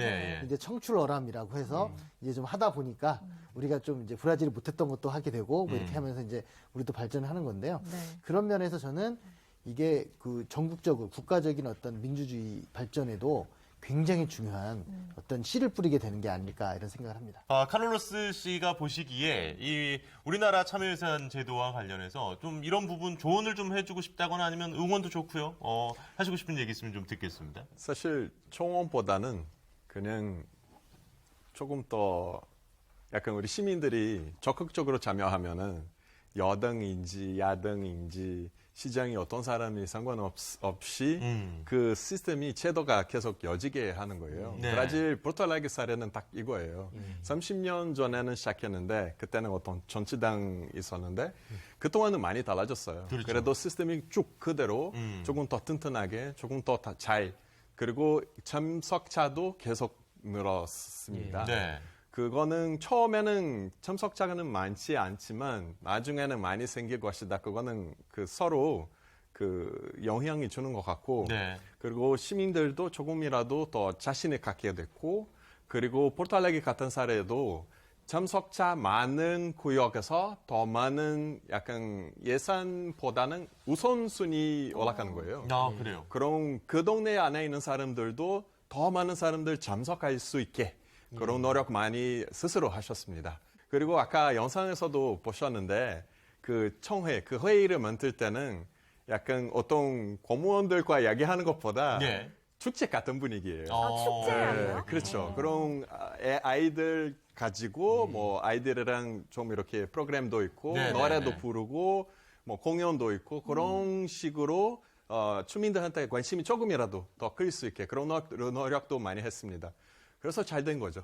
이제 청출어람이라고 해서 이제 좀 하다 보니까 우리가 좀 이제 브라질이 못했던 것도 하게 되고 뭐 이렇게 하면서 이제 우리도 발전을 하는 건데요. 그런 면에서 저는 이게 전국적으로 국가적인 어떤 민주주의 발전에도 굉장히 중요한 어떤 씨를 뿌리게 되는 게 아닐까 이런 생각을 합니다. 카를로스 씨가 보시기에 이 우리나라 참여예산 제도와 관련해서 좀 이런 부분 조언을 좀 해주고 싶다거나 아니면 응원도 좋고요. 하시고 싶은 얘기 있으면 좀 듣겠습니다. 사실 총원보다는 그냥 조금 더 약간 우리 시민들이 적극적으로 참여하면은 여당인지 야당인지 시장이 어떤 사람이 상관없이 그 시스템이 제도가 계속 여지게 하는 거예요. 네. 브라질 포르투갈의 사례는 딱 이거예요. 30년 전에는 시작했는데 그때는 어떤 정치당이 있었는데 그동안은 많이 달라졌어요. 그렇죠. 그래도 시스템이 쭉 그대로 조금 더 튼튼하게 조금 더 잘 그리고 참석자도 계속 늘었습니다. 네. 그거는 처음에는 참석자는 많지 않지만 나중에는 많이 생길 것이다. 그거는 그 서로 그 영향이 주는 것 같고 네. 그리고 시민들도 조금이라도 더 자신을 갖게 됐고 그리고 포르투갈레기 같은 사례도 참석자 많은 구역에서 더 많은 약간 예산보다는 우선순위 올라가는 거예요. 아, 그래요? 그럼 그 동네 안에 있는 사람들도 더 많은 사람들 참석할 수 있게 그런 노력 많이 스스로 하셨습니다. 그리고 아까 영상에서도 보셨는데 그 청회, 그 회의를 만들 때는 약간 어떤 공무원들과 이야기하는 것보다 예. 축제 같은 분위기예요. 축제예요? 네, 그렇죠. 그럼 아이들 가지고 뭐 아이들이랑 좀 이렇게 프로그램도 있고 네, 노래도 네. 부르고 뭐 공연도 있고 그런 식으로 주민들한테 관심이 조금이라도 더 클 수 있게 그런 노력도 많이 했습니다. 그래서 잘 된 거죠.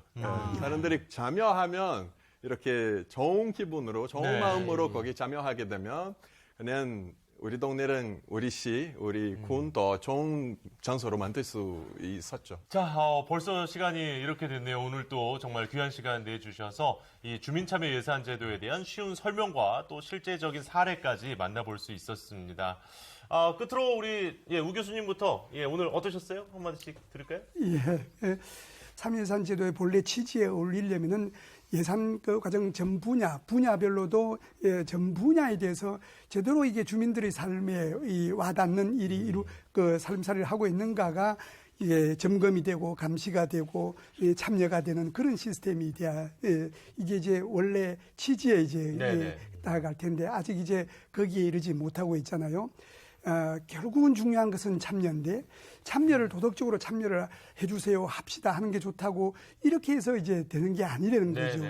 사람들이 참여하면 이렇게 좋은 기분으로, 좋은 네. 마음으로 거기 참여하게 되면 그냥 우리 동네는 우리 시, 우리 군 더 좋은 장소로 만들 수 있었죠. 자, 벌써 시간이 이렇게 됐네요. 오늘 또 정말 귀한 시간 내주셔서 이 주민참여 예산 제도에 대한 쉬운 설명과 또 실제적인 사례까지 만나볼 수 있었습니다. 끝으로 우리 우 교수님부터 오늘 어떠셨어요? 한마디씩 들을까요? 예. 참여예산 제도의 본래 취지에 어울리려면은 예산 그 과정 전 분야별로도 전 분야에 대해서 제대로 이게 주민들의 삶에 와닿는 일이 삶살이를 하고 있는가가 점검이 되고 감시가 되고 참여가 되는 그런 시스템이 돼야 이게 이제 원래 취지에 나아갈 텐데 아직 이제 거기에 이르지 못하고 있잖아요. 결국은 중요한 것은 참여인데 참여를 도덕적으로 참여를 해주세요 합시다 하는 게 좋다고 이렇게 해서 이제 되는 게 아니라는 거죠.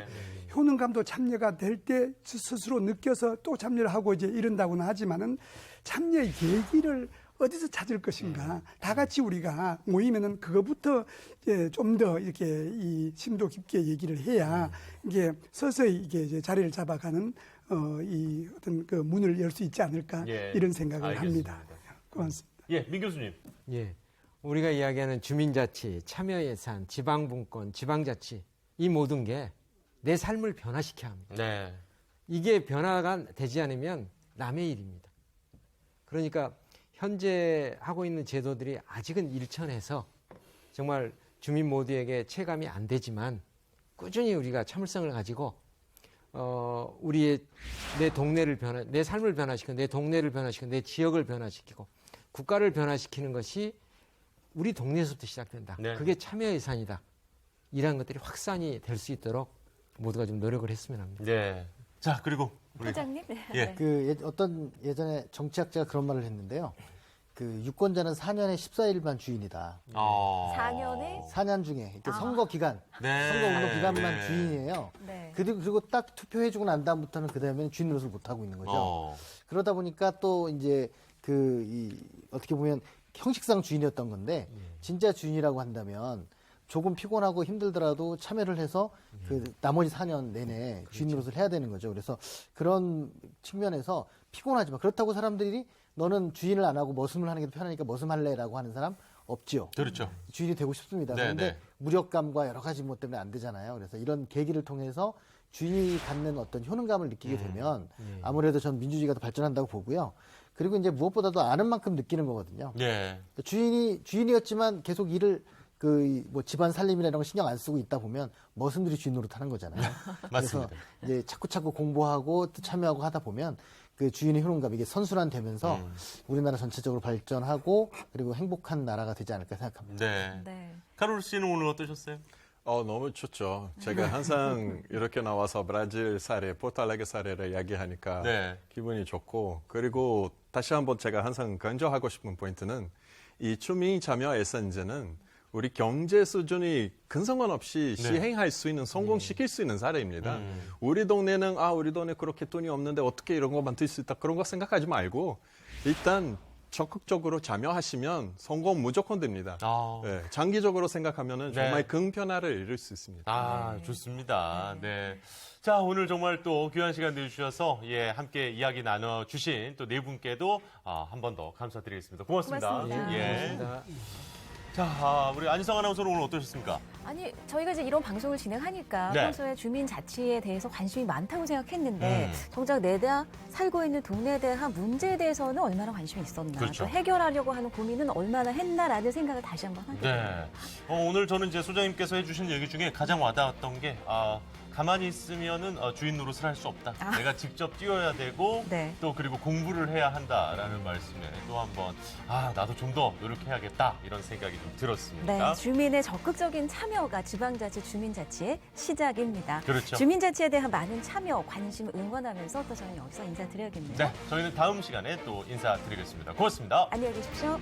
효능감도 참여가 될 때 스스로 느껴서 또 참여를 하고 이제 이런다고는 하지만은 참여의 계기를 어디서 찾을 것인가. 다 같이 우리가 모이면은 그거부터 좀 더 이렇게 이 심도 깊게 얘기를 해야 이게 서서히 이게 이제 자리를 잡아가는 이 어떤 그 문을 열 수 있지 않을까 이런 생각을 알겠습니다. 합니다. 고맙습니다. 민 교수님. 우리가 이야기하는 주민자치, 참여예산, 지방분권, 지방자치 이 모든 게 내 삶을 변화시켜야 합니다. 네. 이게 변화가 되지 않으면 남의 일입니다. 그러니까 현재 하고 있는 제도들이 아직은 일천해서 정말 주민 모두에게 체감이 안 되지만 꾸준히 우리가 참을성을 가지고 우리의 내 동네를 내 삶을 변화시키고 내 동네를 변화시키고 내 지역을 변화시키고 국가를 변화시키는 것이 우리 동네에서부터 시작된다. 네. 그게 참여 예산이다. 이러한 것들이 확산이 될 수 있도록 모두가 좀 노력을 했으면 합니다. 네. 자, 그리고 회장님. 어떤 예전에 정치학자가 그런 말을 했는데요. 그 유권자는 4년에 14일만 주인이다. 4년 중에 이렇게 선거 기간, 선거 운동 기간만 주인이에요. 그리고 딱 투표해주고 난 다음부터는 그 다음에는 주인 노릇을 못 하고 있는 거죠. 그러다 보니까 또 이제 어떻게 보면 형식상 주인이었던 건데 진짜 주인이라고 한다면 조금 피곤하고 힘들더라도 참여를 해서 그 나머지 4년 내내 주인 노릇을 해야 되는 거죠. 그래서 그런 측면에서 피곤하지만 그렇다고 사람들이 너는 주인을 안 하고 머슴을 하는 게 편하니까 머슴할래라고 하는 사람 없지요. 그렇죠. 주인이 되고 싶습니다. 그런데 무력감과 여러 가지 뭐 때문에 안 되잖아요. 그래서 이런 계기를 통해서 주인이 갖는 어떤 효능감을 느끼게 되면 아무래도 전 민주주의가 더 발전한다고 보고요. 그리고 이제 무엇보다도 아는 만큼 느끼는 거거든요. 주인이었지만 계속 일을 뭐 집안 살림이나 이런 거 신경 안 쓰고 있다 보면 머슴들이 주인 노릇하는 거잖아요. 그래서 이제 차꾸 차공부하고 또 참여하고 하다 보면 그 주인의 효능감 이게 선순환되면서 우리나라 전체적으로 발전하고 그리고 행복한 나라가 되지 않을까 생각합니다. 카롤 씨는 오늘 어떠셨어요? 너무 좋죠. 제가 항상 이렇게 나와서 브라질 사례, 포르투갈레 사례를 이야기하니까 기분이 좋고 그리고 다시 한번 제가 항상 강조하고 싶은 포인트는 이 주민 참여 예산제는 우리 경제 수준이 근 상관없이 시행할 수 있는, 성공시킬 수 있는 사례입니다. 우리 동네는 우리 동네 그렇게 돈이 없는데 어떻게 이런 거 만들 수 있다 그런 거 생각하지 말고 일단 적극적으로 참여하시면 성공 무조건 됩니다. 네, 장기적으로 생각하면은 정말 큰 변화를 이룰 수 있습니다. 좋습니다. 네. 자, 오늘 정말 또 귀한 시간 내주셔서 함께 이야기 나눠주신 또 네 분께도 한 번 더 감사드리겠습니다. 고맙습니다. 고맙습니다. 예. 자, 우리 안희성 아나운서는 오늘 어떠셨습니까? 아니, 저희가 이제 이런 방송을 진행하니까 네. 평소에 주민 자치에 대해서 관심이 많다고 생각했는데 정작 내가 살고 있는 동네에 대한 문제에 대해서는 얼마나 관심이 있었나, 그렇죠. 또 해결하려고 하는 고민은 얼마나 했나라는 생각을 다시 한번 하게 됩니다. 네. 오늘 저는 이제 소장님께서 해주신 얘기 중에 가장 와닿았던 게 가만히 있으면은 주인 노릇을 할 수 없다. 내가 직접 뛰어야 되고 또 그리고 공부를 해야 한다라는 말씀에 또 한번 나도 좀 더 노력해야겠다 이런 생각이 좀 들었습니다. 네, 주민의 적극적인 참여가 지방자치 주민자치의 시작입니다. 그렇죠. 주민자치에 대한 많은 참여, 관심을 응원하면서 또 저는 여기서 인사드려야겠네요. 네, 저희는 다음 시간에 또 인사드리겠습니다. 고맙습니다. 안녕히 계십시오.